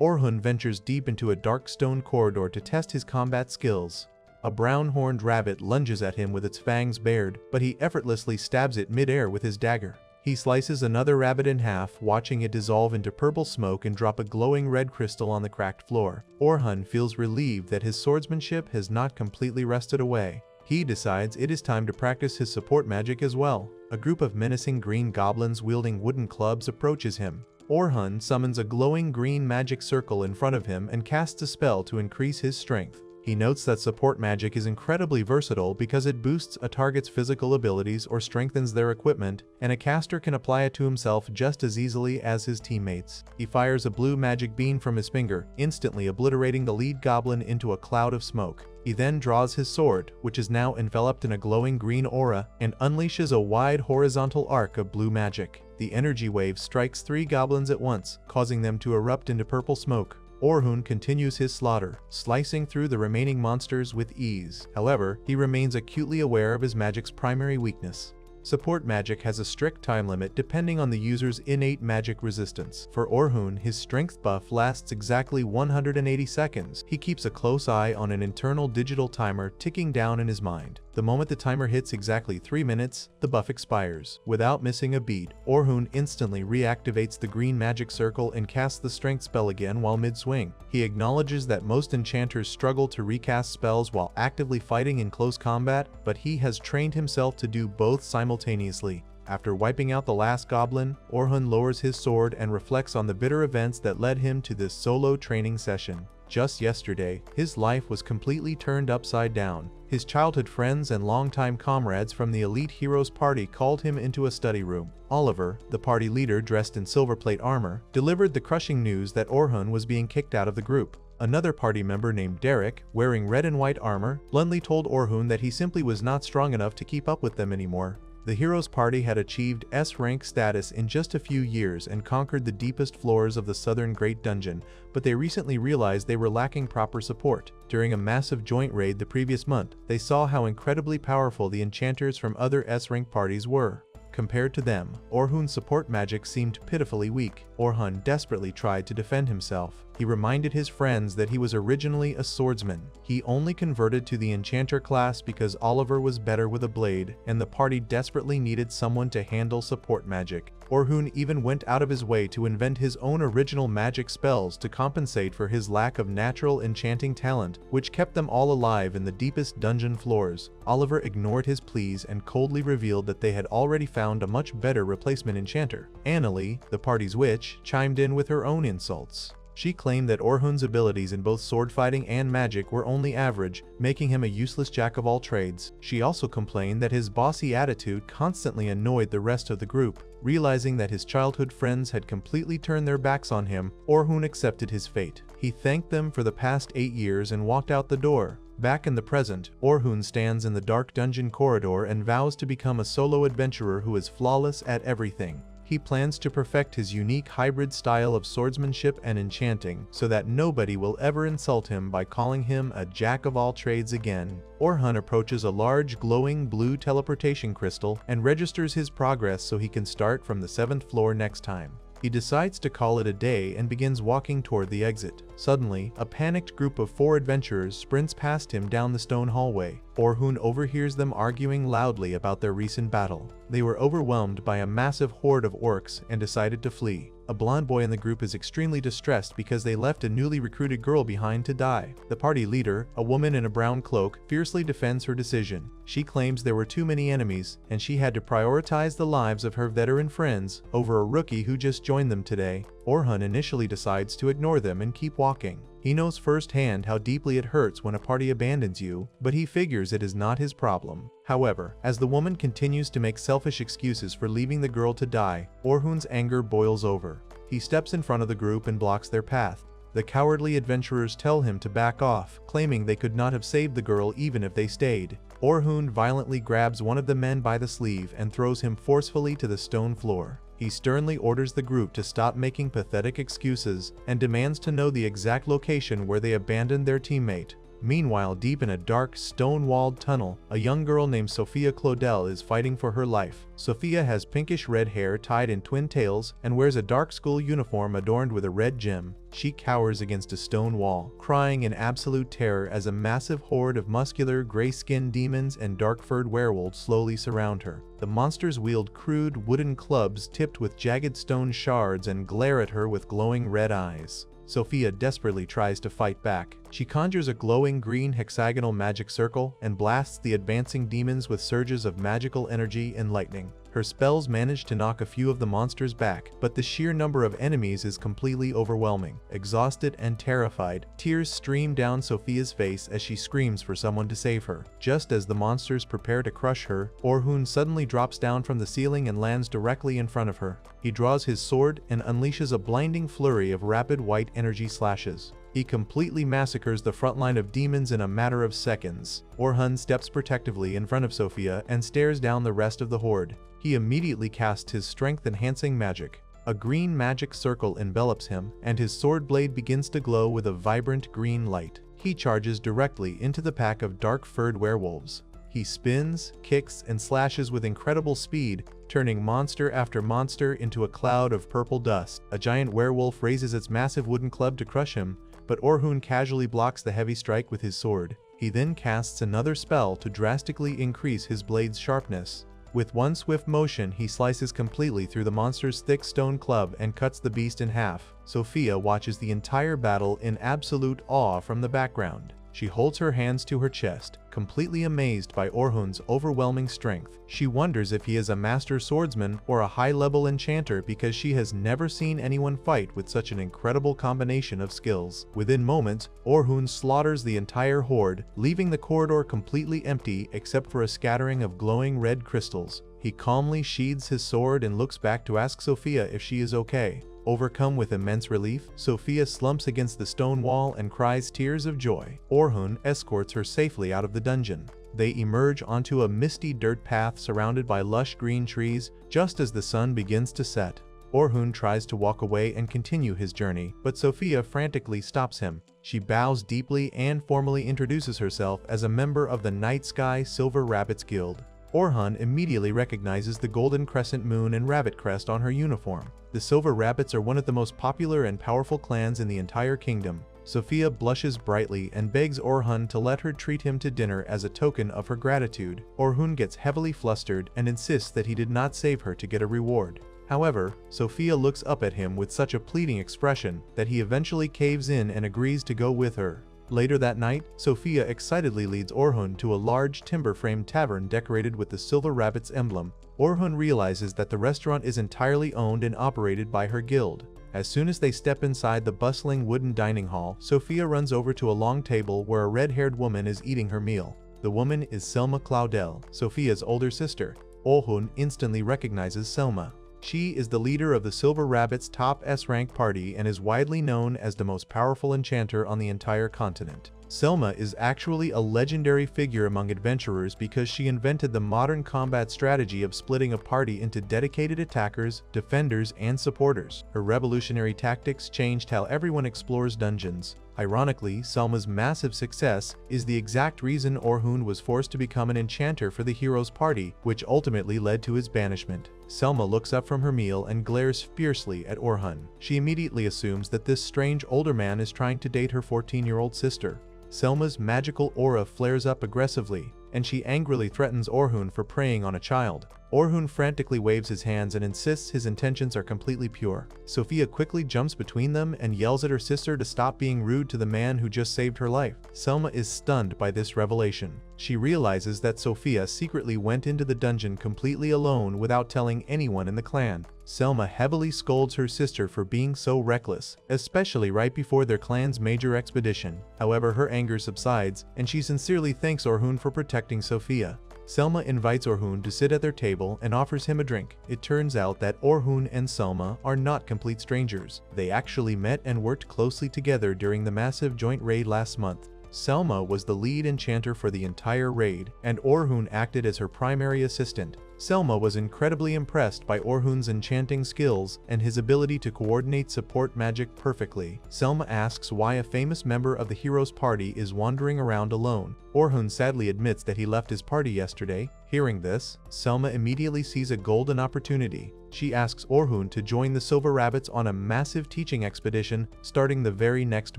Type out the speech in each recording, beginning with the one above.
Orhun ventures deep into a dark stone corridor to test his combat skills. A brown-horned rabbit lunges at him with its fangs bared, but he effortlessly stabs it mid-air with his dagger. He slices another rabbit in half, watching it dissolve into purple smoke and drop a glowing red crystal on the cracked floor. Orhun feels relieved that his swordsmanship has not completely rusted away. He decides it is time to practice his support magic as well. A group of menacing green goblins wielding wooden clubs approaches him. Orhun summons a glowing green magic circle in front of him and casts a spell to increase his strength. He notes that support magic is incredibly versatile because it boosts a target's physical abilities or strengthens their equipment, and a caster can apply it to himself just as easily as his teammates. He fires a blue magic beam from his finger, instantly obliterating the lead goblin into a cloud of smoke. He then draws his sword, which is now enveloped in a glowing green aura, and unleashes a wide horizontal arc of blue magic. The energy wave strikes 3 goblins at once, causing them to erupt into purple smoke. Orhun continues his slaughter, slicing through the remaining monsters with ease. However, he remains acutely aware of his magic's primary weakness. Support magic has a strict time limit depending on the user's innate magic resistance. For Orhun, his strength buff lasts exactly 180 seconds. He keeps a close eye on an internal digital timer ticking down in his mind. The moment the timer hits exactly 3 minutes, the buff expires. Without missing a beat, Orhun instantly reactivates the green magic circle and casts the strength spell again while mid-swing. He acknowledges that most enchanters struggle to recast spells while actively fighting in close combat, but he has trained himself to do both simultaneously. After wiping out the last goblin, Orhun lowers his sword and reflects on the bitter events that led him to this solo training session. Just yesterday, his life was completely turned upside down. His childhood friends and longtime comrades from the Elite Heroes party called him into a study room. Oliver, the party leader dressed in silverplate armor, delivered the crushing news that Orhun was being kicked out of the group. Another party member named Derek, wearing red and white armor, bluntly told Orhun that he simply was not strong enough to keep up with them anymore. The Heroes Party had achieved S-rank status in just a few years and conquered the deepest floors of the Southern Great Dungeon, but they recently realized they were lacking proper support. During a massive joint raid the previous month, they saw how incredibly powerful the enchanters from other S-rank parties were. Compared to them, Orhun's support magic seemed pitifully weak. Orhun desperately tried to defend himself. He reminded his friends that he was originally a swordsman. He only converted to the enchanter class because Oliver was better with a blade, and the party desperately needed someone to handle support magic. Orhun even went out of his way to invent his own original magic spells to compensate for his lack of natural enchanting talent, which kept them all alive in the deepest dungeon floors. Oliver ignored his pleas and coldly revealed that they had already found a much better replacement enchanter. Annalie, the party's witch, chimed in with her own insults. She claimed that Orhun's abilities in both sword fighting and magic were only average, making him a useless jack of all trades. She also complained that his bossy attitude constantly annoyed the rest of the group. Realizing that his childhood friends had completely turned their backs on him, Orhun accepted his fate. He thanked them for the past 8 years and walked out the door. Back in the present, Orhun stands in the dark dungeon corridor and vows to become a solo adventurer who is flawless at everything. He plans to perfect his unique hybrid style of swordsmanship and enchanting so that nobody will ever insult him by calling him a jack of all trades again. Orhun approaches a large glowing blue teleportation crystal and registers his progress so he can start from the 7th floor next time. He decides to call it a day and begins walking toward the exit. Suddenly, a panicked group of 4 adventurers sprints past him down the stone hallway. Orhun overhears them arguing loudly about their recent battle. They were overwhelmed by a massive horde of orcs and decided to flee. A blonde boy in the group is extremely distressed because they left a newly recruited girl behind to die. The party leader, a woman in a brown cloak, fiercely defends her decision. She claims there were too many enemies, and she had to prioritize the lives of her veteran friends over a rookie who just joined them today. Orhun initially decides to ignore them and keep walking. He knows firsthand how deeply it hurts when a party abandons you, but he figures it is not his problem. However, as the woman continues to make selfish excuses for leaving the girl to die, Orhun's anger boils over. He steps in front of the group and blocks their path. The cowardly adventurers tell him to back off, claiming they could not have saved the girl even if they stayed. Orhun violently grabs one of the men by the sleeve and throws him forcefully to the stone floor. He sternly orders the group to stop making pathetic excuses and demands to know the exact location where they abandoned their teammate. Meanwhile, deep in a dark, stone-walled tunnel, a young girl named Sophia Claudel is fighting for her life. Sophia has pinkish-red hair tied in twin tails and wears a dark school uniform adorned with a red gem. She cowers against a stone wall, crying in absolute terror as a massive horde of muscular, gray-skinned demons and dark-furred werewolves slowly surround her. The monsters wield crude, wooden clubs tipped with jagged stone shards and glare at her with glowing red eyes. Sophia desperately tries to fight back. She conjures a glowing green hexagonal magic circle and blasts the advancing demons with surges of magical energy and lightning. Her spells manage to knock a few of the monsters back, but the sheer number of enemies is completely overwhelming. Exhausted and terrified, tears stream down Sophia's face as she screams for someone to save her. Just as the monsters prepare to crush her, Orhun suddenly drops down from the ceiling and lands directly in front of her. He draws his sword and unleashes a blinding flurry of rapid white energy slashes. He completely massacres the front line of demons in a matter of seconds. Orhun steps protectively in front of Sophia and stares down the rest of the horde. He immediately casts his strength-enhancing magic. A green magic circle envelops him, and his sword blade begins to glow with a vibrant green light. He charges directly into the pack of dark-furred werewolves. He spins, kicks, and slashes with incredible speed, turning monster after monster into a cloud of purple dust. A giant werewolf raises its massive wooden club to crush him, but Orhun casually blocks the heavy strike with his sword. He then casts another spell to drastically increase his blade's sharpness. With one swift motion, he slices completely through the monster's thick stone club and cuts the beast in half. Sophia watches the entire battle in absolute awe from the background. She holds her hands to her chest, completely amazed by Orhun's overwhelming strength. She wonders if he is a master swordsman or a high-level enchanter because she has never seen anyone fight with such an incredible combination of skills. Within moments, Orhun slaughters the entire horde, leaving the corridor completely empty except for a scattering of glowing red crystals. He calmly sheathes his sword and looks back to ask Sophia if she is okay. Overcome with immense relief, Sophia slumps against the stone wall and cries tears of joy. Orhun escorts her safely out of the dungeon. They emerge onto a misty dirt path surrounded by lush green trees just as the sun begins to set. Orhun tries to walk away and continue his journey, but Sophia frantically stops him. She bows deeply and formally introduces herself as a member of the Night Sky Silver Rabbits Guild. Orhun immediately recognizes the golden crescent moon and rabbit crest on her uniform. The Silver Rabbits are one of the most popular and powerful clans in the entire kingdom. Sophia blushes brightly and begs Orhun to let her treat him to dinner as a token of her gratitude. Orhun gets heavily flustered and insists that he did not save her to get a reward. However, Sophia looks up at him with such a pleading expression that he eventually caves in and agrees to go with her. Later that night, Sophia excitedly leads Orhun to a large timber-framed tavern decorated with the Silver Rabbit's emblem. Orhun realizes that the restaurant is entirely owned and operated by her guild. As soon as they step inside the bustling wooden dining hall, Sophia runs over to a long table where a red-haired woman is eating her meal. The woman is Selma Claudel, Sophia's older sister. Orhun instantly recognizes Selma. She is the leader of the Silver Rabbit's top S-rank party and is widely known as the most powerful enchanter on the entire continent. Selma is actually a legendary figure among adventurers because she invented the modern combat strategy of splitting a party into dedicated attackers, defenders, and supporters. Her revolutionary tactics changed how everyone explores dungeons. Ironically, Selma's massive success is the exact reason Orhun was forced to become an enchanter for the hero's party, which ultimately led to his banishment. Selma looks up from her meal and glares fiercely at Orhun. She immediately assumes that this strange older man is trying to date her 14-year-old sister. Selma's magical aura flares up aggressively, and she angrily threatens Orhun for preying on a child. Orhun frantically waves his hands and insists his intentions are completely pure. Sophia quickly jumps between them and yells at her sister to stop being rude to the man who just saved her life. Selma is stunned by this revelation. She realizes that Sophia secretly went into the dungeon completely alone without telling anyone in the clan. Selma heavily scolds her sister for being so reckless, especially right before their clan's major expedition. However, her anger subsides, and she sincerely thanks Orhun for protecting Sophia. Selma invites Orhun to sit at their table and offers him a drink. It turns out that Orhun and Selma are not complete strangers. They actually met and worked closely together during the massive joint raid last month. Selma was the lead enchanter for the entire raid, and Orhun acted as her primary assistant. Selma was incredibly impressed by Orhun's enchanting skills and his ability to coordinate support magic perfectly. Selma asks why a famous member of the hero's party is wandering around alone. Orhun sadly admits that he left his party yesterday. Hearing this, Selma immediately sees a golden opportunity. She asks Orhun to join the Silver Rabbits on a massive teaching expedition starting the very next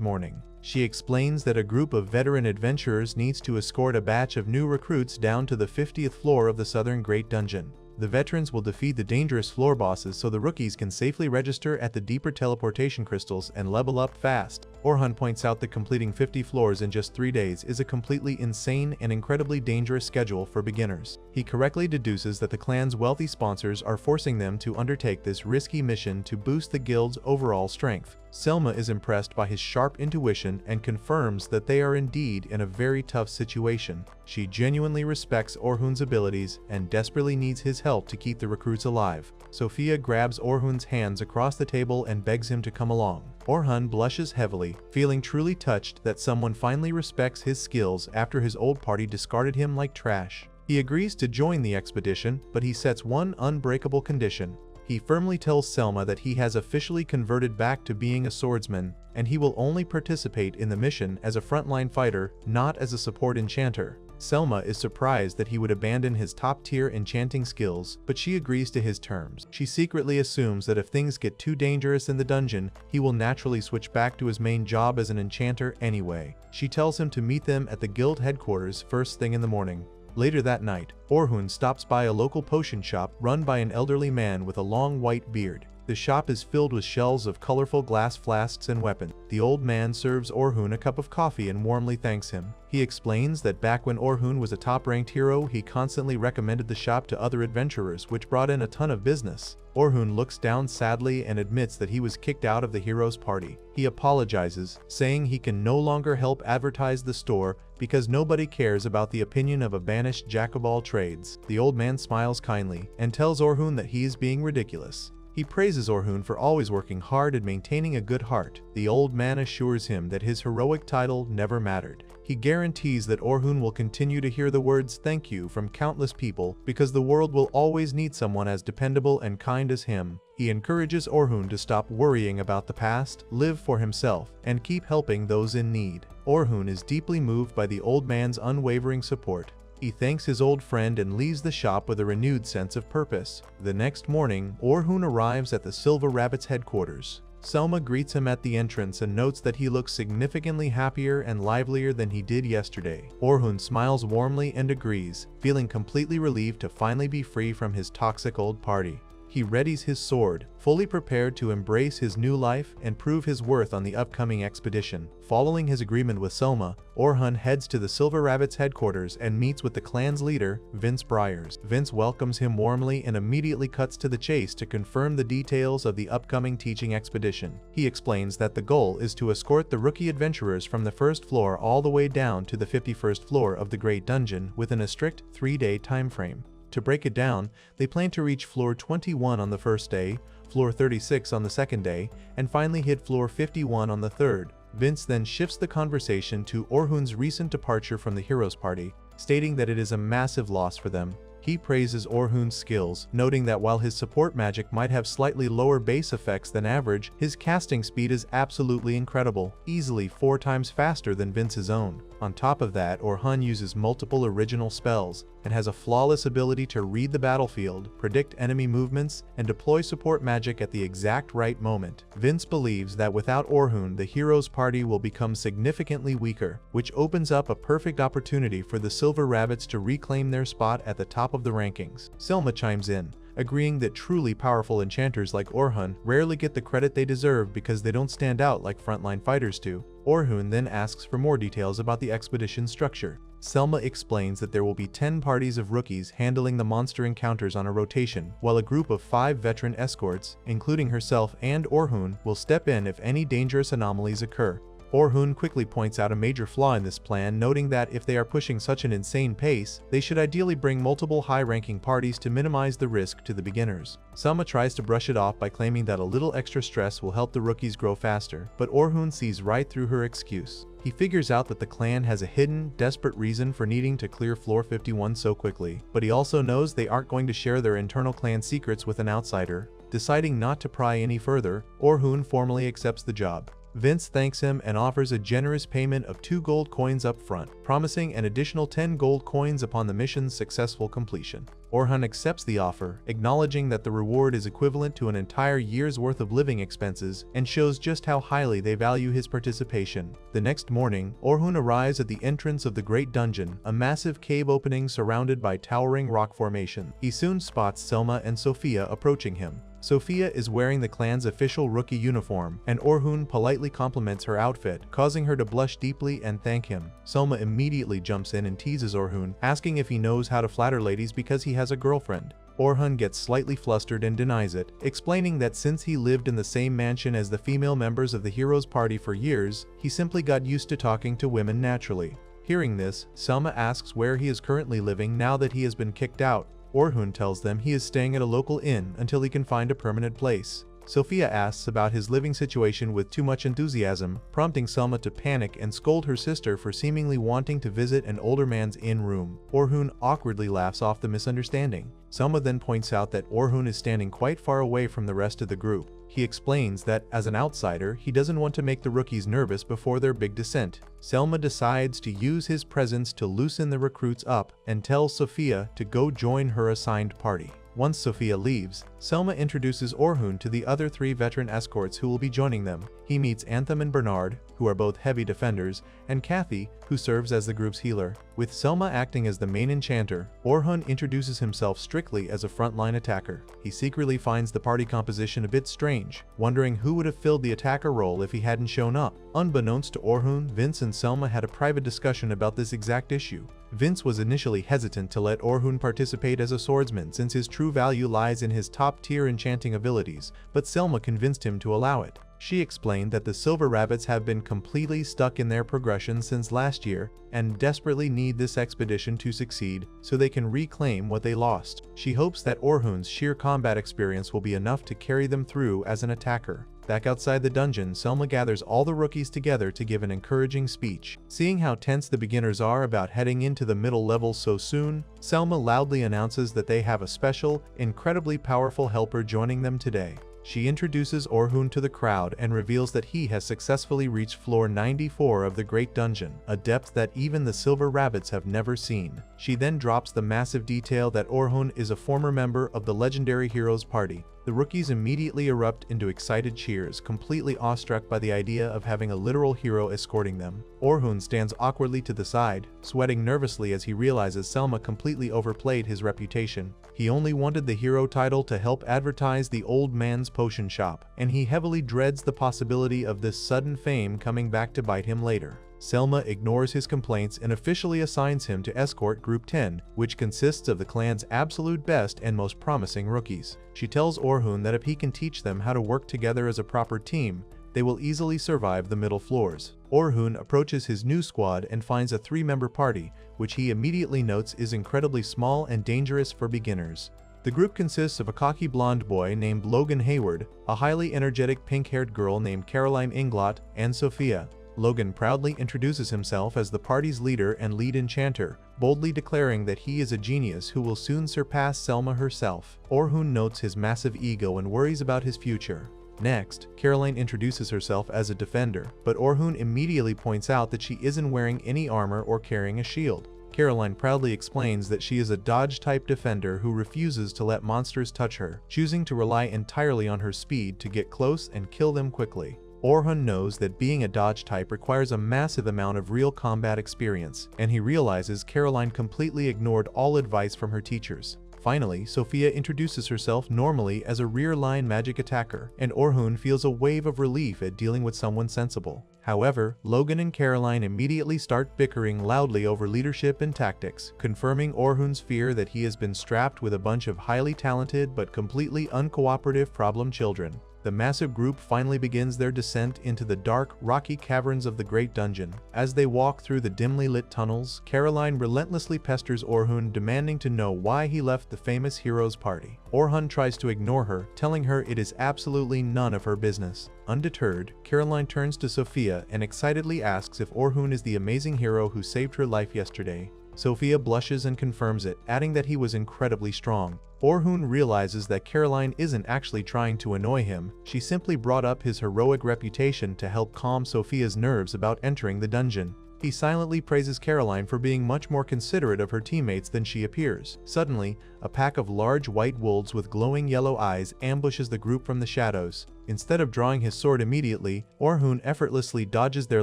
morning. She explains that a group of veteran adventurers needs to escort a batch of new recruits down to the 50th floor of the Southern Great Dungeon. The veterans will defeat the dangerous floor bosses so the rookies can safely register at the deeper teleportation crystals and level up fast. Orhun points out that completing 50 floors in just 3 days is a completely insane and incredibly dangerous schedule for beginners. He correctly deduces that the clan's wealthy sponsors are forcing them to undertake this risky mission to boost the guild's overall strength. Selma is impressed by his sharp intuition and confirms that they are indeed in a very tough situation. She genuinely respects Orhun's abilities and desperately needs his help to keep the recruits alive. Sophia grabs Orhun's hands across the table and begs him to come along. Orhun blushes heavily, feeling truly touched that someone finally respects his skills after his old party discarded him like trash. He agrees to join the expedition, but he sets one unbreakable condition. He firmly tells Selma that he has officially converted back to being a swordsman, and he will only participate in the mission as a frontline fighter, not as a support enchanter. Selma is surprised that he would abandon his top-tier enchanting skills, but she agrees to his terms. She secretly assumes that if things get too dangerous in the dungeon, he will naturally switch back to his main job as an enchanter anyway. She tells him to meet them at the guild headquarters first thing in the morning. Later that night, Orhun stops by a local potion shop run by an elderly man with a long white beard. The shop is filled with shelves of colorful glass flasks and weapons. The old man serves Orhun a cup of coffee and warmly thanks him. He explains that back when Orhun was a top-ranked hero, he constantly recommended the shop to other adventurers, which brought in a ton of business. Orhun looks down sadly and admits that he was kicked out of the hero's party. He apologizes, saying he can no longer help advertise the store because nobody cares about the opinion of a banished jack-of-all-trades. The old man smiles kindly and tells Orhun that he is being ridiculous. He praises Orhun for always working hard and maintaining a good heart. The old man assures him that his heroic title never mattered. He guarantees that Orhun will continue to hear the words "thank you" from countless people because the world will always need someone as dependable and kind as him. He encourages Orhun to stop worrying about the past, live for himself, and keep helping those in need. Orhun is deeply moved by the old man's unwavering support. He thanks his old friend and leaves the shop with a renewed sense of purpose. The next morning, Orhun arrives at the Silver Rabbits headquarters. Selma greets him at the entrance and notes that he looks significantly happier and livelier than he did yesterday. Orhun smiles warmly and agrees, feeling completely relieved to finally be free from his toxic old party. He readies his sword, fully prepared to embrace his new life and prove his worth on the upcoming expedition. Following his agreement with Selma, Orhun heads to the Silver Rabbits headquarters and meets with the clan's leader, Vince Briars. Vince welcomes him warmly and immediately cuts to the chase to confirm the details of the upcoming teaching expedition. He explains that the goal is to escort the rookie adventurers from the first floor all the way down to the 51st floor of the Great Dungeon within a strict 3-day time frame. To break it down, they plan to reach floor 21 on the first day, floor 36 on the second day, and finally hit floor 51 on the third. Vince then shifts the conversation to Orhun's recent departure from the hero's party, stating that it is a massive loss for them. He praises Orhun's skills, noting that while his support magic might have slightly lower base effects than average, his casting speed is absolutely incredible, easily 4 times faster than Vince's own. On top of that, Orhun uses multiple original spells, and has a flawless ability to read the battlefield, predict enemy movements, and deploy support magic at the exact right moment. Vince believes that without Orhun, the hero's party will become significantly weaker, which opens up a perfect opportunity for the Silver Rabbits to reclaim their spot at the top of the rankings. Selma chimes in, agreeing that truly powerful enchanters like Orhun rarely get the credit they deserve because they don't stand out like frontline fighters do. Orhun then asks for more details about the expedition structure. Selma explains that there will be 10 parties of rookies handling the monster encounters on a rotation, while a group of 5 veteran escorts, including herself and Orhun, will step in if any dangerous anomalies occur. Orhun quickly points out a major flaw in this plan, noting that if they are pushing such an insane pace, they should ideally bring multiple high-ranking parties to minimize the risk to the beginners. Selma tries to brush it off by claiming that a little extra stress will help the rookies grow faster, but Orhun sees right through her excuse. He figures out that the clan has a hidden, desperate reason for needing to clear floor 51 so quickly, but he also knows they aren't going to share their internal clan secrets with an outsider. Deciding not to pry any further, Orhun formally accepts the job. Vince thanks him and offers a generous payment of 2 gold coins up front, promising an additional 10 gold coins upon the mission's successful completion. Orhun accepts the offer, acknowledging that the reward is equivalent to an entire year's worth of living expenses and shows just how highly they value his participation. The next morning, Orhun arrives at the entrance of the Great Dungeon, a massive cave opening surrounded by towering rock formation. He soon spots Selma and Sophia approaching him. Sophia is wearing the clan's official rookie uniform, and Orhun politely compliments her outfit, causing her to blush deeply and thank him. Selma immediately jumps in and teases Orhun, asking if he knows how to flatter ladies because he has a girlfriend. Orhun gets slightly flustered and denies it, explaining that since he lived in the same mansion as the female members of the hero's party for years, he simply got used to talking to women naturally. Hearing this, Selma asks where he is currently living now that he has been kicked out. Orhun tells them he is staying at a local inn until he can find a permanent place. Sophia asks about his living situation with too much enthusiasm, prompting Selma to panic and scold her sister for seemingly wanting to visit an older man's inn room. Orhun awkwardly laughs off the misunderstanding. Selma then points out that Orhun is standing quite far away from the rest of the group. He explains that, as an outsider, he doesn't want to make the rookies nervous before their big descent. Selma decides to use his presence to loosen the recruits up and tells Sophia to go join her assigned party. Once Sophia leaves, Selma introduces Orhun to the other 3 veteran escorts who will be joining them. He meets Anthem and Bernard, who are both heavy defenders, and Kathy, who serves as the group's healer. With Selma acting as the main enchanter, Orhun introduces himself strictly as a frontline attacker. He secretly finds the party composition a bit strange, wondering who would have filled the attacker role if he hadn't shown up. Unbeknownst to Orhun, Vince and Selma had a private discussion about this exact issue. Vince was initially hesitant to let Orhun participate as a swordsman since his true value lies in his top-tier enchanting abilities, but Selma convinced him to allow it. She explained that the Silver Rabbits have been completely stuck in their progression since last year and desperately need this expedition to succeed so they can reclaim what they lost. She hopes that Orhun's sheer combat experience will be enough to carry them through as an attacker. Back outside the dungeon, Selma gathers all the rookies together to give an encouraging speech. Seeing how tense the beginners are about heading into the middle levels so soon, Selma loudly announces that they have a special, incredibly powerful helper joining them today. She introduces Orhun to the crowd and reveals that he has successfully reached floor 94 of the Great Dungeon, a depth that even the Silver Rabbits have never seen. She then drops the massive detail that Orhun is a former member of the legendary Heroes Party. The rookies immediately erupt into excited cheers, completely awestruck by the idea of having a literal hero escorting them. Orhun stands awkwardly to the side, sweating nervously as he realizes Selma completely overplayed his reputation. He only wanted the hero title to help advertise the old man's potion shop, and he heavily dreads the possibility of this sudden fame coming back to bite him later. Selma ignores his complaints and officially assigns him to escort Group 10, which consists of the clan's absolute best and most promising rookies. She tells Orhun that if he can teach them how to work together as a proper team, they will easily survive the middle floors. Orhun approaches his new squad and finds a 3-member party, which he immediately notes is incredibly small and dangerous for beginners. The group consists of a cocky blonde boy named Logan Hayward, a highly energetic pink-haired girl named Caroline Inglot, and Sophia. Logan proudly introduces himself as the party's leader and lead enchanter, boldly declaring that he is a genius who will soon surpass Selma herself. Orhun notes his massive ego and worries about his future. Next, Caroline introduces herself as a defender, but Orhun immediately points out that she isn't wearing any armor or carrying a shield. Caroline proudly explains that she is a dodge-type defender who refuses to let monsters touch her, choosing to rely entirely on her speed to get close and kill them quickly. Orhun knows that being a dodge type requires a massive amount of real combat experience, and he realizes Caroline completely ignored all advice from her teachers. Finally, Sophia introduces herself normally as a rear-line magic attacker, and Orhun feels a wave of relief at dealing with someone sensible. However, Logan and Caroline immediately start bickering loudly over leadership and tactics, confirming Orhun's fear that he has been strapped with a bunch of highly talented but completely uncooperative problem children. The massive group finally begins their descent into the dark, rocky caverns of the Great Dungeon. As they walk through the dimly lit tunnels, Caroline relentlessly pesters Orhun, demanding to know why he left the famous hero's party. Orhun tries to ignore her, telling her it is absolutely none of her business. Undeterred, Caroline turns to Sophia and excitedly asks if Orhun is the amazing hero who saved her life yesterday. Sophia blushes and confirms it, adding that he was incredibly strong. Orhun realizes that Caroline isn't actually trying to annoy him, she simply brought up his heroic reputation to help calm Sophia's nerves about entering the dungeon. He silently praises Caroline for being much more considerate of her teammates than she appears. Suddenly, a pack of large white wolves with glowing yellow eyes ambushes the group from the shadows. Instead of drawing his sword immediately, Orhun effortlessly dodges their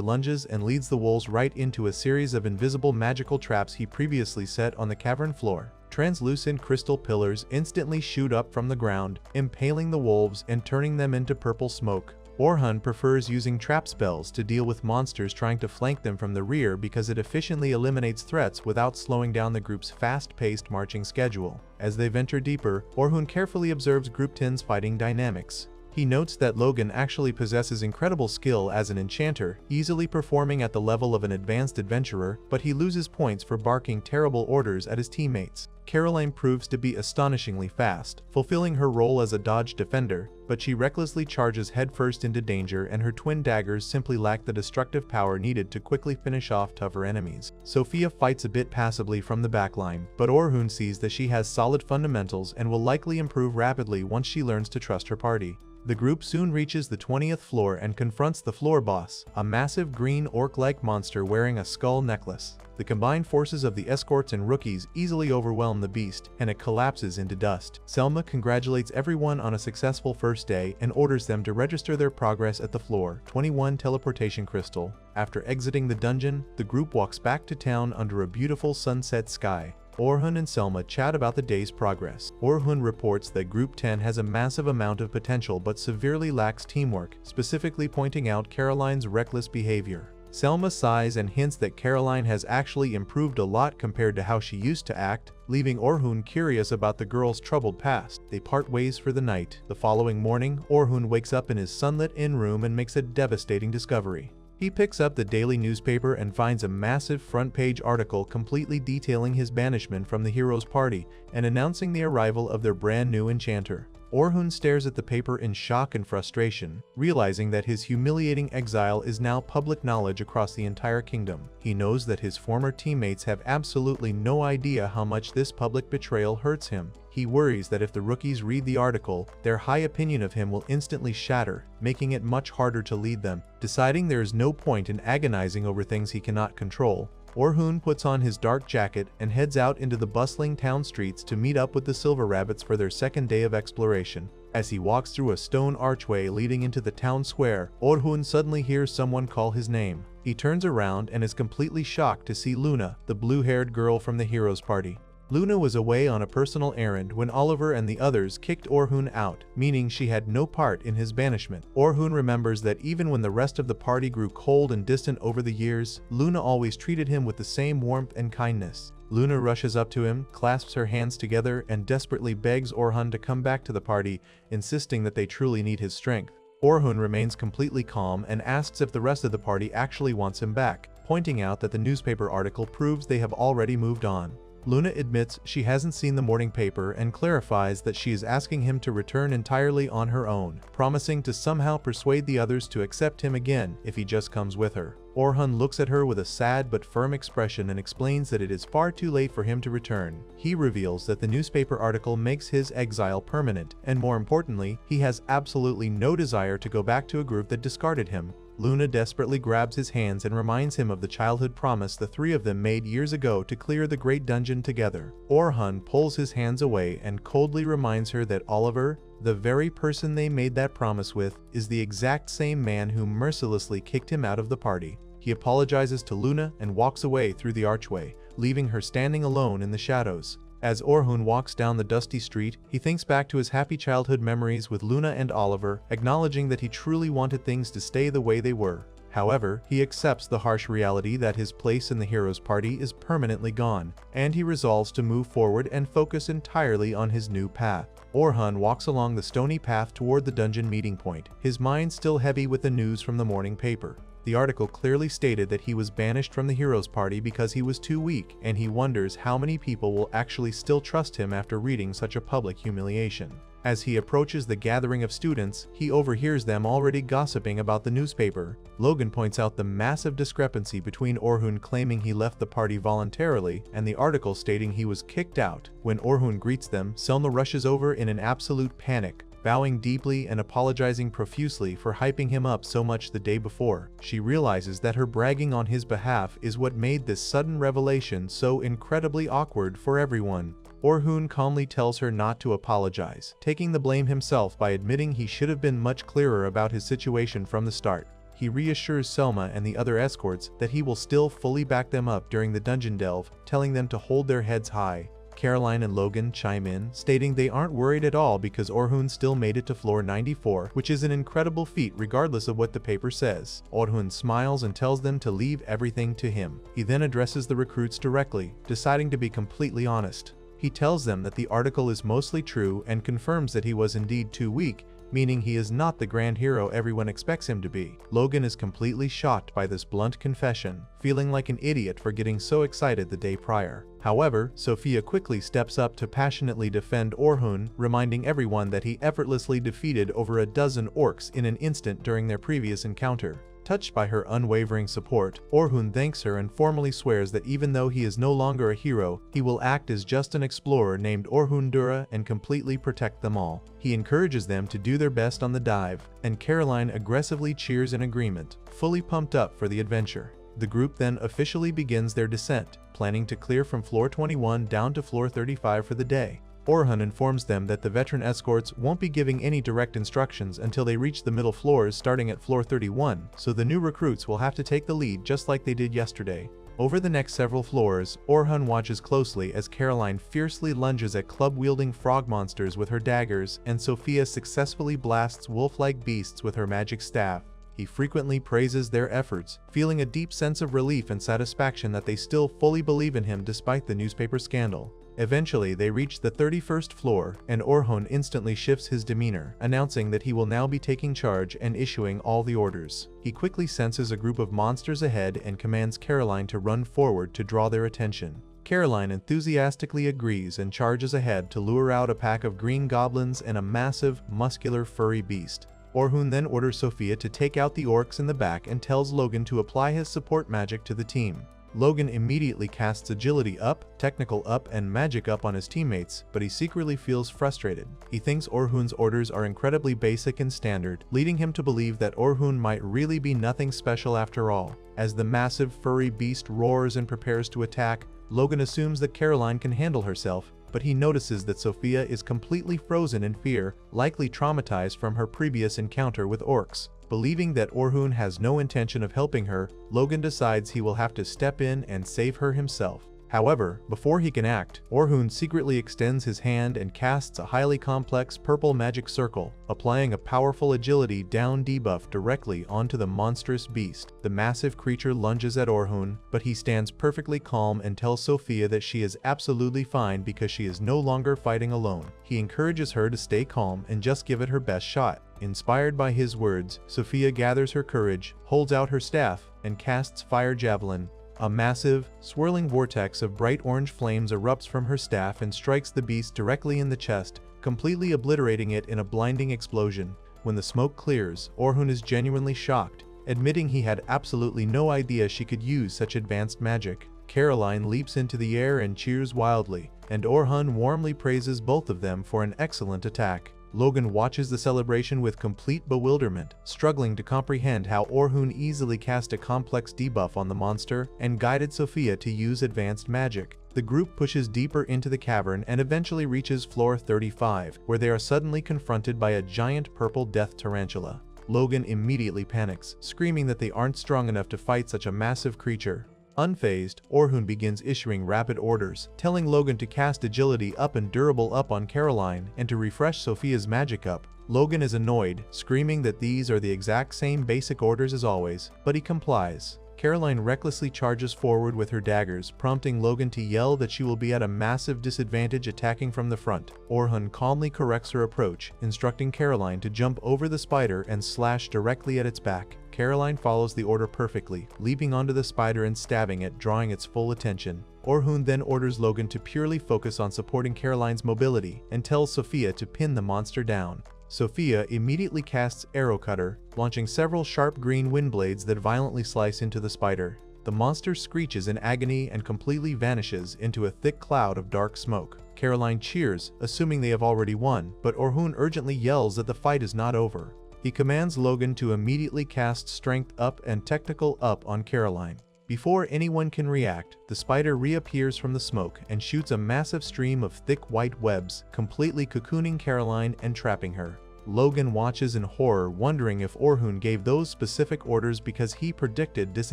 lunges and leads the wolves right into a series of invisible magical traps he previously set on the cavern floor. Translucent crystal pillars instantly shoot up from the ground, impaling the wolves and turning them into purple smoke. Orhun prefers using trap spells to deal with monsters trying to flank them from the rear because it efficiently eliminates threats without slowing down the group's fast-paced marching schedule. As they venture deeper, Orhun carefully observes Group 10's fighting dynamics. He notes that Logan actually possesses incredible skill as an enchanter, easily performing at the level of an advanced adventurer, but he loses points for barking terrible orders at his teammates. Caroline proves to be astonishingly fast, fulfilling her role as a dodge defender, but she recklessly charges headfirst into danger and her twin daggers simply lack the destructive power needed to quickly finish off tougher enemies. Sophia fights a bit passively from the backline, but Orhun sees that she has solid fundamentals and will likely improve rapidly once she learns to trust her party. The group soon reaches the 20th floor and confronts the floor boss, a massive green orc-like monster wearing a skull necklace. The combined forces of the escorts and rookies easily overwhelm the beast, and it collapses into dust. Selma congratulates everyone on a successful first day and orders them to register their progress at the floor 21 teleportation crystal. After exiting the dungeon, the group walks back to town under a beautiful sunset sky. Orhun and Selma chat about the day's progress. Orhun reports that Group 10 has a massive amount of potential but severely lacks teamwork, specifically pointing out Caroline's reckless behavior. Selma sighs and hints that Caroline has actually improved a lot compared to how she used to act, leaving Orhun curious about the girl's troubled past. They part ways for the night. The following morning, Orhun wakes up in his sunlit inn room and makes a devastating discovery. He picks up the daily newspaper and finds a massive front-page article completely detailing his banishment from the hero's party and announcing the arrival of their brand new enchanter. Orhun stares at the paper in shock and frustration, realizing that his humiliating exile is now public knowledge across the entire kingdom. He knows that his former teammates have absolutely no idea how much this public betrayal hurts him. He worries that if the rookies read the article, their high opinion of him will instantly shatter, making it much harder to lead them. Deciding there is no point in agonizing over things he cannot control, Orhun puts on his dark jacket and heads out into the bustling town streets to meet up with the Silver Rabbits for their second day of exploration. As he walks through a stone archway leading into the town square, Orhun suddenly hears someone call his name. He turns around and is completely shocked to see Luna, the blue-haired girl from the hero's party. Luna was away on a personal errand when Oliver and the others kicked Orhun out, meaning she had no part in his banishment. Orhun remembers that even when the rest of the party grew cold and distant over the years, Luna always treated him with the same warmth and kindness. Luna rushes up to him, clasps her hands together, and desperately begs Orhun to come back to the party, insisting that they truly need his strength. Orhun remains completely calm and asks if the rest of the party actually wants him back, pointing out that the newspaper article proves they have already moved on. Luna admits she hasn't seen the morning paper and clarifies that she is asking him to return entirely on her own, promising to somehow persuade the others to accept him again if he just comes with her. Orhun looks at her with a sad but firm expression and explains that it is far too late for him to return. He reveals that the newspaper article makes his exile permanent, and more importantly, he has absolutely no desire to go back to a group that discarded him. Luna desperately grabs his hands and reminds him of the childhood promise the three of them made years ago to clear the Great Dungeon together. Orhun pulls his hands away and coldly reminds her that Oliver, the very person they made that promise with, is the exact same man who mercilessly kicked him out of the party. He apologizes to Luna and walks away through the archway, leaving her standing alone in the shadows. As Orhun walks down the dusty street, he thinks back to his happy childhood memories with Luna and Oliver, acknowledging that he truly wanted things to stay the way they were. However, he accepts the harsh reality that his place in the hero's party is permanently gone, and he resolves to move forward and focus entirely on his new path. Orhun walks along the stony path toward the dungeon meeting point, his mind still heavy with the news from the morning paper. The article clearly stated that he was banished from the hero's party because he was too weak, and he wonders how many people will actually still trust him after reading such a public humiliation. As he approaches the gathering of students, he overhears them already gossiping about the newspaper. Logan points out the massive discrepancy between Orhun claiming he left the party voluntarily and the article stating he was kicked out. When Orhun greets them, Selma rushes over in an absolute panic, bowing deeply and apologizing profusely for hyping him up so much the day before. She realizes that her bragging on his behalf is what made this sudden revelation so incredibly awkward for everyone. Orhun calmly tells her not to apologize, taking the blame himself by admitting he should have been much clearer about his situation from the start. He reassures Selma and the other escorts that he will still fully back them up during the dungeon delve, telling them to hold their heads high. Caroline and Logan chime in, stating they aren't worried at all because Orhun still made it to floor 94, which is an incredible feat regardless of what the paper says. Orhun smiles and tells them to leave everything to him. He then addresses the recruits directly, deciding to be completely honest. He tells them that the article is mostly true and confirms that he was indeed too weak, meaning he is not the grand hero everyone expects him to be. Logan is completely shocked by this blunt confession, feeling like an idiot for getting so excited the day prior. However, Sophia quickly steps up to passionately defend Orhun, reminding everyone that he effortlessly defeated over a dozen orcs in an instant during their previous encounter. Touched by her unwavering support, Orhun thanks her and formally swears that even though he is no longer a hero, he will act as just an explorer named Orhun Dura and completely protect them all. He encourages them to do their best on the dive, and Caroline aggressively cheers in agreement, fully pumped up for the adventure. The group then officially begins their descent, planning to clear from floor 21 down to floor 35 for the day. Orhun informs them that the veteran escorts won't be giving any direct instructions until they reach the middle floors starting at floor 31, so the new recruits will have to take the lead just like they did yesterday. Over the next several floors, Orhun watches closely as Caroline fiercely lunges at club-wielding frog monsters with her daggers and Sophia successfully blasts wolf-like beasts with her magic staff. He frequently praises their efforts, feeling a deep sense of relief and satisfaction that they still fully believe in him despite the newspaper scandal. Eventually, they reach the 31st floor, and Orhun instantly shifts his demeanor, announcing that he will now be taking charge and issuing all the orders. He quickly senses a group of monsters ahead and commands Caroline to run forward to draw their attention. Caroline enthusiastically agrees and charges ahead to lure out a pack of green goblins and a massive, muscular, furry beast. Orhun then orders Sophia to take out the orcs in the back and tells Logan to apply his support magic to the team. Logan immediately casts agility up, technical up, and magic up on his teammates, but he secretly feels frustrated. He thinks Orhun's orders are incredibly basic and standard, leading him to believe that Orhun might really be nothing special after all. As the massive furry beast roars and prepares to attack, Logan assumes that Caroline can handle herself, but he notices that Sophia is completely frozen in fear, likely traumatized from her previous encounter with orcs. Believing that Orhun has no intention of helping her, Logan decides he will have to step in and save her himself. However, before he can act, Orhun secretly extends his hand and casts a highly complex purple magic circle, applying a powerful agility down debuff directly onto the monstrous beast. The massive creature lunges at Orhun, but he stands perfectly calm and tells Sophia that she is absolutely fine because she is no longer fighting alone. He encourages her to stay calm and just give it her best shot. Inspired by his words, Sophia gathers her courage, holds out her staff, and casts Fire Javelin. A massive, swirling vortex of bright orange flames erupts from her staff and strikes the beast directly in the chest, completely obliterating it in a blinding explosion. When the smoke clears, Orhun is genuinely shocked, admitting he had absolutely no idea she could use such advanced magic. Caroline leaps into the air and cheers wildly, and Orhun warmly praises both of them for an excellent attack. Logan watches the celebration with complete bewilderment, struggling to comprehend how Orhun easily cast a complex debuff on the monster and guided Sophia to use advanced magic. The group pushes deeper into the cavern and eventually reaches floor 35, where they are suddenly confronted by a giant purple death tarantula. Logan immediately panics, screaming that they aren't strong enough to fight such a massive creature. Unfazed, Orhun begins issuing rapid orders, telling Logan to cast Agility Up and Durable Up on Caroline and to refresh Sophia's Magic Up. Logan is annoyed, screaming that these are the exact same basic orders as always, but he complies. Caroline recklessly charges forward with her daggers, prompting Logan to yell that she will be at a massive disadvantage attacking from the front. Orhun calmly corrects her approach, instructing Caroline to jump over the spider and slash directly at its back. Caroline follows the order perfectly, leaping onto the spider and stabbing it, drawing its full attention. Orhun then orders Logan to purely focus on supporting Caroline's mobility and tells Sophia to pin the monster down. Sophia immediately casts Arrow Cutter, launching several sharp green wind blades that violently slice into the spider. The monster screeches in agony and completely vanishes into a thick cloud of dark smoke. Caroline cheers, assuming they have already won, but Orhun urgently yells that the fight is not over. He commands Logan to immediately cast Strength Up and Technical Up on Caroline. Before anyone can react, the spider reappears from the smoke and shoots a massive stream of thick white webs, completely cocooning Caroline and trapping her. Logan watches in horror, wondering if Orhun gave those specific orders because he predicted this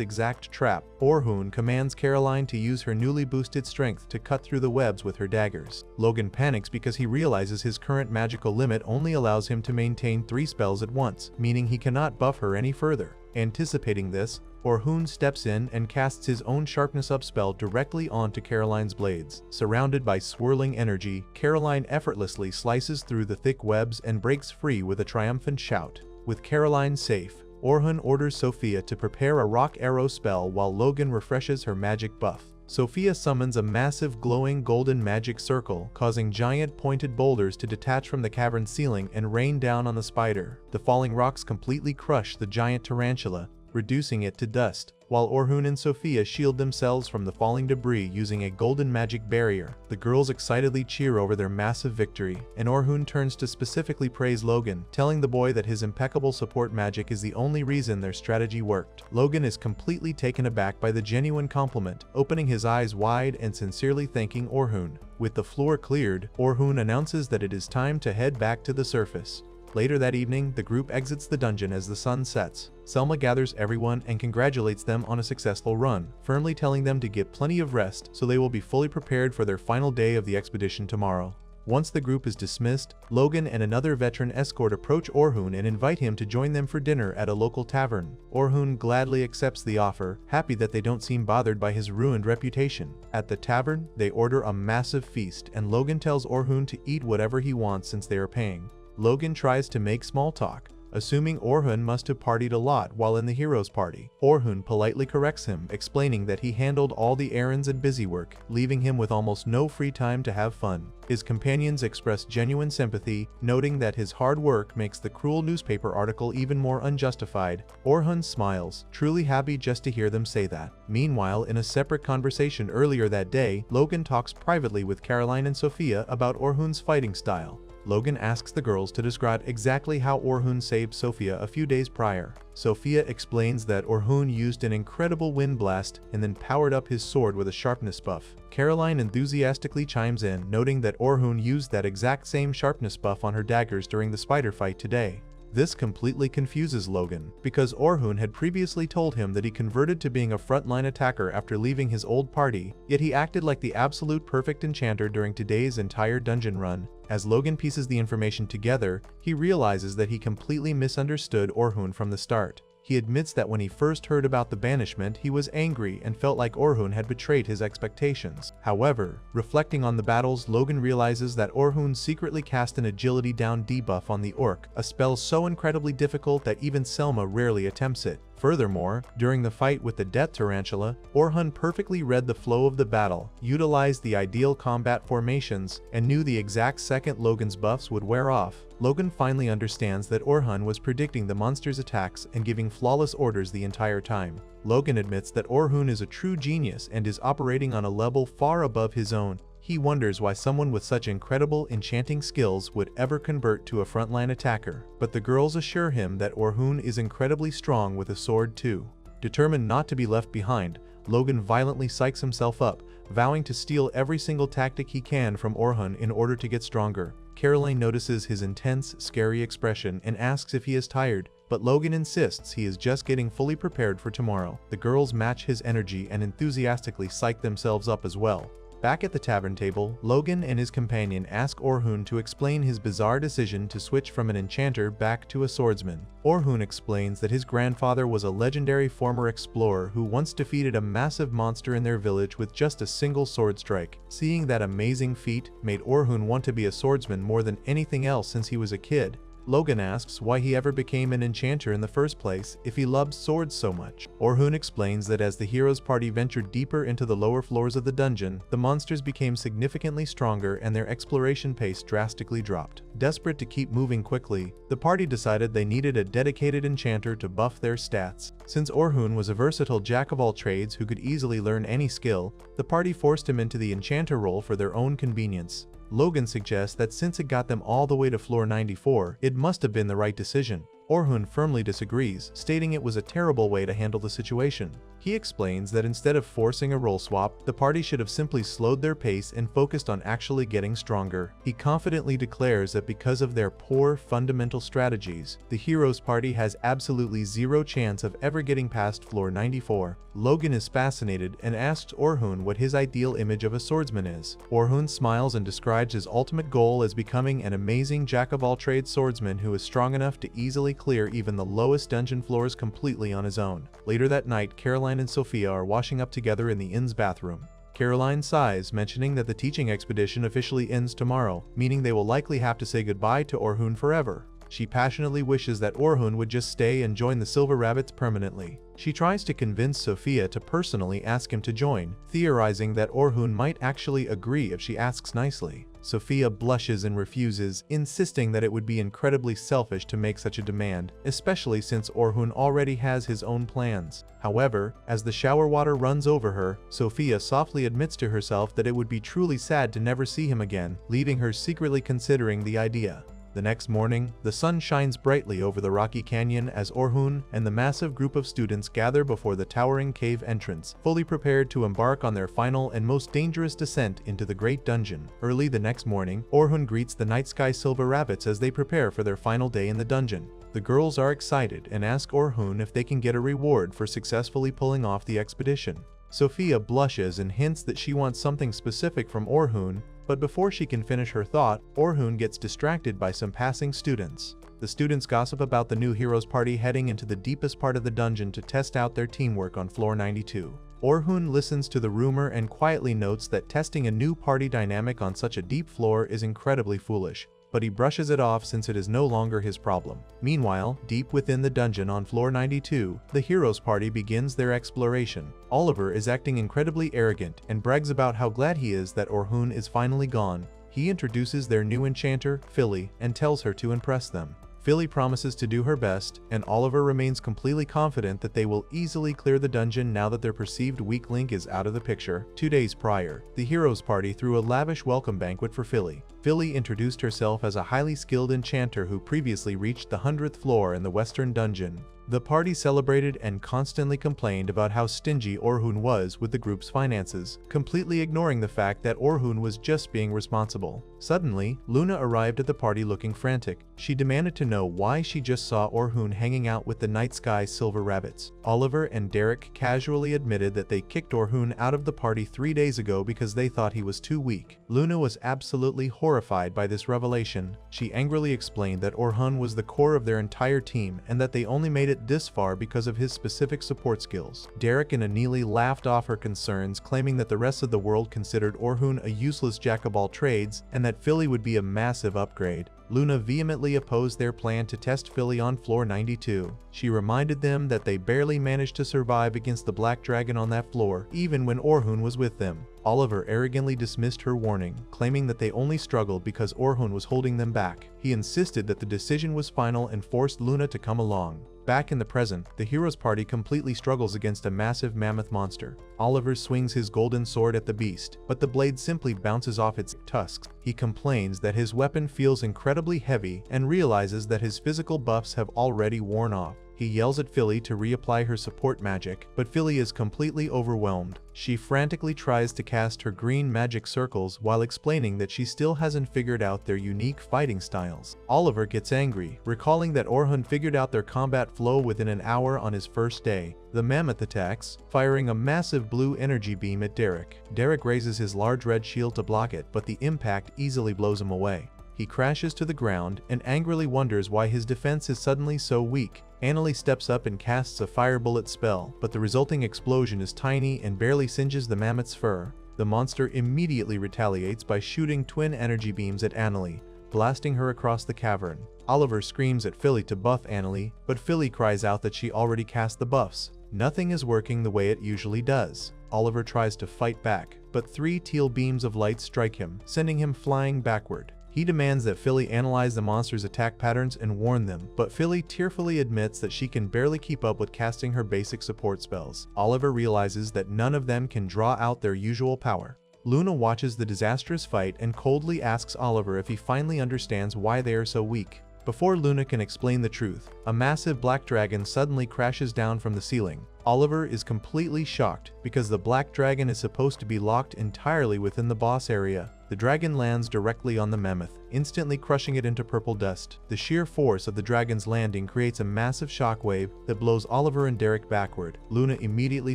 exact trap. Orhun commands Caroline to use her newly boosted strength to cut through the webs with her daggers. Logan panics because he realizes his current magical limit only allows him to maintain 3 spells at once, meaning he cannot buff her any further. Anticipating this, Orhun steps in and casts his own Sharpness Up spell directly onto Caroline's blades. Surrounded by swirling energy, Caroline effortlessly slices through the thick webs and breaks free with a triumphant shout. With Caroline safe, Orhun orders Sophia to prepare a Rock Arrow spell while Logan refreshes her magic buff. Sophia summons a massive glowing golden magic circle, causing giant pointed boulders to detach from the cavern ceiling and rain down on the spider. The falling rocks completely crush the giant tarantula, reducing it to dust, while Orhun and Sophia shield themselves from the falling debris using a golden magic barrier. The girls excitedly cheer over their massive victory, and Orhun turns to specifically praise Logan, telling the boy that his impeccable support magic is the only reason their strategy worked. Logan is completely taken aback by the genuine compliment, opening his eyes wide and sincerely thanking Orhun. With the floor cleared, Orhun announces that it is time to head back to the surface. Later that evening, the group exits the dungeon as the sun sets. Selma gathers everyone and congratulates them on a successful run, firmly telling them to get plenty of rest so they will be fully prepared for their final day of the expedition tomorrow. Once the group is dismissed, Logan and another veteran escort approach Orhun and invite him to join them for dinner at a local tavern. Orhun gladly accepts the offer, happy that they don't seem bothered by his ruined reputation. At the tavern, they order a massive feast, and Logan tells Orhun to eat whatever he wants since they are paying. Logan tries to make small talk, assuming Orhun must have partied a lot while in the hero's party. Orhun politely corrects him, explaining that he handled all the errands and busy work, leaving him with almost no free time to have fun. His companions express genuine sympathy, noting that his hard work makes the cruel newspaper article even more unjustified. Orhun smiles, truly happy just to hear them say that. Meanwhile, in a separate conversation earlier that day, Logan talks privately with Caroline and Sophia about Orhun's fighting style. Logan asks the girls to describe exactly how Orhun saved Sophia a few days prior. Sophia explains that Orhun used an incredible wind blast and then powered up his sword with a sharpness buff. Caroline enthusiastically chimes in, noting that Orhun used that exact same sharpness buff on her daggers during the spider fight today. This completely confuses Logan, because Orhun had previously told him that he converted to being a frontline attacker after leaving his old party, yet he acted like the absolute perfect enchanter during today's entire dungeon run. As Logan pieces the information together, he realizes that he completely misunderstood Orhun from the start. He admits that when he first heard about the banishment, he was angry and felt like Orhun had betrayed his expectations. However, reflecting on the battles, Logan realizes that Orhun secretly cast an agility down debuff on the orc, a spell so incredibly difficult that even Selma rarely attempts it. Furthermore, during the fight with the Death Tarantula, Orhun perfectly read the flow of the battle, utilized the ideal combat formations, and knew the exact second Logan's buffs would wear off. Logan finally understands that Orhun was predicting the monster's attacks and giving flawless orders the entire time. Logan admits that Orhun is a true genius and is operating on a level far above his own. He wonders why someone with such incredible enchanting skills would ever convert to a frontline attacker, but the girls assure him that Orhun is incredibly strong with a sword too. Determined not to be left behind, Logan violently psychs himself up, vowing to steal every single tactic he can from Orhun in order to get stronger. Caroline notices his intense, scary expression and asks if he is tired. but Logan insists he is just getting fully prepared for tomorrow. The girls match his energy and enthusiastically psych themselves up as well. Back at the tavern table, Logan and his companion ask Orhun to explain his bizarre decision to switch from an enchanter back to a swordsman. Orhun explains that his grandfather was a legendary former explorer who once defeated a massive monster in their village with just a single sword strike. Seeing that amazing feat made Orhun want to be a swordsman more than anything else since he was a kid. Logan asks why he ever became an enchanter in the first place if he loved swords so much. Orhun explains that as the heroes' party ventured deeper into the lower floors of the dungeon, the monsters became significantly stronger and their exploration pace drastically dropped. Desperate to keep moving quickly, the party decided they needed a dedicated enchanter to buff their stats. Since Orhun was a versatile jack-of-all-trades who could easily learn any skill, the party forced him into the enchanter role for their own convenience. Logan suggests that since it got them all the way to floor 94, it must have been the right decision. Orhun firmly disagrees, stating it was a terrible way to handle the situation. He explains that instead of forcing a role swap, the party should have simply slowed their pace and focused on actually getting stronger. He confidently declares that because of their poor fundamental strategies, the heroes' party has absolutely zero chance of ever getting past floor 94. Logan is fascinated and asks Orhun what his ideal image of a swordsman is. Orhun smiles and describes his ultimate goal as becoming an amazing jack-of-all-trades swordsman who is strong enough to easily clear even the lowest dungeon floors completely on his own. Later that night, Caroline and Sophia are washing up together in the inn's bathroom. Caroline sighs, mentioning that the teaching expedition officially ends tomorrow, meaning they will likely have to say goodbye to Orhun forever. She passionately wishes that Orhun would just stay and join the Silver Rabbits permanently. She tries to convince Sophia to personally ask him to join, theorizing that Orhun might actually agree if she asks nicely. Sophia blushes and refuses, insisting that it would be incredibly selfish to make such a demand, especially since Orhun already has his own plans. However, as the shower water runs over her, Sophia softly admits to herself that it would be truly sad to never see him again, leaving her secretly considering the idea. The next morning, the sun shines brightly over the rocky canyon as Orhun and the massive group of students gather before the towering cave entrance, fully prepared to embark on their final and most dangerous descent into the great dungeon. Early the next morning, Orhun greets the Night Sky Silver Rabbits as they prepare for their final day in the dungeon. The girls are excited and ask Orhun if they can get a reward for successfully pulling off the expedition. Sophia blushes and hints that she wants something specific from Orhun, but before she can finish her thought, Orhun gets distracted by some passing students. The students gossip about the new heroes party heading into the deepest part of the dungeon to test out their teamwork on floor 92. Orhun listens to the rumor and quietly notes that testing a new party dynamic on such a deep floor is incredibly foolish, but he brushes it off since it is no longer his problem. Meanwhile, deep within the dungeon on floor 92, the heroes party begins their exploration. Oliver is acting incredibly arrogant and brags about how glad he is that Orhun is finally gone. He introduces their new enchanter, Philly, and tells her to impress them. Philly promises to do her best, and Oliver remains completely confident that they will easily clear the dungeon now that their perceived weak link is out of the picture. 2 days prior, the heroes party threw a lavish welcome banquet for Philly. Philly introduced herself as a highly skilled enchanter who previously reached the 100th floor in the western dungeon. The party celebrated and constantly complained about how stingy Orhun was with the group's finances, completely ignoring the fact that Orhun was just being responsible. Suddenly, Luna arrived at the party looking frantic. She demanded to know why she just saw Orhun hanging out with the Night Sky Silver Rabbits. Oliver and Derek casually admitted that they kicked Orhun out of the party 3 days ago because they thought he was too weak. Luna was absolutely horrified by this revelation. She angrily explained that Orhun was the core of their entire team and that they only made it this far because of his specific support skills. Derek and Anili laughed off her concerns, claiming that the rest of the world considered Orhun a useless jack-of-all-trades and that Philly would be a massive upgrade. Luna vehemently opposed their plan to test Philly on floor 92. She reminded them that they barely managed to survive against the Black Dragon on that floor, even when Orhun was with them. Oliver arrogantly dismissed her warning, claiming that they only struggled because Orhun was holding them back. He insisted that the decision was final and forced Luna to come along. Back in the present, the heroes party completely struggles against a massive mammoth monster. Oliver swings his golden sword at the beast, but the blade simply bounces off its tusks. He complains that his weapon feels incredibly heavy and realizes that his physical buffs have already worn off. He yells at Philly to reapply her support magic, but Philly is completely overwhelmed. She frantically tries to cast her green magic circles while explaining that she still hasn't figured out their unique fighting styles. Oliver gets angry, recalling that Orhun figured out their combat flow within an hour on his first day. The mammoth attacks, firing a massive blue energy beam at Derek. Derek raises his large red shield to block it, but the impact easily blows him away. He crashes to the ground and angrily wonders why his defense is suddenly so weak. Annalie steps up and casts a fire bullet spell, but the resulting explosion is tiny and barely singes the mammoth's fur. The monster immediately retaliates by shooting twin energy beams at Annalie, blasting her across the cavern. Oliver screams at Philly to buff Annalie, but Philly cries out that she already cast the buffs. Nothing is working the way it usually does. Oliver tries to fight back, but 3 teal beams of light strike him, sending him flying backward. He demands that Philly analyze the monster's attack patterns and warn them, but Philly tearfully admits that she can barely keep up with casting her basic support spells. Oliver realizes that none of them can draw out their usual power. Luna watches the disastrous fight and coldly asks Oliver if he finally understands why they are so weak. Before Luna can explain the truth, a massive black dragon suddenly crashes down from the ceiling. Oliver is completely shocked because the black dragon is supposed to be locked entirely within the boss area. The dragon lands directly on the mammoth, instantly crushing it into purple dust. The sheer force of the dragon's landing creates a massive shockwave that blows Oliver and Derek backward. Luna immediately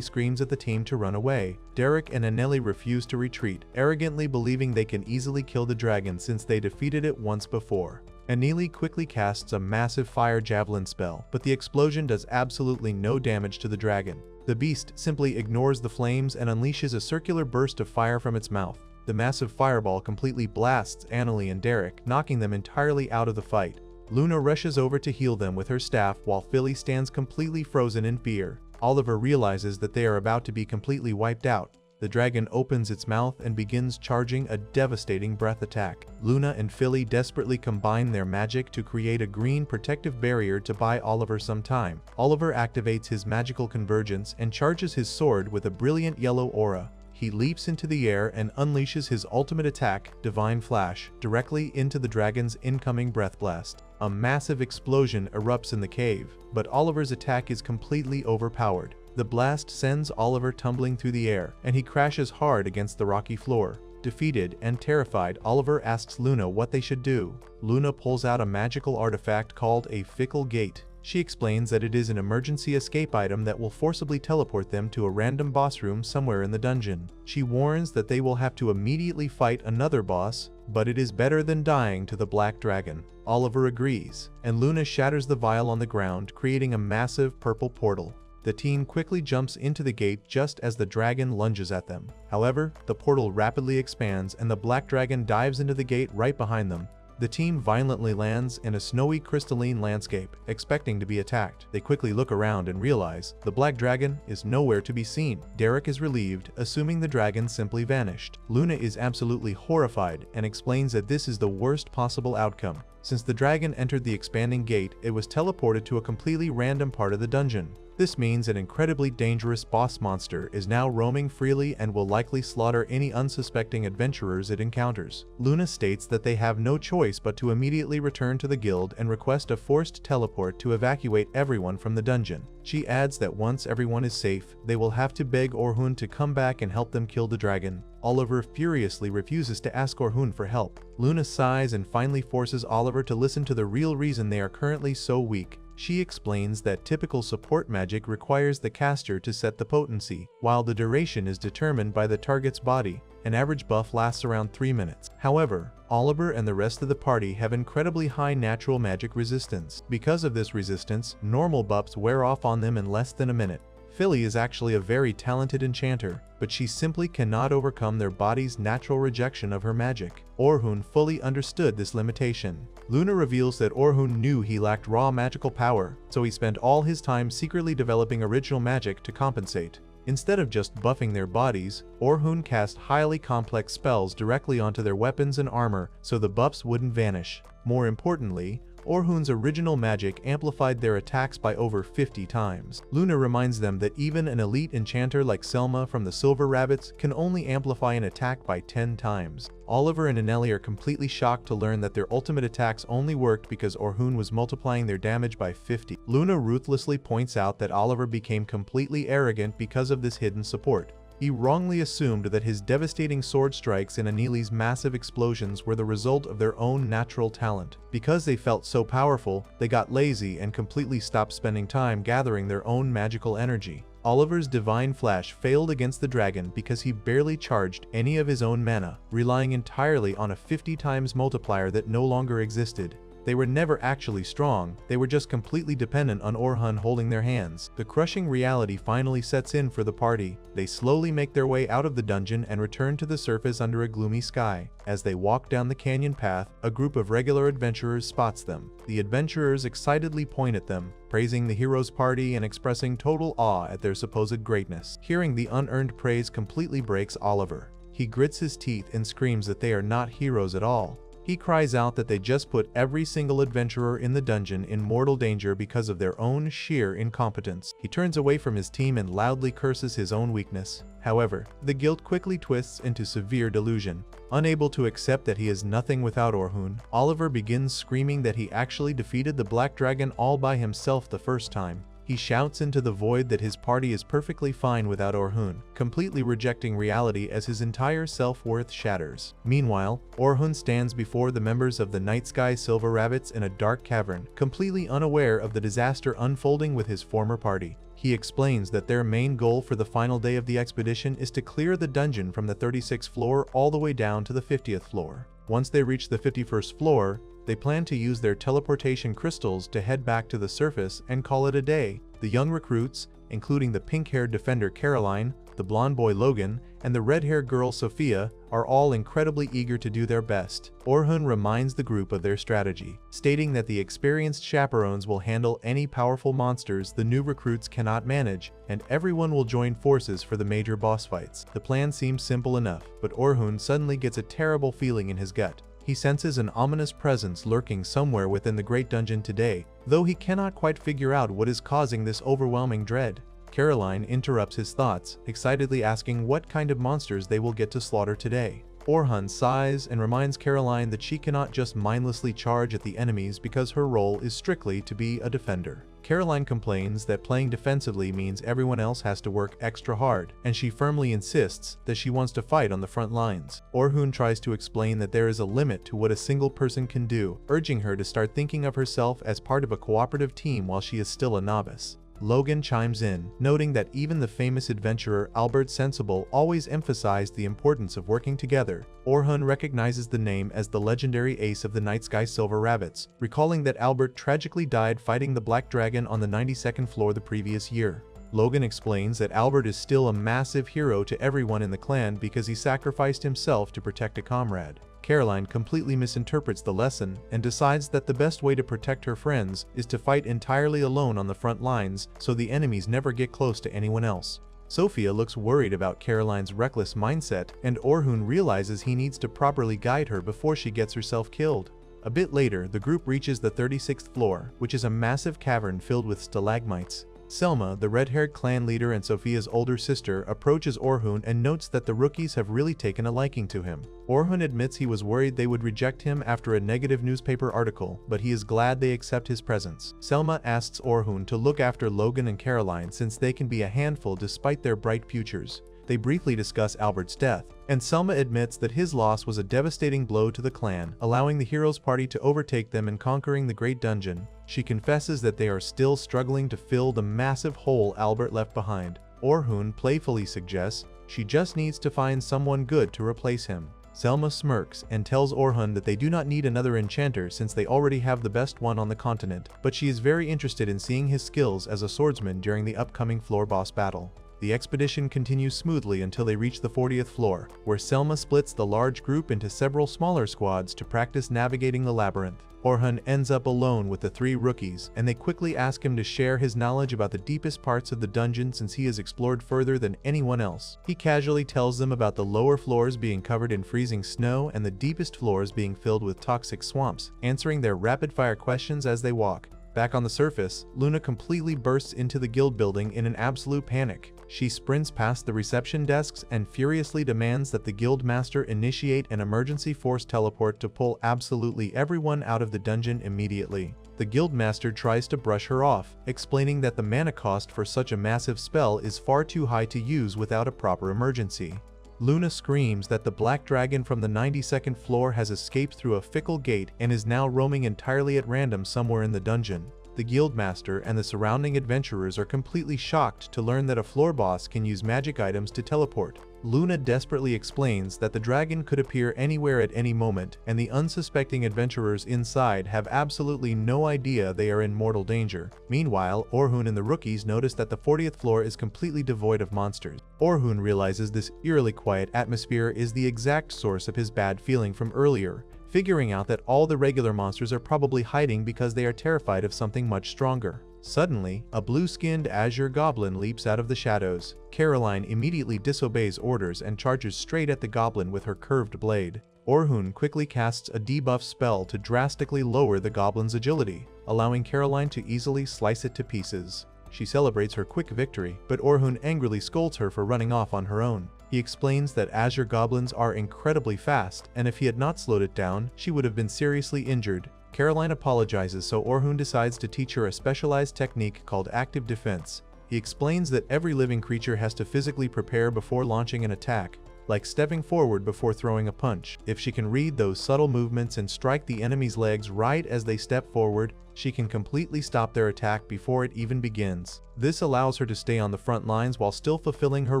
screams at the team to run away. Derek and Annalie refuse to retreat, arrogantly believing they can easily kill the dragon since they defeated it once before. Annalie quickly casts a massive fire javelin spell, but the explosion does absolutely no damage to the dragon. The beast simply ignores the flames and unleashes a circular burst of fire from its mouth. The massive fireball completely blasts Annalie and Derek, knocking them entirely out of the fight. Luna rushes over to heal them with her staff while Philly stands completely frozen in fear. Oliver realizes that they are about to be completely wiped out. The dragon opens its mouth and begins charging a devastating breath attack. Luna and Philly desperately combine their magic to create a green protective barrier to buy Oliver some time. Oliver activates his magical convergence and charges his sword with a brilliant yellow aura. He leaps into the air and unleashes his ultimate attack, Divine Flash, directly into the dragon's incoming breath blast. A massive explosion erupts in the cave, but Oliver's attack is completely overpowered. The blast sends Oliver tumbling through the air, and he crashes hard against the rocky floor. Defeated and terrified, Oliver asks Luna what they should do. Luna pulls out a magical artifact called a Fickle Gate. She explains that it is an emergency escape item that will forcibly teleport them to a random boss room somewhere in the dungeon. She warns that they will have to immediately fight another boss, but it is better than dying to the black dragon. Oliver agrees, and Luna shatters the vial on the ground, creating a massive purple portal. The team quickly jumps into the gate just as the dragon lunges at them. However, the portal rapidly expands and the black dragon dives into the gate right behind them. The team violently lands in a snowy crystalline landscape, expecting to be attacked. They quickly look around and realize the black dragon is nowhere to be seen. Derek is relieved, assuming the dragon simply vanished. Luna is absolutely horrified and explains that this is the worst possible outcome. Since the dragon entered the expanding gate, it was teleported to a completely random part of the dungeon. This means an incredibly dangerous boss monster is now roaming freely and will likely slaughter any unsuspecting adventurers it encounters. Luna states that they have no choice but to immediately return to the guild and request a forced teleport to evacuate everyone from the dungeon. She adds that once everyone is safe, they will have to beg Orhun to come back and help them kill the dragon. Oliver furiously refuses to ask Orhun for help. Luna sighs and finally forces Oliver to listen to the real reason they are currently so weak. She explains that typical support magic requires the caster to set the potency, while the duration is determined by the target's body. An average buff lasts around 3 minutes. However, Oliver and the rest of the party have incredibly high natural magic resistance. Because of this resistance, normal buffs wear off on them in less than a minute. Philly is actually a very talented enchanter, but she simply cannot overcome their body's natural rejection of her magic. Orhun fully understood this limitation. Luna reveals that Orhun knew he lacked raw magical power, so he spent all his time secretly developing original magic to compensate. Instead of just buffing their bodies, Orhun cast highly complex spells directly onto their weapons and armor so the buffs wouldn't vanish. More importantly, Orhun's original magic amplified their attacks by over 50 times. Luna reminds them that even an elite enchanter like Selma from the Silver Rabbits can only amplify an attack by 10 times. Oliver and Anneli are completely shocked to learn that their ultimate attacks only worked because Orhun was multiplying their damage by 50. Luna ruthlessly points out that Oliver became completely arrogant because of this hidden support. He wrongly assumed that his devastating sword strikes and Anneli's massive explosions were the result of their own natural talent. Because they felt so powerful, they got lazy and completely stopped spending time gathering their own magical energy. Oliver's divine flash failed against the dragon because he barely charged any of his own mana, relying entirely on a 50 times multiplier that no longer existed. They were never actually strong, they were just completely dependent on Orhun holding their hands. The crushing reality finally sets in for the party. They slowly make their way out of the dungeon and return to the surface under a gloomy sky. As they walk down the canyon path, a group of regular adventurers spots them. The adventurers excitedly point at them, praising the hero's party and expressing total awe at their supposed greatness. Hearing the unearned praise completely breaks Oliver. He grits his teeth and screams that they are not heroes at all. He cries out that they just put every single adventurer in the dungeon in mortal danger because of their own sheer incompetence. He turns away from his team and loudly curses his own weakness. However, the guilt quickly twists into severe delusion. Unable to accept that he is nothing without Orhun, Oliver begins screaming that he actually defeated the Black Dragon all by himself the first time. He shouts into the void that his party is perfectly fine without Orhun, completely rejecting reality as his entire self-worth shatters. Meanwhile, Orhun stands before the members of the Night Sky Silver Rabbits in a dark cavern, completely unaware of the disaster unfolding with his former party. He explains that their main goal for the final day of the expedition is to clear the dungeon from the 36th floor all the way down to the 50th floor. Once they reach the 51st floor, they plan to use their teleportation crystals to head back to the surface and call it a day. The young recruits, including the pink-haired defender Caroline, the blonde boy Logan, and the red-haired girl Sophia, are all incredibly eager to do their best. Orhun reminds the group of their strategy, stating that the experienced chaperones will handle any powerful monsters the new recruits cannot manage, and everyone will join forces for the major boss fights. The plan seems simple enough, but Orhun suddenly gets a terrible feeling in his gut. He senses an ominous presence lurking somewhere within the Great Dungeon today, though he cannot quite figure out what is causing this overwhelming dread. Caroline interrupts his thoughts, excitedly asking what kind of monsters they will get to slaughter today. Orhun sighs and reminds Caroline that she cannot just mindlessly charge at the enemies because her role is strictly to be a defender. Caroline complains that playing defensively means everyone else has to work extra hard, and she firmly insists that she wants to fight on the front lines. Orhun tries to explain that there is a limit to what a single person can do, urging her to start thinking of herself as part of a cooperative team while she is still a novice. Logan chimes in, noting that even the famous adventurer Albert Sensible always emphasized the importance of working together. Orhun recognizes the name as the legendary ace of the Night Sky Silver Rabbits, recalling that Albert tragically died fighting the Black Dragon on the 92nd floor the previous year. Logan explains that Albert is still a massive hero to everyone in the clan because he sacrificed himself to protect a comrade. Caroline completely misinterprets the lesson and decides that the best way to protect her friends is to fight entirely alone on the front lines so the enemies never get close to anyone else. Sophia looks worried about Caroline's reckless mindset, and Orhun realizes he needs to properly guide her before she gets herself killed. A bit later, the group reaches the 36th floor, which is a massive cavern filled with stalagmites. Selma, the red-haired clan leader and Sophia's older sister, approaches Orhun and notes that the rookies have really taken a liking to him. Orhun admits he was worried they would reject him after a negative newspaper article, but he is glad they accept his presence. Selma asks Orhun to look after Logan and Caroline since they can be a handful despite their bright futures. They briefly discuss Albert's death, and Selma admits that his loss was a devastating blow to the clan, allowing the heroes' party to overtake them in conquering the Great Dungeon. She confesses that they are still struggling to fill the massive hole Albert left behind. Orhun playfully suggests she just needs to find someone good to replace him. Selma smirks and tells Orhun that they do not need another enchanter since they already have the best one on the continent, but she is very interested in seeing his skills as a swordsman during the upcoming floor boss battle. The expedition continues smoothly until they reach the 40th floor, where Selma splits the large group into several smaller squads to practice navigating the labyrinth. Orhun ends up alone with the three rookies, and they quickly ask him to share his knowledge about the deepest parts of the dungeon since he has explored further than anyone else. He casually tells them about the lower floors being covered in freezing snow and the deepest floors being filled with toxic swamps, answering their rapid-fire questions as they walk. Back on the surface, Luna completely bursts into the guild building in an absolute panic. She sprints past the reception desks and furiously demands that the guild master initiate an emergency force teleport to pull absolutely everyone out of the dungeon immediately. The guild master tries to brush her off, explaining that the mana cost for such a massive spell is far too high to use without a proper emergency. Luna screams that the black dragon from the 92nd floor has escaped through a fickle gate and is now roaming entirely at random somewhere in the dungeon. The guildmaster and the surrounding adventurers are completely shocked to learn that a floor boss can use magic items to teleport. Luna desperately explains that the dragon could appear anywhere at any moment, and the unsuspecting adventurers inside have absolutely no idea they are in mortal danger. Meanwhile, Orhun and the rookies notice that the 40th floor is completely devoid of monsters. Orhun realizes this eerily quiet atmosphere is the exact source of his bad feeling from earlier, figuring out that all the regular monsters are probably hiding because they are terrified of something much stronger. Suddenly, a blue-skinned azure goblin leaps out of the shadows. Caroline immediately disobeys orders and charges straight at the goblin with her curved blade. Orhun quickly casts a debuff spell to drastically lower the goblin's agility, allowing Caroline to easily slice it to pieces. She celebrates her quick victory, but Orhun angrily scolds her for running off on her own. He explains that azure goblins are incredibly fast, and if he had not slowed it down, she would have been seriously injured. Caroline apologizes, so Orhun decides to teach her a specialized technique called active defense. He explains that every living creature has to physically prepare before launching an attack, like stepping forward before throwing a punch. If she can read those subtle movements and strike the enemy's legs right as they step forward, she can completely stop their attack before it even begins. This allows her to stay on the front lines while still fulfilling her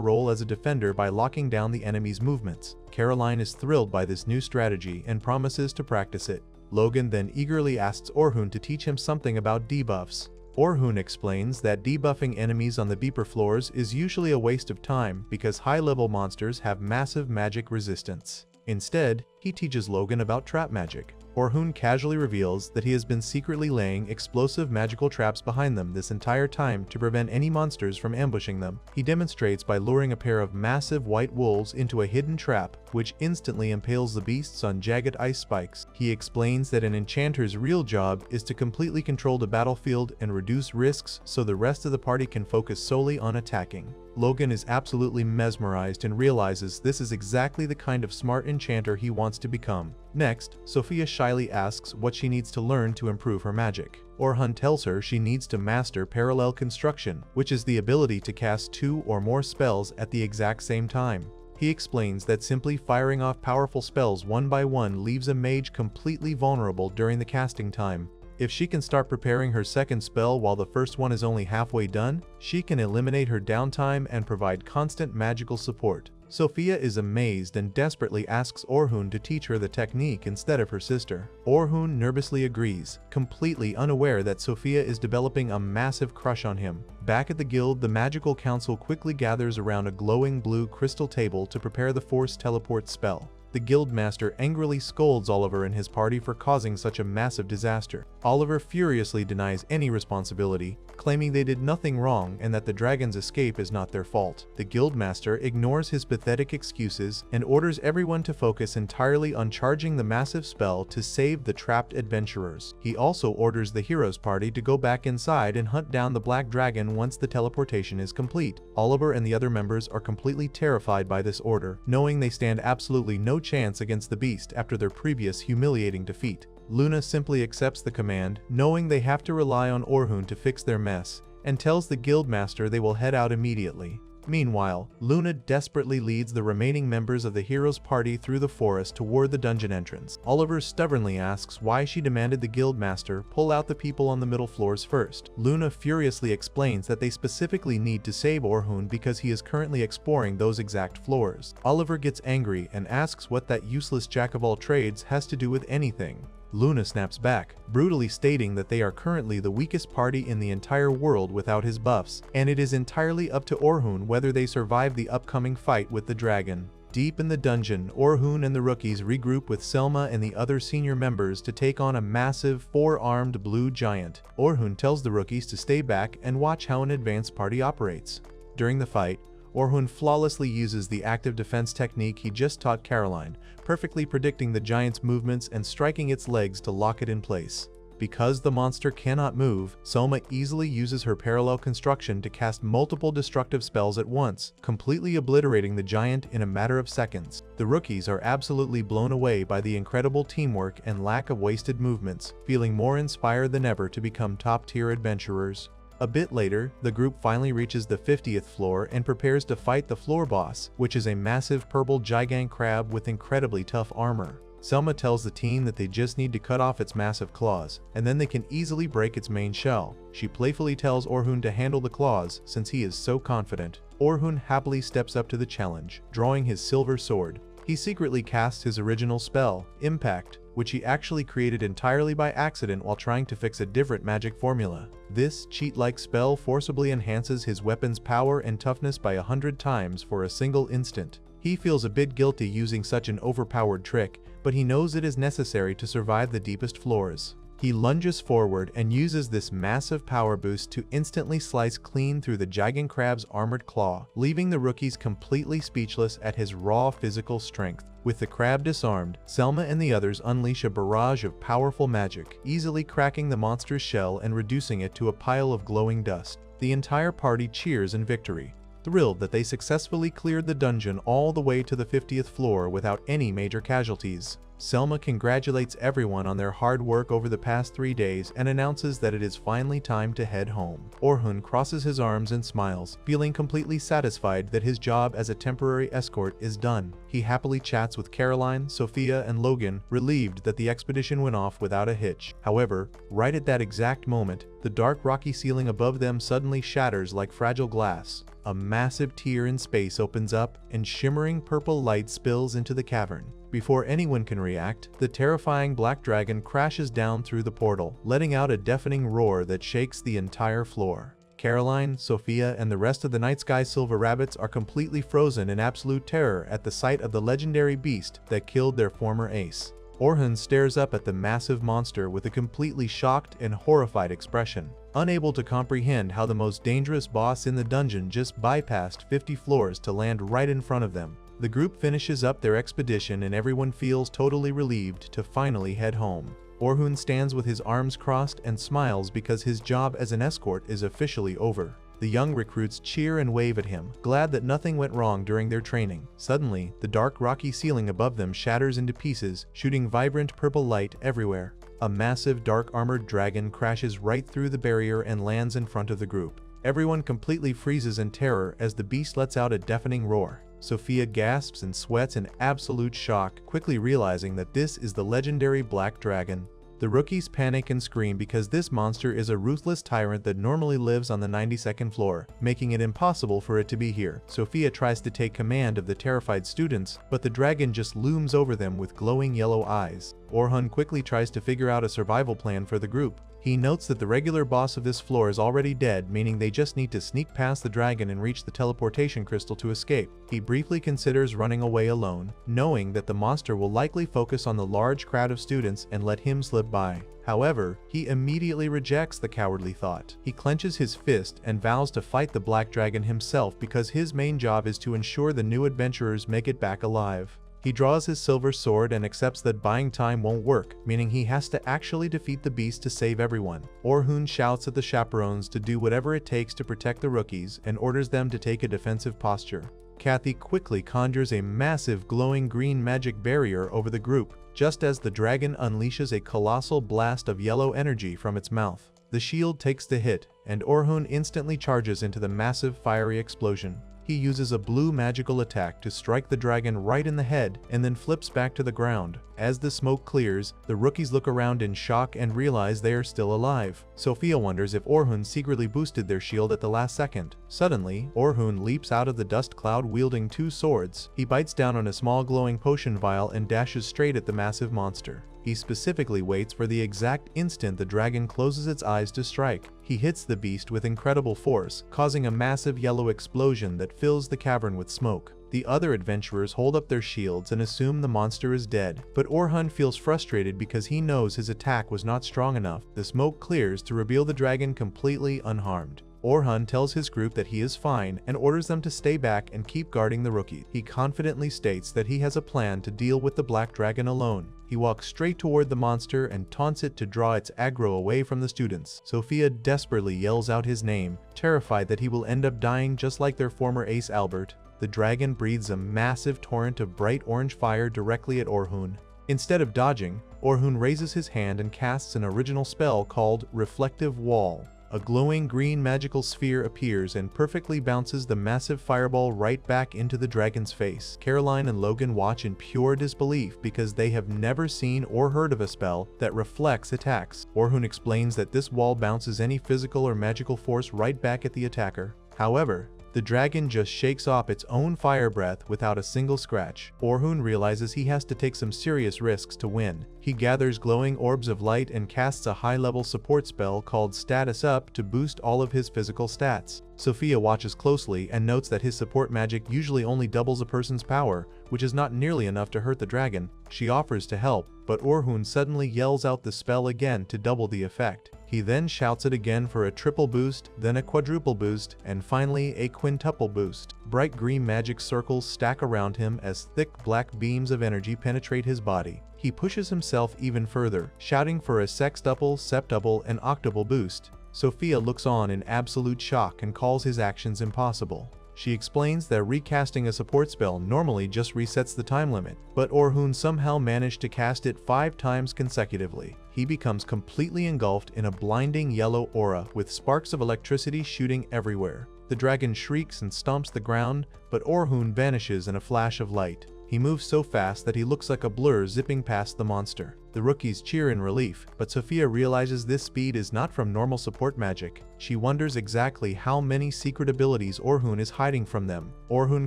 role as a defender by locking down the enemy's movements. Caroline is thrilled by this new strategy and promises to practice it. Logan then eagerly asks Orhun to teach him something about debuffs. Orhun explains that debuffing enemies on the deeper floors is usually a waste of time because high-level monsters have massive magic resistance. Instead, he teaches Logan about trap magic. Orhun casually reveals that he has been secretly laying explosive magical traps behind them this entire time to prevent any monsters from ambushing them. He demonstrates by luring a pair of massive white wolves into a hidden trap, which instantly impales the beasts on jagged ice spikes. He explains that an enchanter's real job is to completely control the battlefield and reduce risks so the rest of the party can focus solely on attacking. Logan is absolutely mesmerized and realizes this is exactly the kind of smart enchanter he wants to become. Next, Sophia shyly asks what she needs to learn to improve her magic. Orhun tells her she needs to master parallel construction, which is the ability to cast 2 or more spells at the exact same time. He explains that simply firing off powerful spells one by one leaves a mage completely vulnerable during the casting time. If she can start preparing her second spell while the first one is only halfway done, she can eliminate her downtime and provide constant magical support. Sophia is amazed and desperately asks Orhun to teach her the technique instead of her sister. Orhun nervously agrees, completely unaware that Sophia is developing a massive crush on him. Back at the guild, the magical council quickly gathers around a glowing blue crystal table to prepare the force teleport spell. The guildmaster angrily scolds Oliver and his party for causing such a massive disaster. Oliver furiously denies any responsibility, claiming they did nothing wrong and that the dragon's escape is not their fault. The guildmaster ignores his pathetic excuses and orders everyone to focus entirely on charging the massive spell to save the trapped adventurers. He also orders the heroes party to go back inside and hunt down the black dragon once the teleportation is complete. Oliver and the other members are completely terrified by this order, knowing they stand absolutely no chance against the beast after their previous humiliating defeat. Luna simply accepts the command, knowing they have to rely on Orhun to fix their mess, and tells the guildmaster they will head out immediately. Meanwhile, Luna desperately leads the remaining members of the heroes' party through the forest toward the dungeon entrance. Oliver stubbornly asks why she demanded the guildmaster pull out the people on the middle floors first. Luna furiously explains that they specifically need to save Orhun because he is currently exploring those exact floors. Oliver gets angry and asks what that useless jack-of-all-trades has to do with anything. Luna snaps back, brutally stating that they are currently the weakest party in the entire world without his buffs, and it is entirely up to Orhun whether they survive the upcoming fight with the dragon. Deep in the dungeon, Orhun and the rookies regroup with Selma and the other senior members to take on a massive, four-armed blue giant. Orhun tells the rookies to stay back and watch how an advanced party operates. During the fight, Orhun flawlessly uses the active defense technique he just taught Caroline, perfectly predicting the giant's movements and striking its legs to lock it in place. Because the monster cannot move, Selma easily uses her parallel construction to cast multiple destructive spells at once, completely obliterating the giant in a matter of seconds. The rookies are absolutely blown away by the incredible teamwork and lack of wasted movements, feeling more inspired than ever to become top-tier adventurers. A bit later, the group finally reaches the 50th floor and prepares to fight the floor boss, which is a massive purple gigant crab with incredibly tough armor. Selma tells the team that they just need to cut off its massive claws, and then they can easily break its main shell. She playfully tells Orhun to handle the claws since he is so confident. Orhun happily steps up to the challenge, drawing his silver sword. He secretly casts his original spell, Impact, which he actually created entirely by accident while trying to fix a different magic formula. This cheat-like spell forcibly enhances his weapon's power and toughness by 100 times for a single instant. He feels a bit guilty using such an overpowered trick, but he knows it is necessary to survive the deepest floors. He lunges forward and uses this massive power boost to instantly slice clean through the gigant crab's armored claw, leaving the rookies completely speechless at his raw physical strength. With the crab disarmed, Selma and the others unleash a barrage of powerful magic, easily cracking the monster's shell and reducing it to a pile of glowing dust. The entire party cheers in victory, thrilled that they successfully cleared the dungeon all the way to the 50th floor without any major casualties. Selma congratulates everyone on their hard work over the past 3 days and announces that it is finally time to head home. Orhun crosses his arms and smiles, feeling completely satisfied that his job as a temporary escort is done. He happily chats with Caroline, Sophia, and Logan, relieved that the expedition went off without a hitch. However, right at that exact moment, the dark rocky ceiling above them suddenly shatters like fragile glass. A massive tear in space opens up, and shimmering purple light spills into the cavern. Before anyone can react, the terrifying black dragon crashes down through the portal, letting out a deafening roar that shakes the entire floor. Caroline, Sophia, and the rest of the Night Sky Silver Rabbits are completely frozen in absolute terror at the sight of the legendary beast that killed their former ace. Orhun stares up at the massive monster with a completely shocked and horrified expression, unable to comprehend how the most dangerous boss in the dungeon just bypassed 50 floors to land right in front of them. The group finishes up their expedition and everyone feels totally relieved to finally head home. Orhun stands with his arms crossed and smiles because his job as an escort is officially over. The young recruits cheer and wave at him, glad that nothing went wrong during their training. Suddenly, the dark rocky ceiling above them shatters into pieces, shooting vibrant purple light everywhere. A massive dark armored dragon crashes right through the barrier and lands in front of the group. Everyone completely freezes in terror as the beast lets out a deafening roar. Sophia gasps and sweats in absolute shock, quickly realizing that this is the legendary Black Dragon. The rookies panic and scream because this monster is a ruthless tyrant that normally lives on the 92nd floor, making it impossible for it to be here. Sophia tries to take command of the terrified students, but the dragon just looms over them with glowing yellow eyes. Orhun quickly tries to figure out a survival plan for the group. He notes that the regular boss of this floor is already dead, meaning they just need to sneak past the dragon and reach the teleportation crystal to escape. He briefly considers running away alone, knowing that the monster will likely focus on the large crowd of students and let him slip by. However, he immediately rejects the cowardly thought. He clenches his fist and vows to fight the Black Dragon himself because his main job is to ensure the new adventurers make it back alive. He draws his silver sword and accepts that buying time won't work, meaning he has to actually defeat the beast to save everyone. Orhun shouts at the chaperones to do whatever it takes to protect the rookies and orders them to take a defensive posture. Kathy quickly conjures a massive glowing green magic barrier over the group, just as the dragon unleashes a colossal blast of yellow energy from its mouth. The shield takes the hit, and Orhun instantly charges into the massive fiery explosion. He uses a blue magical attack to strike the dragon right in the head and then flips back to the ground. As the smoke clears, the rookies look around in shock and realize they are still alive. Sophia wonders if Orhun secretly boosted their shield at the last second. Suddenly, Orhun leaps out of the dust cloud wielding 2 swords. He bites down on a small glowing potion vial and dashes straight at the massive monster. He specifically waits for the exact instant the dragon closes its eyes to strike. He hits the beast with incredible force, causing a massive yellow explosion that fills the cavern with smoke. The other adventurers hold up their shields and assume the monster is dead, but Orhun feels frustrated because he knows his attack was not strong enough. The smoke clears to reveal the dragon completely unharmed. Orhun tells his group that he is fine and orders them to stay back and keep guarding the rookie. He confidently states that he has a plan to deal with the black dragon alone. He walks straight toward the monster and taunts it to draw its aggro away from the students. Sophia desperately yells out his name, terrified that he will end up dying just like their former ace Albert. The dragon breathes a massive torrent of bright orange fire directly at Orhun. Instead of dodging, Orhun raises his hand and casts an original spell called Reflective Wall. A glowing green magical sphere appears and perfectly bounces the massive fireball right back into the dragon's face. Caroline and Logan watch in pure disbelief because they have never seen or heard of a spell that reflects attacks. Orhun explains that this wall bounces any physical or magical force right back at the attacker. However, the dragon just shakes off its own fire breath without a single scratch. Orhun realizes he has to take some serious risks to win. He gathers glowing orbs of light and casts a high-level support spell called Status Up to boost all of his physical stats. Sophia watches closely and notes that his support magic usually only doubles a person's power, which is not nearly enough to hurt the dragon. She offers to help, but Orhun suddenly yells out the spell again to double the effect. He then shouts it again for a triple boost, then a quadruple boost, and finally a quintuple boost. Bright green magic circles stack around him as thick black beams of energy penetrate his body. He pushes himself even further, shouting for a sextuple, septuple, and octuple boost. Sophia looks on in absolute shock and calls his actions impossible. She explains that recasting a support spell normally just resets the time limit, but Orhun somehow managed to cast it 5 times consecutively. He becomes completely engulfed in a blinding yellow aura with sparks of electricity shooting everywhere. The dragon shrieks and stomps the ground, but Orhun vanishes in a flash of light. He moves so fast that he looks like a blur zipping past the monster. The rookies cheer in relief, but Sophia realizes this speed is not from normal support magic. She wonders exactly how many secret abilities Orhun is hiding from them. Orhun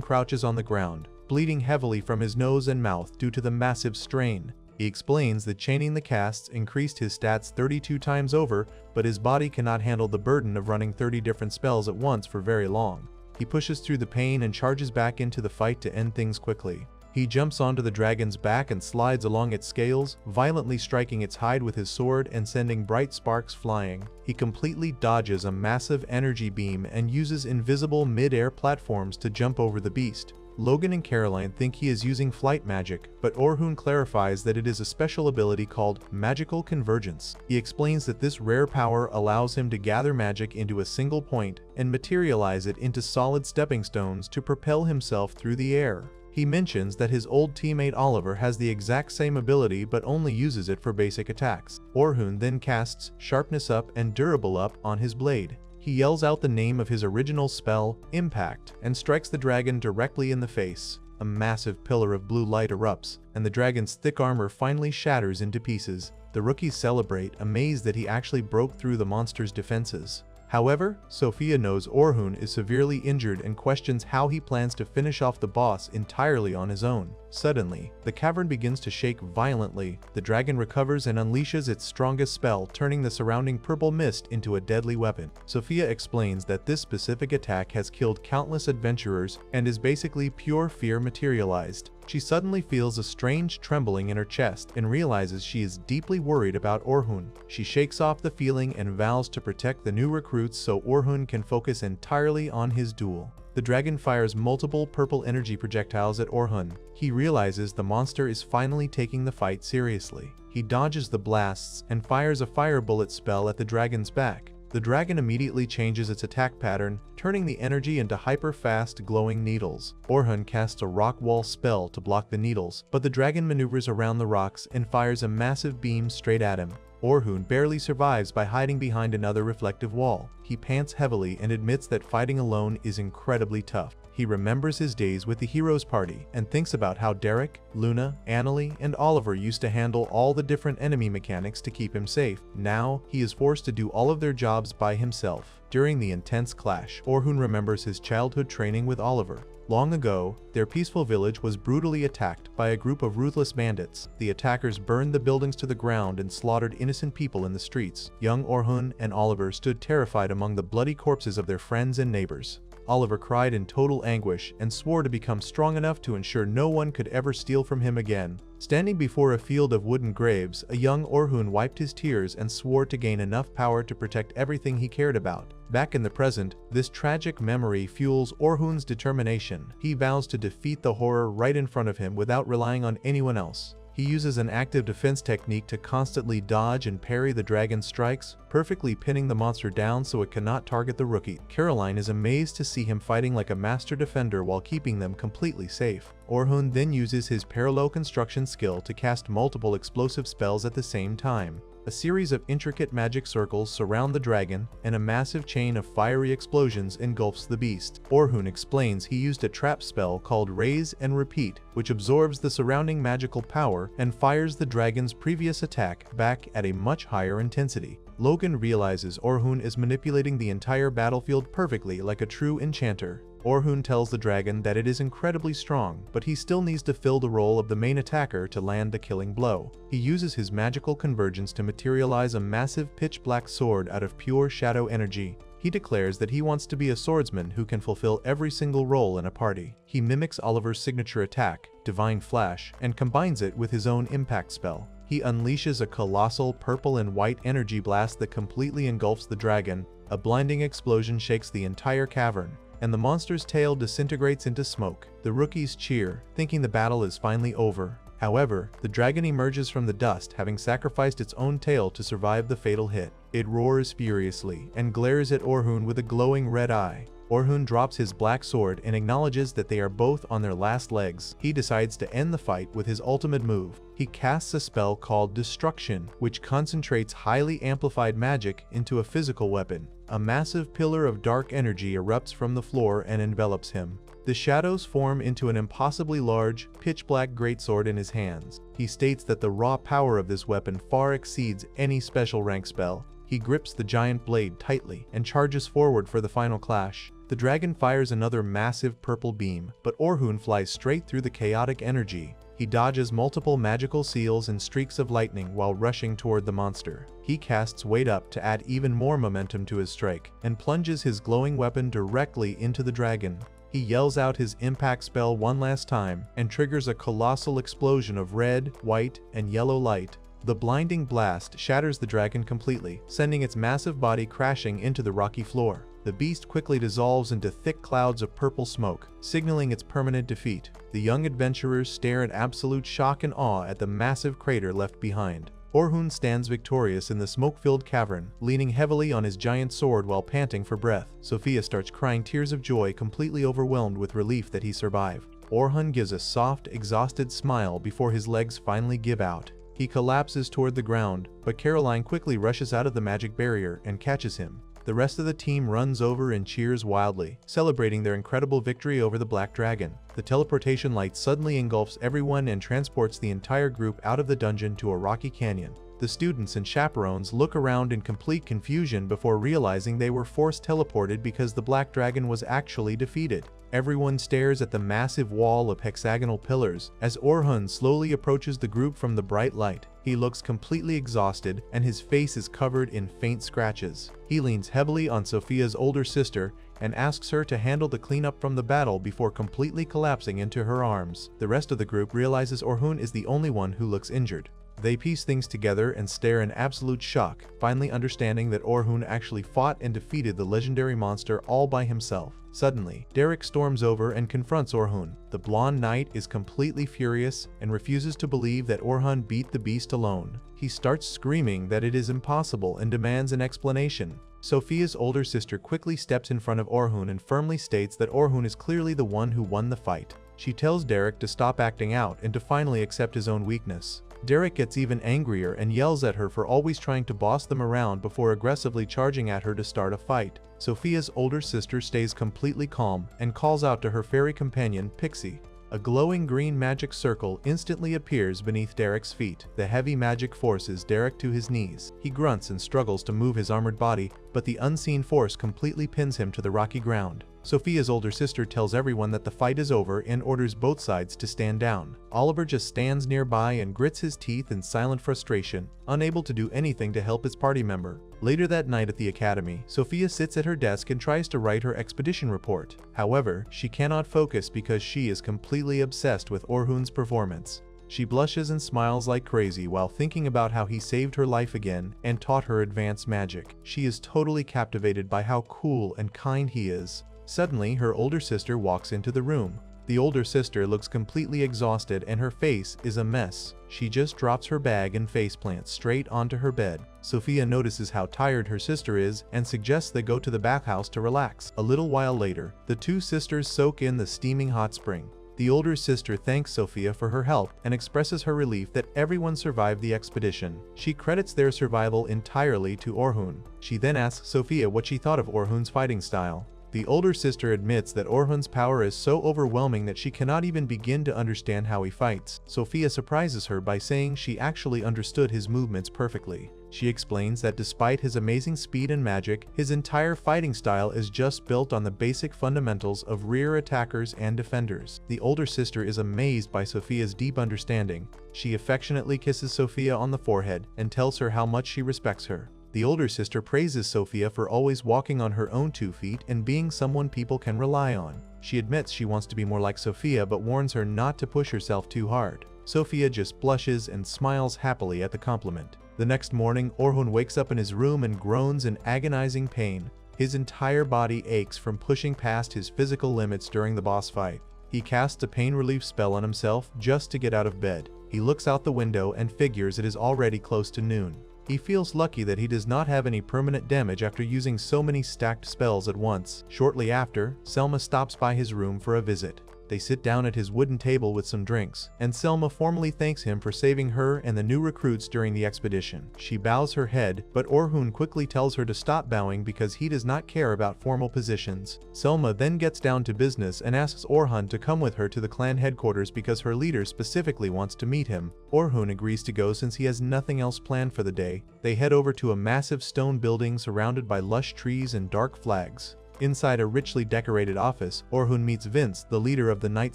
crouches on the ground, bleeding heavily from his nose and mouth due to the massive strain. He explains that chaining the casts increased his stats 32 times over, but his body cannot handle the burden of running 30 different spells at once for very long. He pushes through the pain and charges back into the fight to end things quickly. He jumps onto the dragon's back and slides along its scales, violently striking its hide with his sword and sending bright sparks flying. He completely dodges a massive energy beam and uses invisible mid-air platforms to jump over the beast. Logan and Caroline think he is using flight magic, but Orhun clarifies that it is a special ability called Magical Convergence. He explains that this rare power allows him to gather magic into a single point and materialize it into solid stepping stones to propel himself through the air. He mentions that his old teammate Oliver has the exact same ability but only uses it for basic attacks. Orhun then casts Sharpness Up and Durable Up on his blade. He yells out the name of his original spell, Impact, and strikes the dragon directly in the face. A massive pillar of blue light erupts, and the dragon's thick armor finally shatters into pieces. The rookies celebrate, amazed that he actually broke through the monster's defenses. However, Sophia knows Orhun is severely injured and questions how he plans to finish off the boss entirely on his own. Suddenly, the cavern begins to shake violently. The dragon recovers and unleashes its strongest spell, turning the surrounding purple mist into a deadly weapon. Sophia explains that this specific attack has killed countless adventurers and is basically pure fear materialized. She suddenly feels a strange trembling in her chest and realizes she is deeply worried about Orhun. She shakes off the feeling and vows to protect the new recruits so Orhun can focus entirely on his duel. The dragon fires multiple purple energy projectiles at Orhun. He realizes the monster is finally taking the fight seriously. He dodges the blasts and fires a fire bullet spell at the dragon's back. The dragon immediately changes its attack pattern, turning the energy into hyper-fast glowing needles. Orhun casts a rock wall spell to block the needles, but the dragon maneuvers around the rocks and fires a massive beam straight at him. Orhun barely survives by hiding behind another reflective wall. He pants heavily and admits that fighting alone is incredibly tough. He remembers his days with the Heroes Party and thinks about how Derek, Luna, Annalie, and Oliver used to handle all the different enemy mechanics to keep him safe. Now, he is forced to do all of their jobs by himself. During the intense clash, Orhun remembers his childhood training with Oliver. Long ago, their peaceful village was brutally attacked by a group of ruthless bandits. The attackers burned the buildings to the ground and slaughtered innocent people in the streets. Young Orhun and Oliver stood terrified among the bloody corpses of their friends and neighbors. Oliver cried in total anguish and swore to become strong enough to ensure no one could ever steal from him again. Standing before a field of wooden graves, a young Orhun wiped his tears and swore to gain enough power to protect everything he cared about. Back in the present, this tragic memory fuels Orhun's determination. He vows to defeat the horror right in front of him without relying on anyone else. He uses an active defense technique to constantly dodge and parry the dragon's strikes, perfectly pinning the monster down so it cannot target the rookie. Caroline is amazed to see him fighting like a master defender while keeping them completely safe. Orhun then uses his parallel construction skill to cast multiple explosive spells at the same time. A series of intricate magic circles surround the dragon, and a massive chain of fiery explosions engulfs the beast. Orhun explains he used a trap spell called Raise and Repeat, which absorbs the surrounding magical power and fires the dragon's previous attack back at a much higher intensity. Logan realizes Orhun is manipulating the entire battlefield perfectly like a true enchanter. Orhun tells the dragon that it is incredibly strong, but he still needs to fill the role of the main attacker to land the killing blow. He uses his magical convergence to materialize a massive pitch-black sword out of pure shadow energy. He declares that he wants to be a swordsman who can fulfill every single role in a party. He mimics Oliver's signature attack, Divine Flash, and combines it with his own impact spell. He unleashes a colossal purple and white energy blast that completely engulfs the dragon. A blinding explosion shakes the entire cavern, and the monster's tail disintegrates into smoke. The rookies cheer, thinking the battle is finally over. However, the dragon emerges from the dust, having sacrificed its own tail to survive the fatal hit. It roars furiously and glares at Orhun with a glowing red eye. Orhun drops his black sword and acknowledges that they are both on their last legs. He decides to end the fight with his ultimate move. He casts a spell called Destruction, which concentrates highly amplified magic into a physical weapon. A massive pillar of dark energy erupts from the floor and envelops him. The shadows form into an impossibly large, pitch-black greatsword in his hands. He states that the raw power of this weapon far exceeds any special rank spell. He grips the giant blade tightly and charges forward for the final clash. The dragon fires another massive purple beam, but Orhun flies straight through the chaotic energy. He dodges multiple magical seals and streaks of lightning while rushing toward the monster. He casts Wait Up to add even more momentum to his strike, and plunges his glowing weapon directly into the dragon. He yells out his impact spell one last time, and triggers a colossal explosion of red, white, and yellow light. The blinding blast shatters the dragon completely, sending its massive body crashing into the rocky floor. The beast quickly dissolves into thick clouds of purple smoke, signaling its permanent defeat. The young adventurers stare in absolute shock and awe at the massive crater left behind. Orhun stands victorious in the smoke-filled cavern, leaning heavily on his giant sword while panting for breath. Sophia starts crying tears of joy, completely overwhelmed with relief that he survived. Orhun gives a soft, exhausted smile before his legs finally give out. He collapses toward the ground, but Caroline quickly rushes out of the magic barrier and catches him. The rest of the team runs over and cheers wildly, celebrating their incredible victory over the Black Dragon. The teleportation light suddenly engulfs everyone and transports the entire group out of the dungeon to a rocky canyon. The students and chaperones look around in complete confusion before realizing they were force teleported because the Black Dragon was actually defeated. Everyone stares at the massive wall of hexagonal pillars as Orhun slowly approaches the group from the bright light. He looks completely exhausted, and his face is covered in faint scratches. He leans heavily on Sophia's older sister and asks her to handle the cleanup from the battle before completely collapsing into her arms. The rest of the group realizes Orhun is the only one who looks injured. They piece things together and stare in absolute shock, finally understanding that Orhun actually fought and defeated the legendary monster all by himself. Suddenly, Derek storms over and confronts Orhun. The blonde knight is completely furious and refuses to believe that Orhun beat the beast alone. He starts screaming that it is impossible and demands an explanation. Sophia's older sister quickly steps in front of Orhun and firmly states that Orhun is clearly the one who won the fight. She tells Derek to stop acting out and to finally accept his own weakness. Derek gets even angrier and yells at her for always trying to boss them around before aggressively charging at her to start a fight. Sophia's older sister stays completely calm and calls out to her fairy companion, Pixie. A glowing green magic circle instantly appears beneath Derek's feet. The heavy magic forces Derek to his knees. He grunts and struggles to move his armored body, but the unseen force completely pins him to the rocky ground. Sophia's older sister tells everyone that the fight is over and orders both sides to stand down. Oliver just stands nearby and grits his teeth in silent frustration, unable to do anything to help his party member. Later that night at the academy, Sophia sits at her desk and tries to write her expedition report. However, she cannot focus because she is completely obsessed with Orhun's performance. She blushes and smiles like crazy while thinking about how he saved her life again and taught her advanced magic. She is totally captivated by how cool and kind he is. Suddenly, her older sister walks into the room. The older sister looks completely exhausted and her face is a mess. She just drops her bag and faceplants straight onto her bed. Sophia notices how tired her sister is and suggests they go to the bathhouse to relax. A little while later, the two sisters soak in the steaming hot spring. The older sister thanks Sophia for her help and expresses her relief that everyone survived the expedition. She credits their survival entirely to Orhun. She then asks Sophia what she thought of Orhun's fighting style. The older sister admits that Orhun's power is so overwhelming that she cannot even begin to understand how he fights. Sophia surprises her by saying she actually understood his movements perfectly. She explains that despite his amazing speed and magic, his entire fighting style is just built on the basic fundamentals of rear attackers and defenders. The older sister is amazed by Sophia's deep understanding. She affectionately kisses Sophia on the forehead and tells her how much she respects her. The older sister praises Sophia for always walking on her own 2 feet and being someone people can rely on. She admits she wants to be more like Sophia but warns her not to push herself too hard. Sophia just blushes and smiles happily at the compliment. The next morning, Orhun wakes up in his room and groans in agonizing pain. His entire body aches from pushing past his physical limits during the boss fight. He casts a pain relief spell on himself just to get out of bed. He looks out the window and figures it is already close to noon. He feels lucky that he does not have any permanent damage after using so many stacked spells at once. Shortly after, Selma stops by his room for a visit. They sit down at his wooden table with some drinks, and Selma formally thanks him for saving her and the new recruits during the expedition. She bows her head, but Orhun quickly tells her to stop bowing because he does not care about formal positions. Selma then gets down to business and asks Orhun to come with her to the clan headquarters because her leader specifically wants to meet him. Orhun agrees to go since he has nothing else planned for the day. They head over to a massive stone building surrounded by lush trees and dark flags. Inside a richly decorated office, Orhun meets Vince, the leader of the Night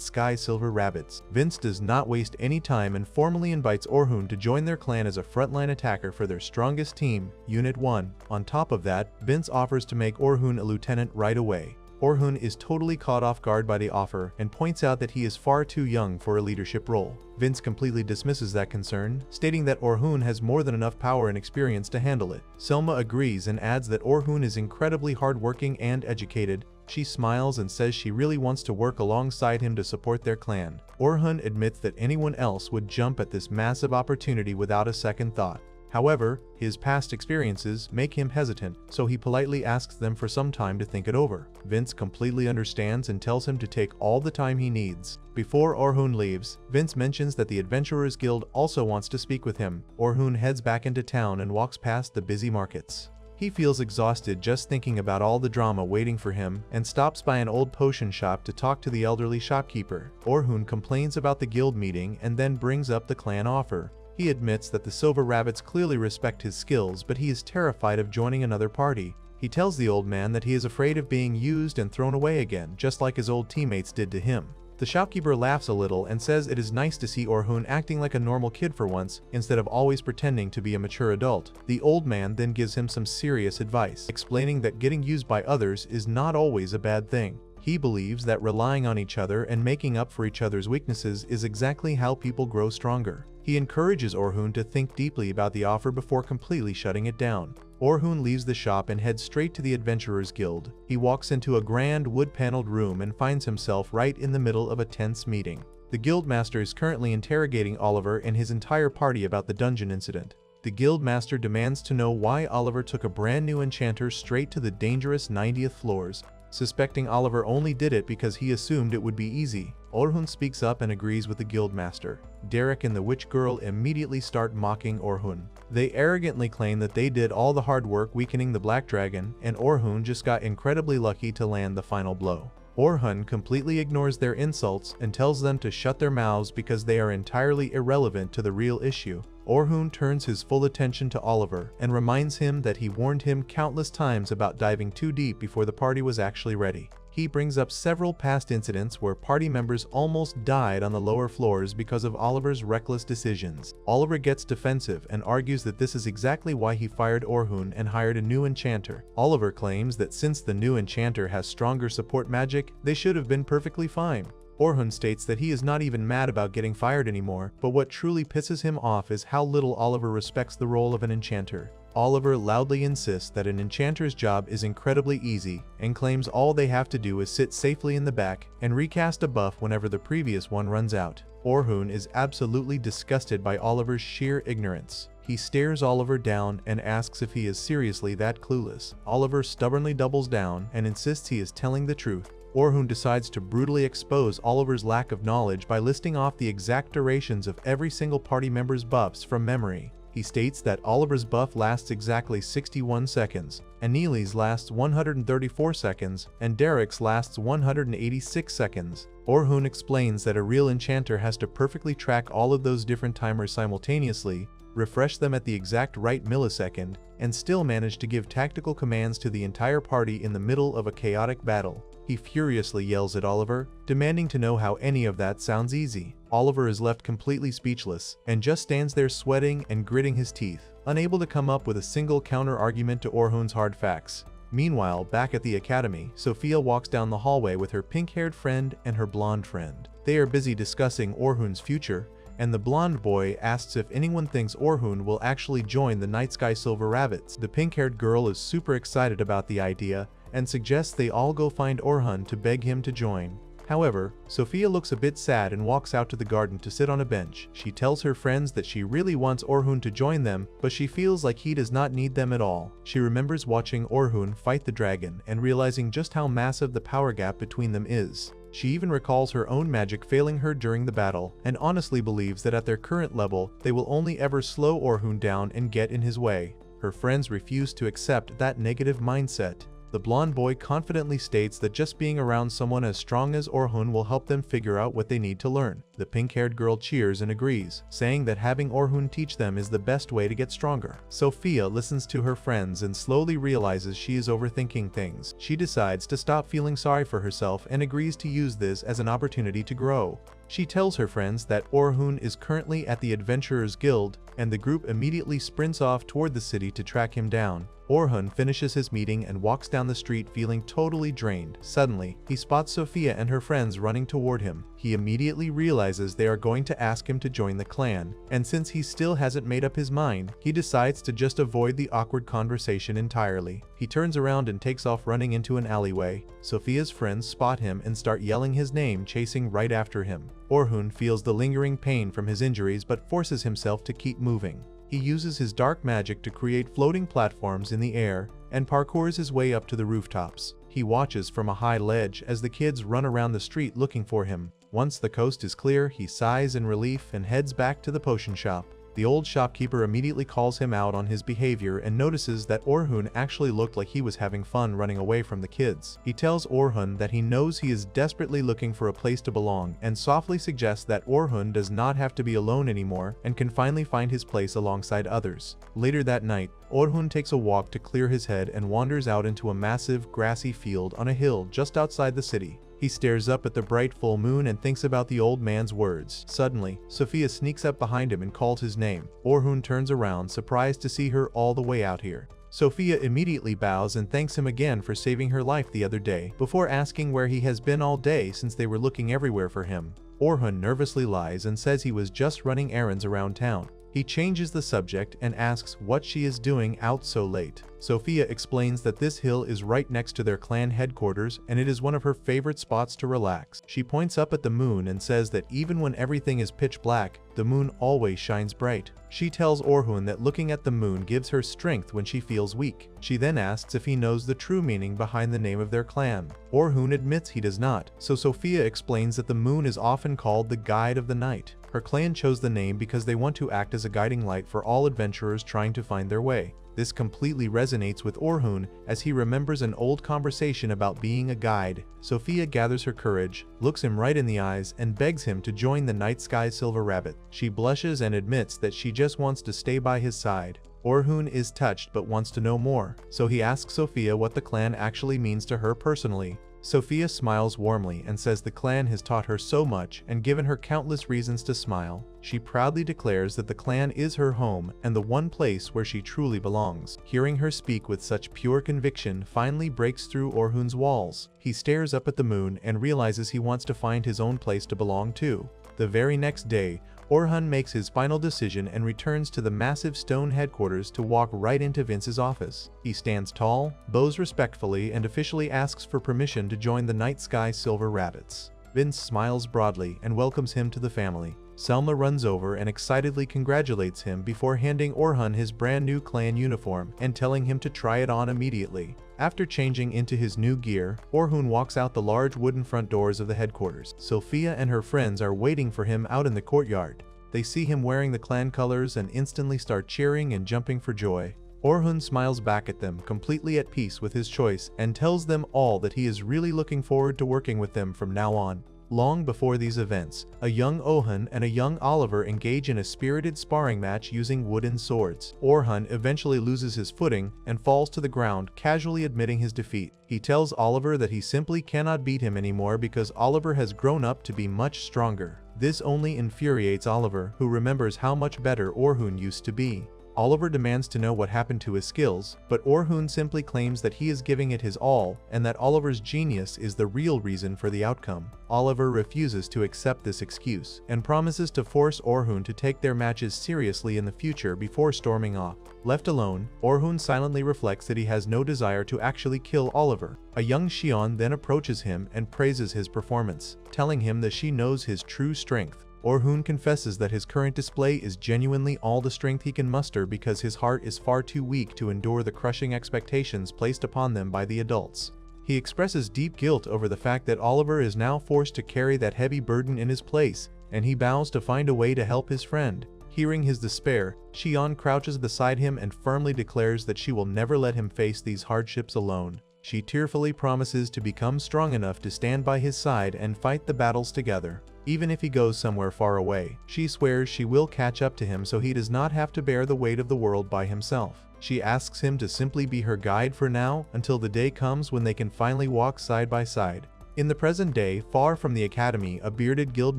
Sky Silver Rabbits. Vince does not waste any time and formally invites Orhun to join their clan as a frontline attacker for their strongest team, Unit 1. On top of that, Vince offers to make Orhun a lieutenant right away. Orhun is totally caught off guard by the offer and points out that he is far too young for a leadership role. Vince completely dismisses that concern, stating that Orhun has more than enough power and experience to handle it. Selma agrees and adds that Orhun is incredibly hardworking and educated. She smiles and says she really wants to work alongside him to support their clan. Orhun admits that anyone else would jump at this massive opportunity without a second thought. However, his past experiences make him hesitant, so he politely asks them for some time to think it over. Vince completely understands and tells him to take all the time he needs. Before Orhun leaves, Vince mentions that the Adventurers Guild also wants to speak with him. Orhun heads back into town and walks past the busy markets. He feels exhausted just thinking about all the drama waiting for him and stops by an old potion shop to talk to the elderly shopkeeper. Orhun complains about the guild meeting and then brings up the clan offer. He admits that the Silver Rabbits clearly respect his skills, but he is terrified of joining another party. He tells the old man that he is afraid of being used and thrown away again, just like his old teammates did to him. The shopkeeper laughs a little and says it is nice to see Orhun acting like a normal kid for once, instead of always pretending to be a mature adult. The old man then gives him some serious advice, explaining that getting used by others is not always a bad thing. He believes that relying on each other and making up for each other's weaknesses is exactly how people grow stronger. He encourages Orhun to think deeply about the offer before completely shutting it down. Orhun leaves the shop and heads straight to the Adventurers Guild. He walks into a grand wood-paneled room and finds himself right in the middle of a tense meeting. The Guildmaster is currently interrogating Oliver and his entire party about the dungeon incident. The Guildmaster demands to know why Oliver took a brand new enchanter straight to the dangerous 90th floors. Suspecting Oliver only did it because he assumed it would be easy, Orhun speaks up and agrees with the Guildmaster. Derek and the Witch Girl immediately start mocking Orhun. They arrogantly claim that they did all the hard work weakening the Black Dragon, and Orhun just got incredibly lucky to land the final blow. Orhun completely ignores their insults and tells them to shut their mouths because they are entirely irrelevant to the real issue. Orhun turns his full attention to Oliver and reminds him that he warned him countless times about diving too deep before the party was actually ready. He brings up several past incidents where party members almost died on the lower floors because of Oliver's reckless decisions. Oliver gets defensive and argues that this is exactly why he fired Orhun and hired a new enchanter. Oliver claims that since the new enchanter has stronger support magic, they should have been perfectly fine. Orhun states that he is not even mad about getting fired anymore, but what truly pisses him off is how little Oliver respects the role of an enchanter. Oliver loudly insists that an enchanter's job is incredibly easy and claims all they have to do is sit safely in the back and recast a buff whenever the previous one runs out. Orhun is absolutely disgusted by Oliver's sheer ignorance. He stares Oliver down and asks if he is seriously that clueless. Oliver stubbornly doubles down and insists he is telling the truth. Orhun decides to brutally expose Oliver's lack of knowledge by listing off the exact durations of every single party member's buffs from memory. He states that Oliver's buff lasts exactly 61 seconds, Anili's lasts 134 seconds, and Derek's lasts 186 seconds. Orhun explains that a real enchanter has to perfectly track all of those different timers simultaneously, refresh them at the exact right millisecond, and still manage to give tactical commands to the entire party in the middle of a chaotic battle. He furiously yells at Oliver, demanding to know how any of that sounds easy. Oliver is left completely speechless and just stands there sweating and gritting his teeth, unable to come up with a single counter-argument to Orhun's hard facts. Meanwhile, back at the academy, Sophia walks down the hallway with her pink-haired friend and her blonde friend. They are busy discussing Orhun's future, and the blonde boy asks if anyone thinks Orhun will actually join the Night Sky Silver Rabbits. The pink-haired girl is super excited about the idea and suggests they all go find Orhun to beg him to join. However, Sophia looks a bit sad and walks out to the garden to sit on a bench. She tells her friends that she really wants Orhun to join them, but she feels like he does not need them at all. She remembers watching Orhun fight the dragon and realizing just how massive the power gap between them is. She even recalls her own magic failing her during the battle, and honestly believes that at their current level, they will only ever slow Orhun down and get in his way. Her friends refuse to accept that negative mindset. The blonde boy confidently states that just being around someone as strong as Orhun will help them figure out what they need to learn. The pink-haired girl cheers and agrees, saying that having Orhun teach them is the best way to get stronger. Sophia listens to her friends and slowly realizes she is overthinking things. She decides to stop feeling sorry for herself and agrees to use this as an opportunity to grow. She tells her friends that Orhun is currently at the Adventurers Guild, and the group immediately sprints off toward the city to track him down. Orhun finishes his meeting and walks down the street feeling totally drained. Suddenly, he spots Sophia and her friends running toward him. He immediately realizes they are going to ask him to join the clan, and since he still hasn't made up his mind, he decides to just avoid the awkward conversation entirely. He turns around and takes off running into an alleyway. Sophia's friends spot him and start yelling his name, chasing right after him. Orhun feels the lingering pain from his injuries but forces himself to keep moving. He uses his dark magic to create floating platforms in the air and parkours his way up to the rooftops. He watches from a high ledge as the kids run around the street looking for him. Once the coast is clear, he sighs in relief and heads back to the potion shop. The old shopkeeper immediately calls him out on his behavior and notices that Orhun actually looked like he was having fun running away from the kids. He tells Orhun that he knows he is desperately looking for a place to belong and softly suggests that Orhun does not have to be alone anymore and can finally find his place alongside others. Later that night, Orhun takes a walk to clear his head and wanders out into a massive, grassy field on a hill just outside the city. He stares up at the bright full moon and thinks about the old man's words. Suddenly, Sophia sneaks up behind him and calls his name. Orhun turns around, surprised to see her all the way out here. Sophia immediately bows and thanks him again for saving her life the other day, before asking where he has been all day since they were looking everywhere for him. Orhun nervously lies and says he was just running errands around town. He changes the subject and asks what she is doing out so late. Sophia explains that this hill is right next to their clan headquarters and it is one of her favorite spots to relax. She points up at the moon and says that even when everything is pitch black, the moon always shines bright. She tells Orhun that looking at the moon gives her strength when she feels weak. She then asks if he knows the true meaning behind the name of their clan. Orhun admits he does not, so Sophia explains that the moon is often called the guide of the night. Her clan chose the name because they want to act as a guiding light for all adventurers trying to find their way. This completely resonates with Orhun as he remembers an old conversation about being a guide. Sophia gathers her courage, looks him right in the eyes, and begs him to join the Night Sky Silver Rabbit. She blushes and admits that she just wants to stay by his side. Orhun is touched but wants to know more, so he asks Sophia what the clan actually means to her personally. Sophia smiles warmly and says the clan has taught her so much and given her countless reasons to smile. She proudly declares that the clan is her home and the one place where she truly belongs. Hearing her speak with such pure conviction finally breaks through Orhun's walls. He stares up at the moon and realizes he wants to find his own place to belong to. The very next day, Orhun makes his final decision and returns to the massive stone headquarters to walk right into Vince's office. He stands tall, bows respectfully, and officially asks for permission to join the Night Sky Silver Rabbits. Vince smiles broadly and welcomes him to the family. Selma runs over and excitedly congratulates him before handing Orhun his brand new clan uniform and telling him to try it on immediately. After changing into his new gear, Orhun walks out the large wooden front doors of the headquarters. Sophia and her friends are waiting for him out in the courtyard. They see him wearing the clan colors and instantly start cheering and jumping for joy. Orhun smiles back at them, completely at peace with his choice, and tells them all that he is really looking forward to working with them from now on. Long before these events, a young Orhun and a young Oliver engage in a spirited sparring match using wooden swords. Orhun eventually loses his footing and falls to the ground, casually admitting his defeat. He tells Oliver that he simply cannot beat him anymore because Oliver has grown up to be much stronger. This only infuriates Oliver, who remembers how much better Orhun used to be. Oliver demands to know what happened to his skills, but Orhun simply claims that he is giving it his all and that Oliver's genius is the real reason for the outcome. Oliver refuses to accept this excuse and promises to force Orhun to take their matches seriously in the future before storming off. Left alone, Orhun silently reflects that he has no desire to actually kill Oliver. A young Xion then approaches him and praises his performance, telling him that she knows his true strength. Orhun confesses that his current display is genuinely all the strength he can muster because his heart is far too weak to endure the crushing expectations placed upon them by the adults. He expresses deep guilt over the fact that Oliver is now forced to carry that heavy burden in his place, and he vows to find a way to help his friend. Hearing his despair, Xion crouches beside him and firmly declares that she will never let him face these hardships alone. She tearfully promises to become strong enough to stand by his side and fight the battles together. Even if he goes somewhere far away, she swears she will catch up to him so he does not have to bear the weight of the world by himself. She asks him to simply be her guide for now until the day comes when they can finally walk side by side. In the present day, far from the academy, a bearded guild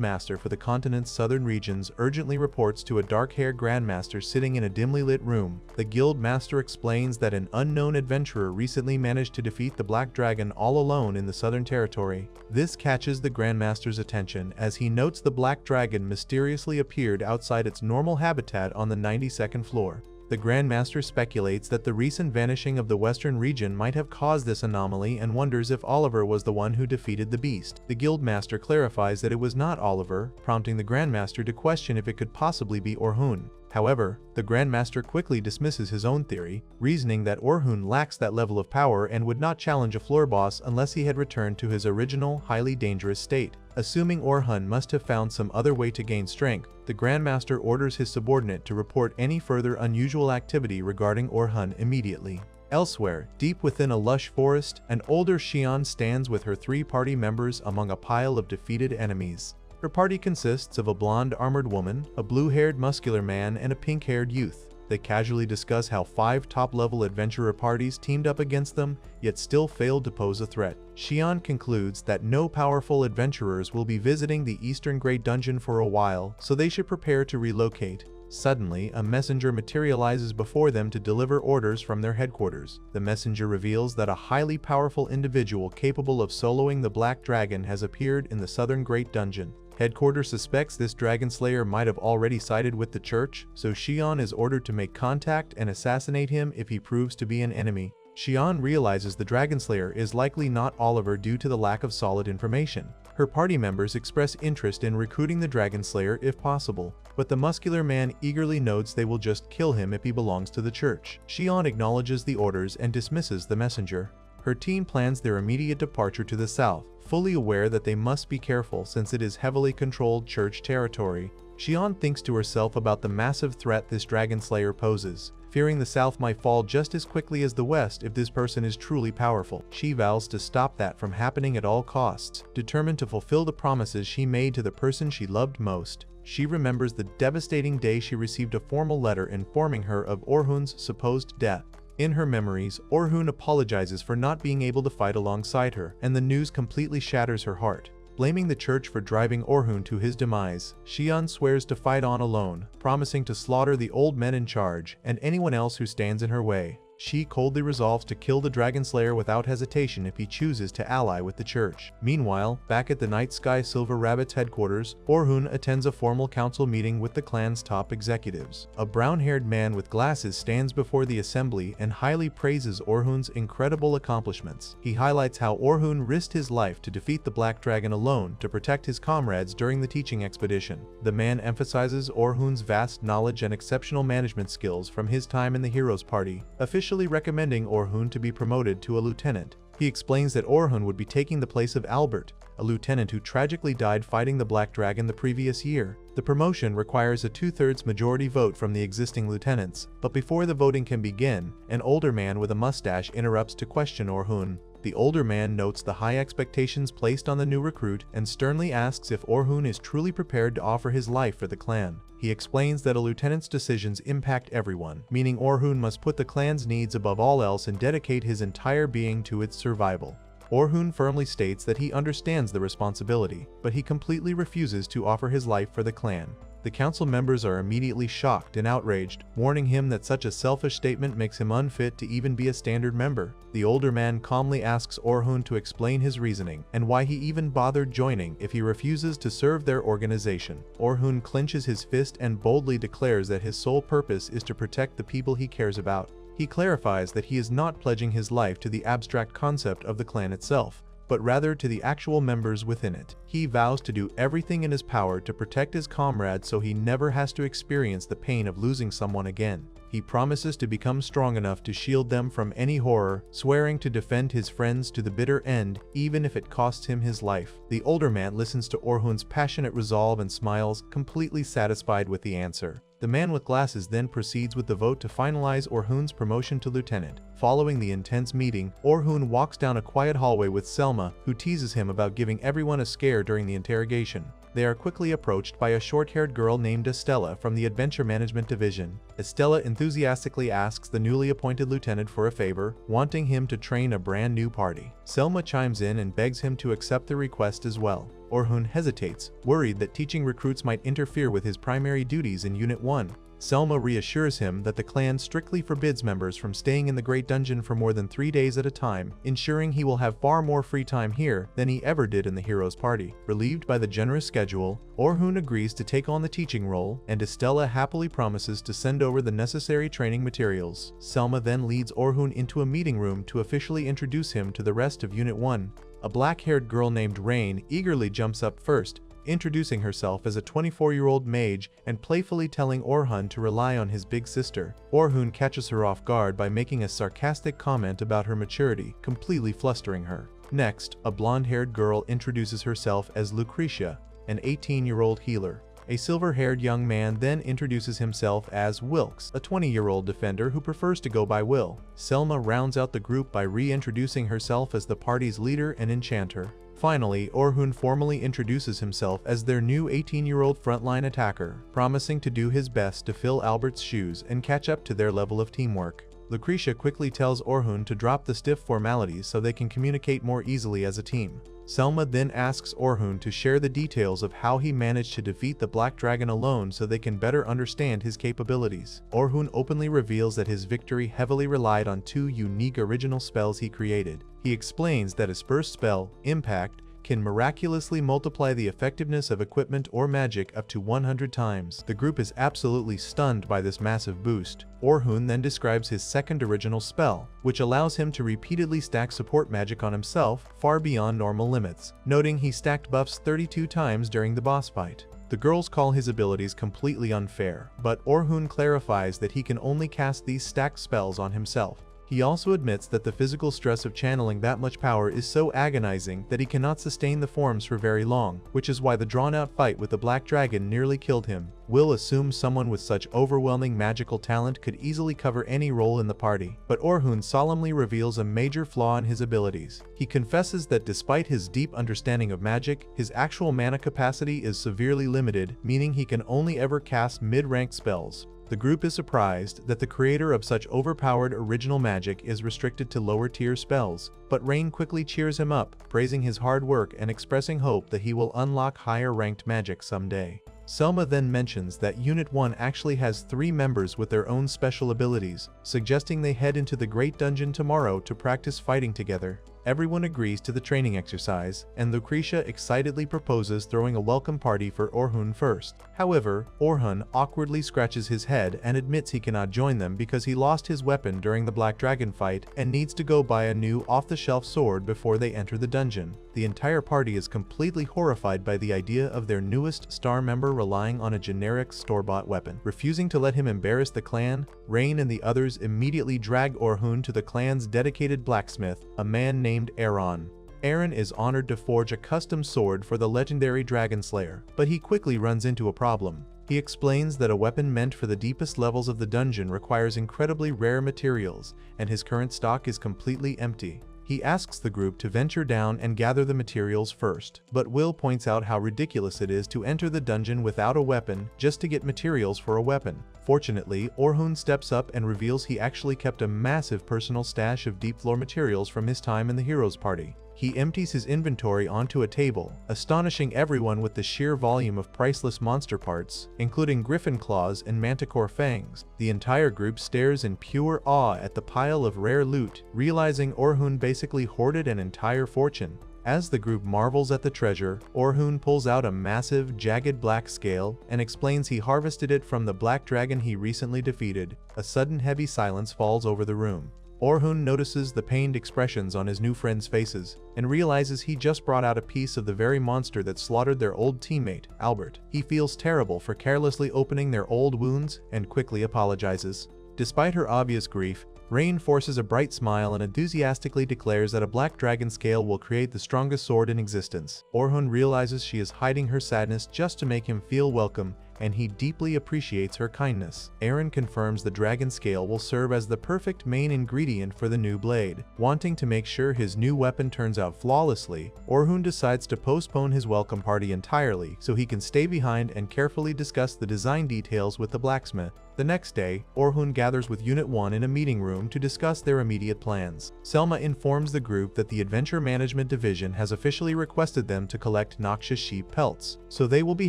master for the continent's southern regions urgently reports to a dark-haired grandmaster sitting in a dimly lit room. The guild master explains that an unknown adventurer recently managed to defeat the Black Dragon all alone in the southern territory. This catches the grandmaster's attention as he notes the Black Dragon mysteriously appeared outside its normal habitat on the 92nd floor. The Grandmaster speculates that the recent vanishing of the western region might have caused this anomaly and wonders if Oliver was the one who defeated the beast. The Guildmaster clarifies that it was not Oliver, prompting the Grandmaster to question if it could possibly be Orhun. However, the Grandmaster quickly dismisses his own theory, reasoning that Orhun lacks that level of power and would not challenge a floor boss unless he had returned to his original, highly dangerous state. Assuming Orhun must have found some other way to gain strength, the Grandmaster orders his subordinate to report any further unusual activity regarding Orhun immediately. Elsewhere, deep within a lush forest, an older Xion stands with her 3 party members among a pile of defeated enemies. Her party consists of a blonde armored woman, a blue-haired muscular man, and a pink-haired youth. They casually discuss how 5 top-level adventurer parties teamed up against them, yet still failed to pose a threat. Xion concludes that no powerful adventurers will be visiting the Eastern Great Dungeon for a while, so they should prepare to relocate. Suddenly, a messenger materializes before them to deliver orders from their headquarters. The messenger reveals that a highly powerful individual capable of soloing the Black Dragon has appeared in the Southern Great Dungeon. Headquarters suspects this Dragon Slayer might have already sided with the church, so Xion is ordered to make contact and assassinate him if he proves to be an enemy. Xion realizes the Dragon Slayer is likely not Oliver due to the lack of solid information. Her party members express interest in recruiting the Dragon Slayer if possible, but the muscular man eagerly notes they will just kill him if he belongs to the church. Xion acknowledges the orders and dismisses the messenger. Her team plans their immediate departure to the south, fully aware that they must be careful since it is heavily controlled church territory. Xian thinks to herself about the massive threat this dragon slayer poses, fearing the south might fall just as quickly as the west if this person is truly powerful. She vows to stop that from happening at all costs, determined to fulfill the promises she made to the person she loved most. She remembers the devastating day she received a formal letter informing her of Orhun's supposed death. In her memories, Orhun apologizes for not being able to fight alongside her, and the news completely shatters her heart. Blaming the church for driving Orhun to his demise, Xian swears to fight on alone, promising to slaughter the old men in charge and anyone else who stands in her way. She coldly resolves to kill the Dragon Slayer without hesitation if he chooses to ally with the church. Meanwhile, back at the Night Sky Silver Rabbit's headquarters, Orhun attends a formal council meeting with the clan's top executives. A brown-haired man with glasses stands before the assembly and highly praises Orhun's incredible accomplishments. He highlights how Orhun risked his life to defeat the Black Dragon alone to protect his comrades during the teaching expedition. The man emphasizes Orhun's vast knowledge and exceptional management skills from his time in the Heroes Party, officially recommending Orhun to be promoted to a lieutenant. He explains that Orhun would be taking the place of Albert, a lieutenant who tragically died fighting the Black Dragon the previous year. The promotion requires a 2/3 majority vote from the existing lieutenants, but before the voting can begin, an older man with a mustache interrupts to question Orhun. The older man notes the high expectations placed on the new recruit and sternly asks if Orhun is truly prepared to offer his life for the clan. He explains that a lieutenant's decisions impact everyone, meaning Orhun must put the clan's needs above all else and dedicate his entire being to its survival. Orhun firmly states that he understands the responsibility, but he completely refuses to offer his life for the clan. The council members are immediately shocked and outraged, warning him that such a selfish statement makes him unfit to even be a standard member. The older man calmly asks Orhun to explain his reasoning and why he even bothered joining if he refuses to serve their organization. Orhun clenches his fist and boldly declares that his sole purpose is to protect the people he cares about. He clarifies that he is not pledging his life to the abstract concept of the clan itself, but rather to the actual members within it. He vows to do everything in his power to protect his comrades so he never has to experience the pain of losing someone again. He promises to become strong enough to shield them from any horror, swearing to defend his friends to the bitter end, even if it costs him his life. The older man listens to Orhun's passionate resolve and smiles, completely satisfied with the answer. The man with glasses then proceeds with the vote to finalize Orhun's promotion to lieutenant. Following the intense meeting, Orhun walks down a quiet hallway with Selma, who teases him about giving everyone a scare during the interrogation. They are quickly approached by a short-haired girl named Estella from the Adventure Management Division. Estella enthusiastically asks the newly appointed lieutenant for a favor, wanting him to train a brand new party. Selma chimes in and begs him to accept the request as well. Orhun hesitates, worried that teaching recruits might interfere with his primary duties in Unit 1. Selma reassures him that the clan strictly forbids members from staying in the Great Dungeon for more than 3 days at a time, ensuring he will have far more free time here than he ever did in the Heroes Party. Relieved by the generous schedule, Orhun agrees to take on the teaching role, and Estella happily promises to send over the necessary training materials. Selma then leads Orhun into a meeting room to officially introduce him to the rest of Unit 1. A black-haired girl named Rain eagerly jumps up first, introducing herself as a 24-year-old mage and playfully telling Orhun to rely on his big sister. Orhun catches her off guard by making a sarcastic comment about her maturity, completely flustering her. Next, a blonde-haired girl introduces herself as Lucretia, an 18-year-old healer. A silver-haired young man then introduces himself as Wilkes, a 20-year-old defender who prefers to go by Will. Selma rounds out the group by reintroducing herself as the party's leader and enchanter. Finally, Orhun formally introduces himself as their new 18-year-old frontline attacker, promising to do his best to fill Albert's shoes and catch up to their level of teamwork. Lucretia quickly tells Orhun to drop the stiff formalities so they can communicate more easily as a team. Selma then asks Orhun to share the details of how he managed to defeat the Black Dragon alone so they can better understand his capabilities. Orhun openly reveals that his victory heavily relied on 2 unique original spells he created. He explains that his first spell, Impact, can miraculously multiply the effectiveness of equipment or magic up to 100 times. The group is absolutely stunned by this massive boost. Orhun then describes his second original spell, which allows him to repeatedly stack support magic on himself far beyond normal limits, noting he stacked buffs 32 times during the boss fight. The girls call his abilities completely unfair, but Orhun clarifies that he can only cast these stacked spells on himself. He also admits that the physical stress of channeling that much power is so agonizing that he cannot sustain the forms for very long, which is why the drawn-out fight with the Black Dragon nearly killed him. Will assumes someone with such overwhelming magical talent could easily cover any role in the party, but Orhun solemnly reveals a major flaw in his abilities. He confesses that despite his deep understanding of magic, his actual mana capacity is severely limited, meaning he can only ever cast mid-ranked spells. The group is surprised that the creator of such overpowered original magic is restricted to lower-tier spells, but Rain quickly cheers him up, praising his hard work and expressing hope that he will unlock higher-ranked magic someday. Selma then mentions that Unit 1 actually has 3 members with their own special abilities, suggesting they head into the Great Dungeon tomorrow to practice fighting together. Everyone agrees to the training exercise, and Lucretia excitedly proposes throwing a welcome party for Orhun first. However, Orhun awkwardly scratches his head and admits he cannot join them because he lost his weapon during the Black Dragon fight and needs to go buy a new off-the-shelf sword before they enter the dungeon. The entire party is completely horrified by the idea of their newest star member relying on a generic store-bought weapon. Refusing to let him embarrass the clan, Rain and the others immediately drag Orhun to the clan's dedicated blacksmith, a man named Aaron. Aaron is honored to forge a custom sword for the legendary Dragon Slayer, but he quickly runs into a problem. He explains that a weapon meant for the deepest levels of the dungeon requires incredibly rare materials, and his current stock is completely empty. He asks the group to venture down and gather the materials first, but Will points out how ridiculous it is to enter the dungeon without a weapon just to get materials for a weapon. Fortunately, Orhun steps up and reveals he actually kept a massive personal stash of deep floor materials from his time in the Heroes Party. He empties his inventory onto a table, astonishing everyone with the sheer volume of priceless monster parts, including griffin claws and manticore fangs. The entire group stares in pure awe at the pile of rare loot, realizing Orhun basically hoarded an entire fortune. As the group marvels at the treasure, Orhun pulls out a massive, jagged black scale and explains he harvested it from the Black Dragon he recently defeated. A sudden heavy silence falls over the room. Orhun notices the pained expressions on his new friends' faces and realizes he just brought out a piece of the very monster that slaughtered their old teammate, Albert. He feels terrible for carelessly opening their old wounds and quickly apologizes. Despite her obvious grief, Rain forces a bright smile and enthusiastically declares that a Black Dragon scale will create the strongest sword in existence. Orhun realizes she is hiding her sadness just to make him feel welcome, and he deeply appreciates her kindness. Aaron confirms the dragon scale will serve as the perfect main ingredient for the new blade. Wanting to make sure his new weapon turns out flawlessly, Orhun decides to postpone his welcome party entirely so he can stay behind and carefully discuss the design details with the blacksmith. The next day, Orhun gathers with Unit 1 in a meeting room to discuss their immediate plans. Selma informs the group that the Adventure Management Division has officially requested them to collect noxious sheep pelts, so they will be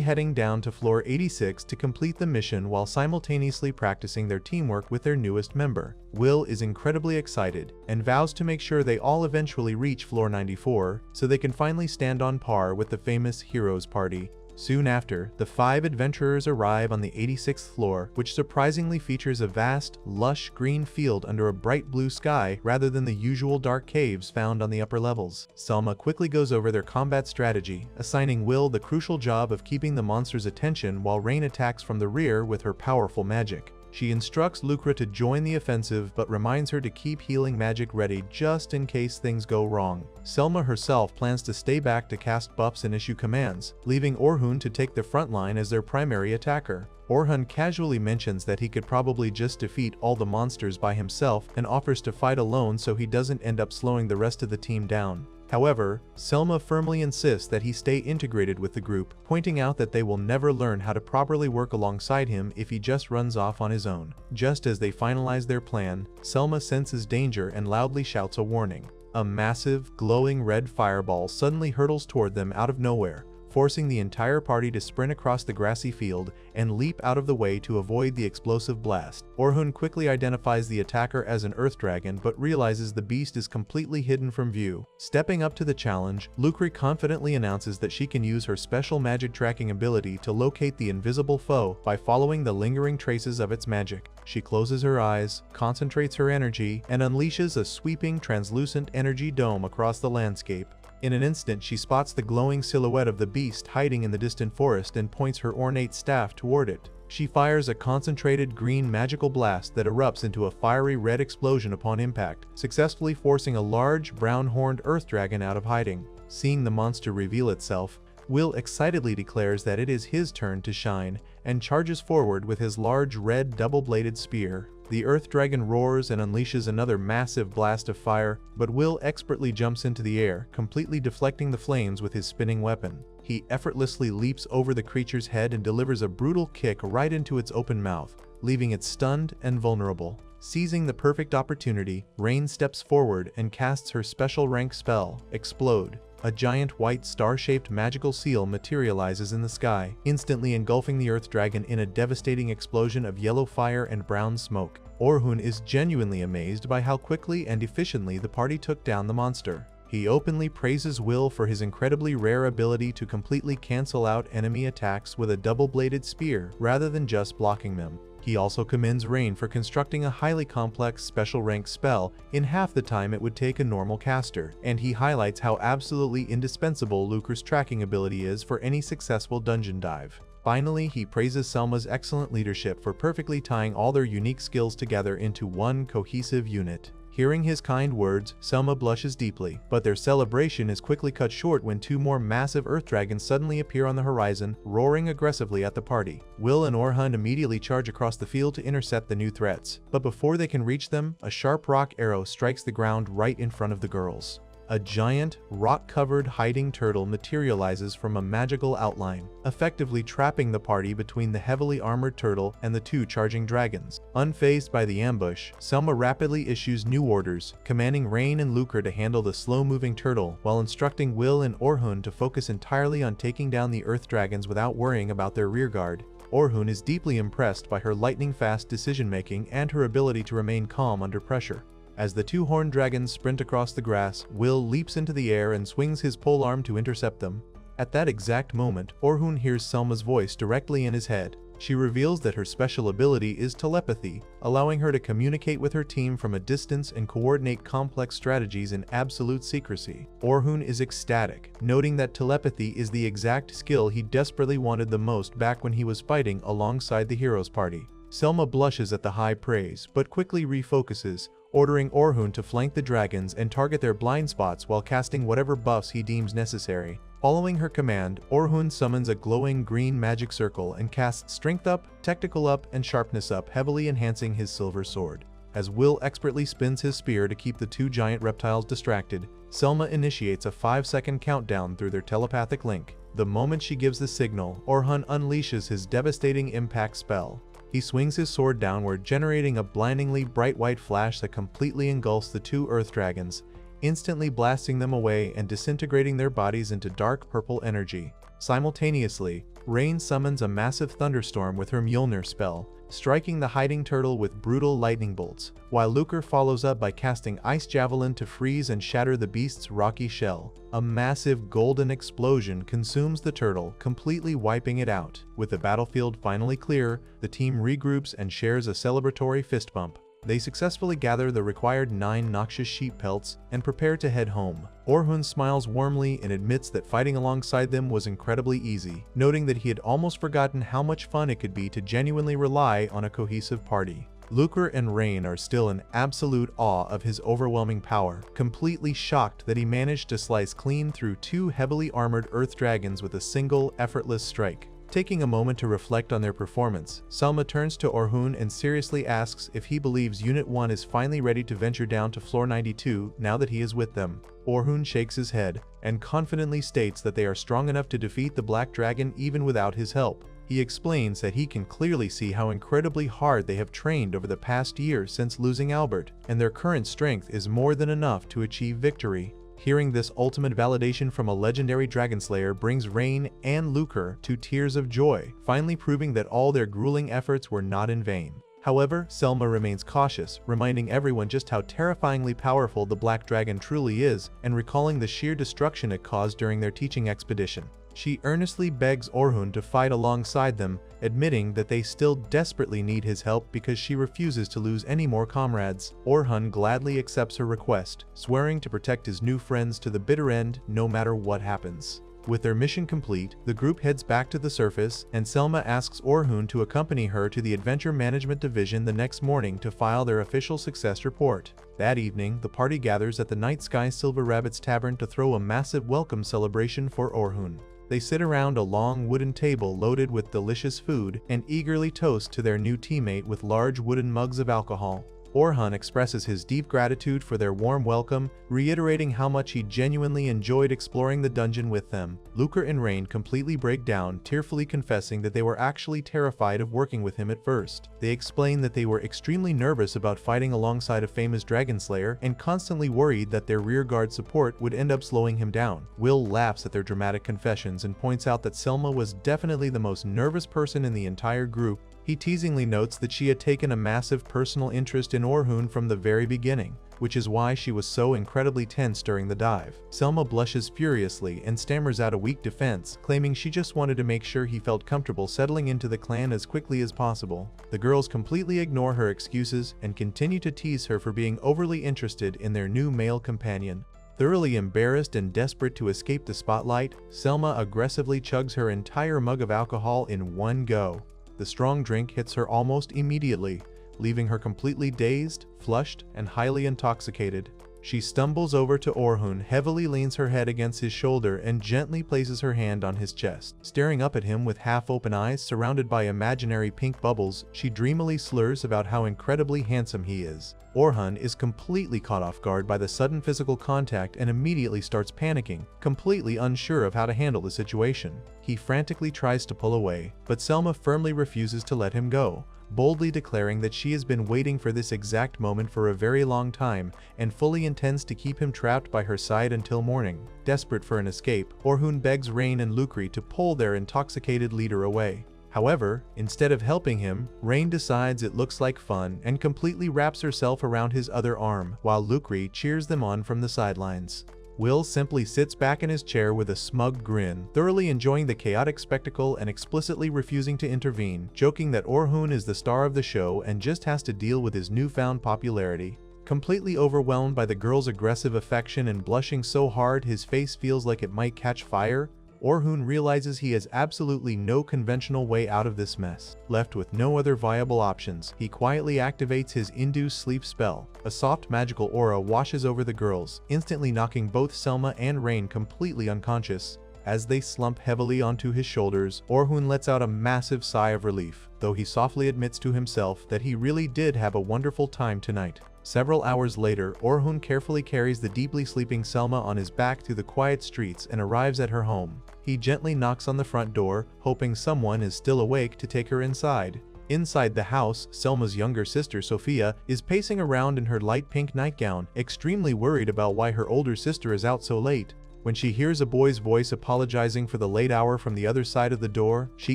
heading down to floor 86 to complete the mission while simultaneously practicing their teamwork with their newest member. Will is incredibly excited and vows to make sure they all eventually reach floor 94 so they can finally stand on par with the famous Heroes Party. Soon after, the 5 adventurers arrive on the 86th floor, which surprisingly features a vast, lush green field under a bright blue sky rather than the usual dark caves found on the upper levels. Selma quickly goes over their combat strategy, assigning Will the crucial job of keeping the monster's attention while Rain attacks from the rear with her powerful magic. She instructs Lucre to join the offensive but reminds her to keep healing magic ready just in case things go wrong. Selma herself plans to stay back to cast buffs and issue commands, leaving Orhun to take the front line as their primary attacker. Orhun casually mentions that he could probably just defeat all the monsters by himself and offers to fight alone so he doesn't end up slowing the rest of the team down. However, Selma firmly insists that he stay integrated with the group, pointing out that they will never learn how to properly work alongside him if he just runs off on his own. Just as they finalize their plan, Selma senses danger and loudly shouts a warning. A massive, glowing red fireball suddenly hurtles toward them out of nowhere, forcing the entire party to sprint across the grassy field and leap out of the way to avoid the explosive blast. Orhun quickly identifies the attacker as an earth dragon but realizes the beast is completely hidden from view. Stepping up to the challenge, Lucre confidently announces that she can use her special magic tracking ability to locate the invisible foe by following the lingering traces of its magic. She closes her eyes, concentrates her energy, and unleashes a sweeping, translucent energy dome across the landscape. In an instant, she spots the glowing silhouette of the beast hiding in the distant forest and points her ornate staff toward it. She fires a concentrated green magical blast that erupts into a fiery red explosion upon impact, successfully forcing a large, brown-horned earth dragon out of hiding. Seeing the monster reveal itself, Will excitedly declares that it is his turn to shine, and charges forward with his large red double-bladed spear. The earth dragon roars and unleashes another massive blast of fire, but Will expertly jumps into the air, completely deflecting the flames with his spinning weapon. He effortlessly leaps over the creature's head and delivers a brutal kick right into its open mouth, leaving it stunned and vulnerable. Seizing the perfect opportunity, Rain steps forward and casts her special rank spell, Explode. A giant white star-shaped magical seal materializes in the sky, instantly engulfing the earth dragon in a devastating explosion of yellow fire and brown smoke. Orhun is genuinely amazed by how quickly and efficiently the party took down the monster. He openly praises Will for his incredibly rare ability to completely cancel out enemy attacks with a double-bladed spear rather than just blocking them. He also commends Rain for constructing a highly complex special rank spell in half the time it would take a normal caster, and he highlights how absolutely indispensable Luker's tracking ability is for any successful dungeon dive. Finally, he praises Selma's excellent leadership for perfectly tying all their unique skills together into one cohesive unit. Hearing his kind words, Selma blushes deeply, but their celebration is quickly cut short when two more massive earth dragons suddenly appear on the horizon, roaring aggressively at the party. Will and Orhun immediately charge across the field to intercept the new threats, but before they can reach them, a sharp rock arrow strikes the ground right in front of the girls. A giant, rock-covered hiding turtle materializes from a magical outline, effectively trapping the party between the heavily armored turtle and the two charging dragons. Unfazed by the ambush, Selma rapidly issues new orders, commanding Rain and Luker to handle the slow-moving turtle, while instructing Will and Orhun to focus entirely on taking down the earth dragons without worrying about their rearguard. Orhun is deeply impressed by her lightning-fast decision-making and her ability to remain calm under pressure. As the two horned dragons sprint across the grass, Will leaps into the air and swings his polearm to intercept them. At that exact moment, Orhun hears Selma's voice directly in his head. She reveals that her special ability is telepathy, allowing her to communicate with her team from a distance and coordinate complex strategies in absolute secrecy. Orhun is ecstatic, noting that telepathy is the exact skill he desperately wanted the most back when he was fighting alongside the heroes' party. Selma blushes at the high praise, but quickly refocuses, ordering Orhun to flank the dragons and target their blind spots while casting whatever buffs he deems necessary. Following her command, Orhun summons a glowing green magic circle and casts Strength Up, Tactical Up, and Sharpness Up, heavily enhancing his silver sword. As Will expertly spins his spear to keep the two giant reptiles distracted, Selma initiates a 5-second countdown through their telepathic link. The moment she gives the signal, Orhun unleashes his devastating impact spell. He swings his sword downward, generating a blindingly bright white flash that completely engulfs the two earth dragons, instantly blasting them away and disintegrating their bodies into dark purple energy. Simultaneously, Rain summons a massive thunderstorm with her Mjolnir spell, striking the hiding turtle with brutal lightning bolts, while Luker follows up by casting Ice Javelin to freeze and shatter the beast's rocky shell. A massive golden explosion consumes the turtle, completely wiping it out. With the battlefield finally clear, the team regroups and shares a celebratory fist bump. They successfully gather the required 9 noxious sheep pelts and prepare to head home. Orhun smiles warmly and admits that fighting alongside them was incredibly easy, noting that he had almost forgotten how much fun it could be to genuinely rely on a cohesive party. Luker and Rain are still in absolute awe of his overwhelming power, completely shocked that he managed to slice clean through 2 heavily armored earth dragons with a single, effortless strike. Taking a moment to reflect on their performance, Selma turns to Orhun and seriously asks if he believes Unit 1 is finally ready to venture down to Floor 92 now that he is with them. Orhun shakes his head and confidently states that they are strong enough to defeat the Black Dragon even without his help. He explains that he can clearly see how incredibly hard they have trained over the past year since losing Albert, and their current strength is more than enough to achieve victory. Hearing this ultimate validation from a legendary Dragonslayer brings Rain and Luker to tears of joy, finally proving that all their grueling efforts were not in vain. However, Selma remains cautious, reminding everyone just how terrifyingly powerful the Black Dragon truly is and recalling the sheer destruction it caused during their teaching expedition. She earnestly begs Orhun to fight alongside them, admitting that they still desperately need his help because she refuses to lose any more comrades. Orhun gladly accepts her request, swearing to protect his new friends to the bitter end no matter what happens. With their mission complete, the group heads back to the surface, and Selma asks Orhun to accompany her to the Adventure Management Division the next morning to file their official success report. That evening, the party gathers at the Night Sky Silver Rabbit's Tavern to throw a massive welcome celebration for Orhun. They sit around a long wooden table loaded with delicious food and eagerly toast to their new teammate with large wooden mugs of alcohol. Orhun expresses his deep gratitude for their warm welcome, reiterating how much he genuinely enjoyed exploring the dungeon with them. Lucre and Rain completely break down, tearfully confessing that they were actually terrified of working with him at first. They explain that they were extremely nervous about fighting alongside a famous dragon slayer and constantly worried that their rearguard support would end up slowing him down. Will laughs at their dramatic confessions and points out that Selma was definitely the most nervous person in the entire group. He teasingly notes that she had taken a massive personal interest in Orhun from the very beginning, which is why she was so incredibly tense during the dive. Selma blushes furiously and stammers out a weak defense, claiming she just wanted to make sure he felt comfortable settling into the clan as quickly as possible. The girls completely ignore her excuses and continue to tease her for being overly interested in their new male companion. Thoroughly embarrassed and desperate to escape the spotlight, Selma aggressively chugs her entire mug of alcohol in one go. The strong drink hits her almost immediately, leaving her completely dazed, flushed, and highly intoxicated. She stumbles over to Orhun, heavily leans her head against his shoulder, and gently places her hand on his chest. Staring up at him with half-open eyes surrounded by imaginary pink bubbles, she dreamily slurs about how incredibly handsome he is. Orhun is completely caught off guard by the sudden physical contact and immediately starts panicking, completely unsure of how to handle the situation. He frantically tries to pull away, but Selma firmly refuses to let him go, boldly declaring that she has been waiting for this exact moment for a very long time and fully intends to keep him trapped by her side until morning. Desperate for an escape, Orhun begs Rain and Lucre to pull their intoxicated leader away. However, instead of helping him, Rain decides it looks like fun and completely wraps herself around his other arm, while Lucre cheers them on from the sidelines. Will simply sits back in his chair with a smug grin, thoroughly enjoying the chaotic spectacle and explicitly refusing to intervene, joking that Orhun is the star of the show and just has to deal with his newfound popularity. Completely overwhelmed by the girl's aggressive affection and blushing so hard his face feels like it might catch fire, Orhun realizes he has absolutely no conventional way out of this mess. Left with no other viable options, he quietly activates his induced sleep spell. A soft magical aura washes over the girls, instantly knocking both Selma and Rain completely unconscious. As they slump heavily onto his shoulders, Orhun lets out a massive sigh of relief, though he softly admits to himself that he really did have a wonderful time tonight. Several hours later, Orhun carefully carries the deeply sleeping Selma on his back through the quiet streets and arrives at her home. He gently knocks on the front door, hoping someone is still awake to take her inside. Inside the house, Selma's younger sister Sophia is pacing around in her light pink nightgown, extremely worried about why her older sister is out so late. When she hears a boy's voice apologizing for the late hour from the other side of the door, she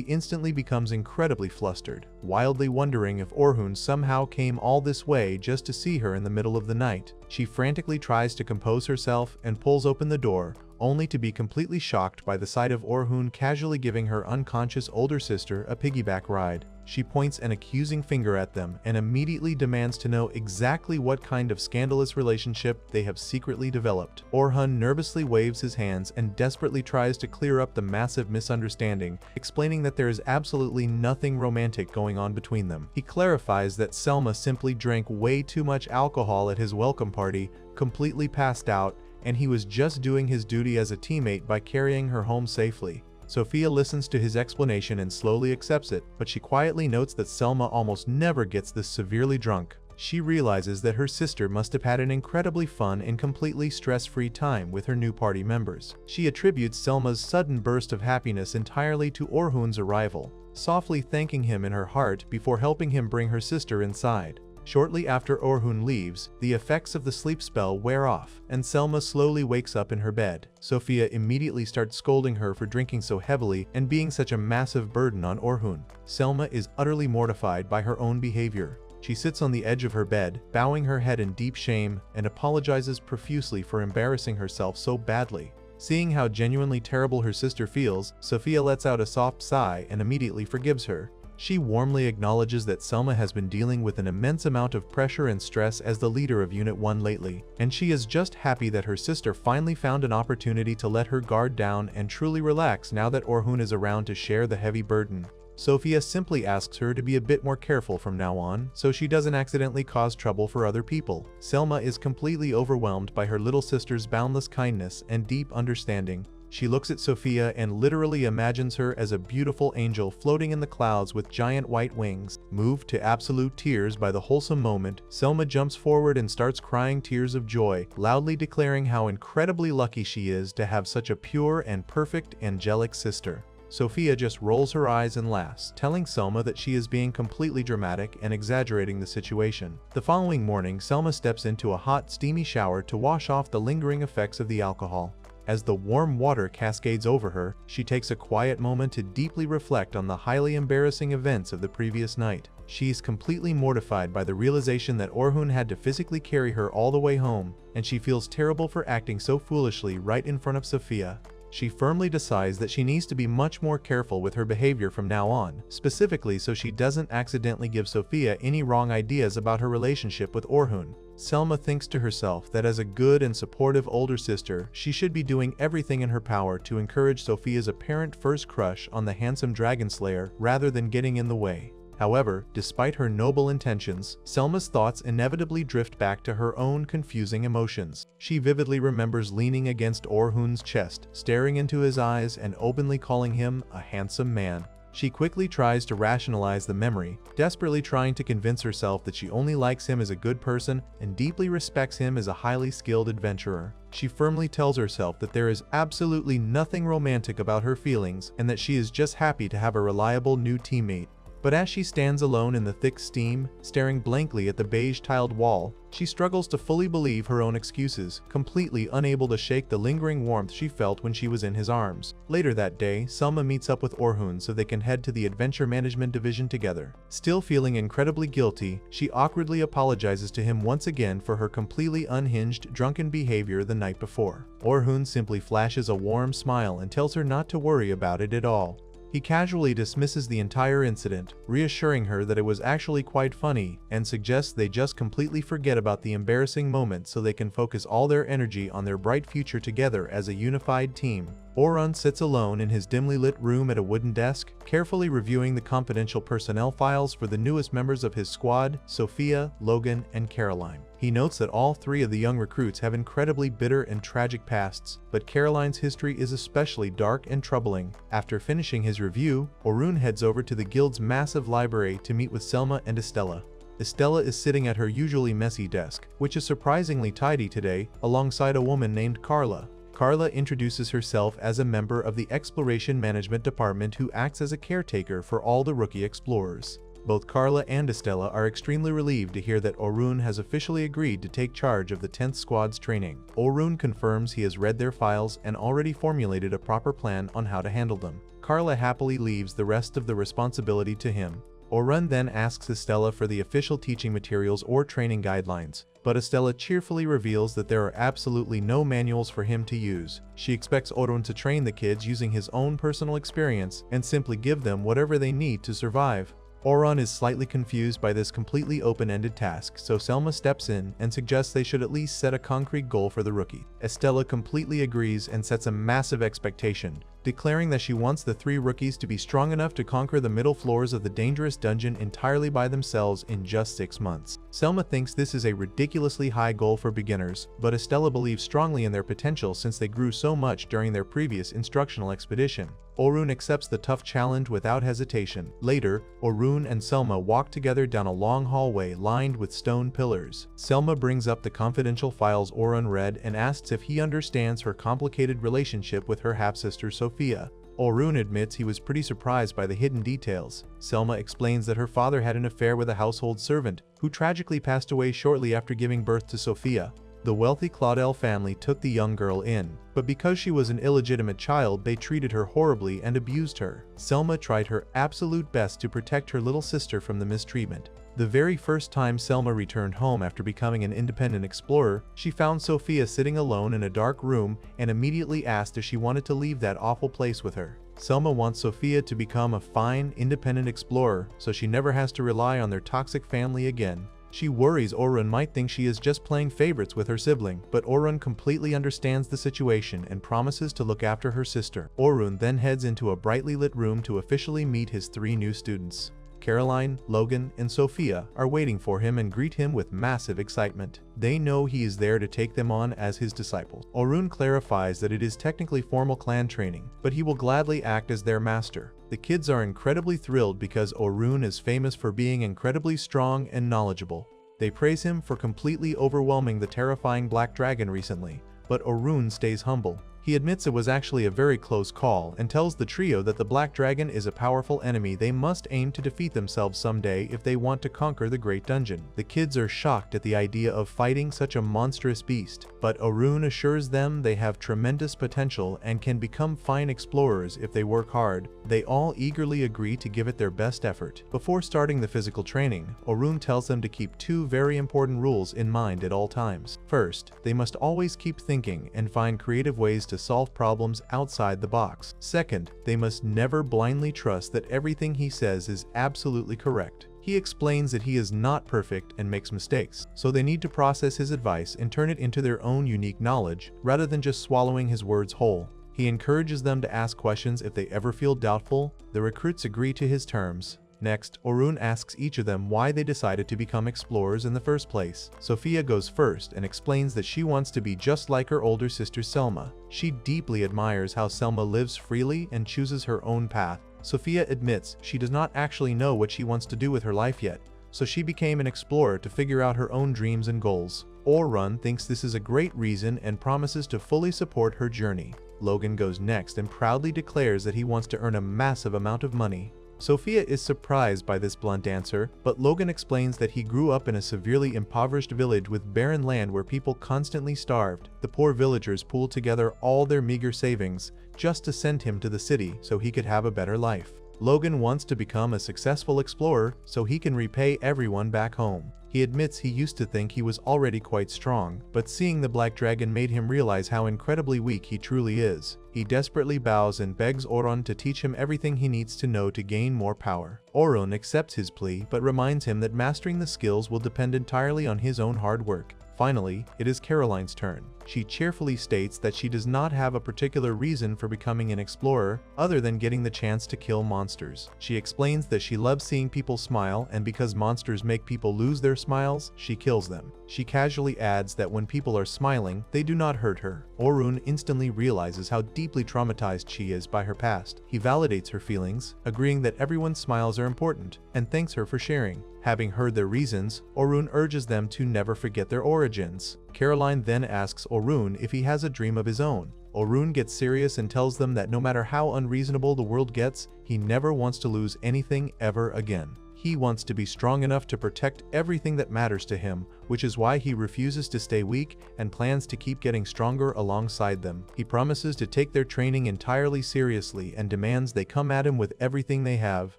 instantly becomes incredibly flustered, wildly wondering if Orhun somehow came all this way just to see her in the middle of the night. She frantically tries to compose herself and pulls open the door, only to be completely shocked by the sight of Orhun casually giving her unconscious older sister a piggyback ride. She points an accusing finger at them and immediately demands to know exactly what kind of scandalous relationship they have secretly developed. Orhun nervously waves his hands and desperately tries to clear up the massive misunderstanding, explaining that there is absolutely nothing romantic going on between them. He clarifies that Selma simply drank way too much alcohol at his welcome party, completely passed out, and he was just doing his duty as a teammate by carrying her home safely. Sophia listens to his explanation and slowly accepts it, but she quietly notes that Selma almost never gets this severely drunk. She realizes that her sister must have had an incredibly fun and completely stress-free time with her new party members. She attributes Selma's sudden burst of happiness entirely to Orhun's arrival, softly thanking him in her heart before helping him bring her sister inside. Shortly after Orhun leaves, the effects of the sleep spell wear off, and Selma slowly wakes up in her bed. Sophia immediately starts scolding her for drinking so heavily and being such a massive burden on Orhun. Selma is utterly mortified by her own behavior. She sits on the edge of her bed, bowing her head in deep shame, and apologizes profusely for embarrassing herself so badly. Seeing how genuinely terrible her sister feels, Sophia lets out a soft sigh and immediately forgives her. She warmly acknowledges that Selma has been dealing with an immense amount of pressure and stress as the leader of Unit 1 lately, and she is just happy that her sister finally found an opportunity to let her guard down and truly relax now that Orhun is around to share the heavy burden. Sophia simply asks her to be a bit more careful from now on, so she doesn't accidentally cause trouble for other people. Selma is completely overwhelmed by her little sister's boundless kindness and deep understanding. She looks at Sophia and literally imagines her as a beautiful angel floating in the clouds with giant white wings. Moved to absolute tears by the wholesome moment, Selma jumps forward and starts crying tears of joy, loudly declaring how incredibly lucky she is to have such a pure and perfect angelic sister. Sophia just rolls her eyes and laughs, telling Selma that she is being completely dramatic and exaggerating the situation. The following morning, Selma steps into a hot, steamy shower to wash off the lingering effects of the alcohol. As the warm water cascades over her, she takes a quiet moment to deeply reflect on the highly embarrassing events of the previous night. She is completely mortified by the realization that Orhun had to physically carry her all the way home, and she feels terrible for acting so foolishly right in front of Sophia. She firmly decides that she needs to be much more careful with her behavior from now on, specifically so she doesn't accidentally give Sophia any wrong ideas about her relationship with Orhun. Selma thinks to herself that as a good and supportive older sister, she should be doing everything in her power to encourage Sophia's apparent first crush on the handsome dragon slayer rather than getting in the way. However, despite her noble intentions, Selma's thoughts inevitably drift back to her own confusing emotions. She vividly remembers leaning against Orhun's chest, staring into his eyes and openly calling him a handsome man. She quickly tries to rationalize the memory, desperately trying to convince herself that she only likes him as a good person and deeply respects him as a highly skilled adventurer. She firmly tells herself that there is absolutely nothing romantic about her feelings and that she is just happy to have a reliable new teammate. But as she stands alone in the thick steam, staring blankly at the beige-tiled wall, she struggles to fully believe her own excuses, completely unable to shake the lingering warmth she felt when she was in his arms. Later that day, Selma meets up with Orhun so they can head to the Adventure Management Division together. Still feeling incredibly guilty, she awkwardly apologizes to him once again for her completely unhinged, drunken behavior the night before. Orhun simply flashes a warm smile and tells her not to worry about it at all. He casually dismisses the entire incident, reassuring her that it was actually quite funny, and suggests they just completely forget about the embarrassing moment so they can focus all their energy on their bright future together as a unified team. Orhun sits alone in his dimly lit room at a wooden desk, carefully reviewing the confidential personnel files for the newest members of his squad, Sophia, Logan, and Caroline. He notes that all three of the young recruits have incredibly bitter and tragic pasts, but Caroline's history is especially dark and troubling. After finishing his review, Orhun heads over to the guild's massive library to meet with Selma and Estella. Estella is sitting at her usually messy desk, which is surprisingly tidy today, alongside a woman named Carla. Carla introduces herself as a member of the Exploration Management Department who acts as a caretaker for all the rookie explorers. Both Carla and Estella are extremely relieved to hear that Orhun has officially agreed to take charge of the 10th Squad's training. Orhun confirms he has read their files and already formulated a proper plan on how to handle them. Carla happily leaves the rest of the responsibility to him. Orhun then asks Estella for the official teaching materials or training guidelines, but Estella cheerfully reveals that there are absolutely no manuals for him to use. She expects Orhun to train the kids using his own personal experience and simply give them whatever they need to survive. Orhun is slightly confused by this completely open-ended task, so Selma steps in and suggests they should at least set a concrete goal for the rookie. Estella completely agrees and sets a massive expectation, declaring that she wants the three rookies to be strong enough to conquer the middle floors of the dangerous dungeon entirely by themselves in just 6 months. Selma thinks this is a ridiculously high goal for beginners, but Estella believes strongly in their potential since they grew so much during their previous instructional expedition. Orhun accepts the tough challenge without hesitation. Later, Orhun and Selma walk together down a long hallway lined with stone pillars. Selma brings up the confidential files Orhun read and asks if he understands her complicated relationship with her half-sister Sophia. Orhun admits he was pretty surprised by the hidden details. Selma explains that her father had an affair with a household servant, who tragically passed away shortly after giving birth to Sophia. The wealthy Claudel family took the young girl in, but because she was an illegitimate child, they treated her horribly and abused her. Selma tried her absolute best to protect her little sister from the mistreatment. The very first time Selma returned home after becoming an independent explorer, she found Sophia sitting alone in a dark room and immediately asked if she wanted to leave that awful place with her. Selma wants Sophia to become a fine, independent explorer so she never has to rely on their toxic family again. She worries Orun might think she is just playing favorites with her sibling, but Orun completely understands the situation and promises to look after her sister. Orun then heads into a brightly lit room to officially meet his 3 new students. Caroline, Logan, and Sophia are waiting for him and greet him with massive excitement. They know he is there to take them on as his disciples. Orun clarifies that it is technically formal clan training, but he will gladly act as their master. The kids are incredibly thrilled because Orun is famous for being incredibly strong and knowledgeable. They praise him for completely overwhelming the terrifying Black Dragon recently, but Orun stays humble. He admits it was actually a very close call and tells the trio that the Black Dragon is a powerful enemy they must aim to defeat themselves someday if they want to conquer the Great Dungeon. The kids are shocked at the idea of fighting such a monstrous beast, but Orun assures them they have tremendous potential and can become fine explorers if they work hard. They all eagerly agree to give it their best effort. Before starting the physical training, Orun tells them to keep 2 very important rules in mind at all times. First, they must always keep thinking and find creative ways to solve problems outside the box. Second, they must never blindly trust that everything he says is absolutely correct. He explains that he is not perfect and makes mistakes, so they need to process his advice and turn it into their own unique knowledge, rather than just swallowing his words whole. He encourages them to ask questions if they ever feel doubtful. The recruits agree to his terms. Next, Orun asks each of them why they decided to become explorers in the first place. Sophia goes first and explains that she wants to be just like her older sister Selma. She deeply admires how Selma lives freely and chooses her own path. Sophia admits she does not actually know what she wants to do with her life yet, so she became an explorer to figure out her own dreams and goals. Orun thinks this is a great reason and promises to fully support her journey. Logan goes next and proudly declares that he wants to earn a massive amount of money. Sophia is surprised by this blunt answer, but Logan explains that he grew up in a severely impoverished village with barren land where people constantly starved. The poor villagers pooled together all their meager savings just to send him to the city so he could have a better life. Logan wants to become a successful explorer so he can repay everyone back home. He admits he used to think he was already quite strong, but seeing the Black Dragon made him realize how incredibly weak he truly is. He desperately bows and begs Orun to teach him everything he needs to know to gain more power. Orun accepts his plea but reminds him that mastering the skills will depend entirely on his own hard work. Finally, it is Caroline's turn. She cheerfully states that she does not have a particular reason for becoming an explorer other than getting the chance to kill monsters. She explains that she loves seeing people smile, and because monsters make people lose their smiles, she kills them. She casually adds that when people are smiling, they do not hurt her. Orun instantly realizes how deeply traumatized she is by her past. He validates her feelings, agreeing that everyone's smiles are important, and thanks her for sharing. Having heard their reasons, Orun urges them to never forget their origins. Caroline then asks Orun if he has a dream of his own. Orun gets serious and tells them that no matter how unreasonable the world gets, he never wants to lose anything ever again. He wants to be strong enough to protect everything that matters to him, which is why he refuses to stay weak and plans to keep getting stronger alongside them. He promises to take their training entirely seriously and demands they come at him with everything they have.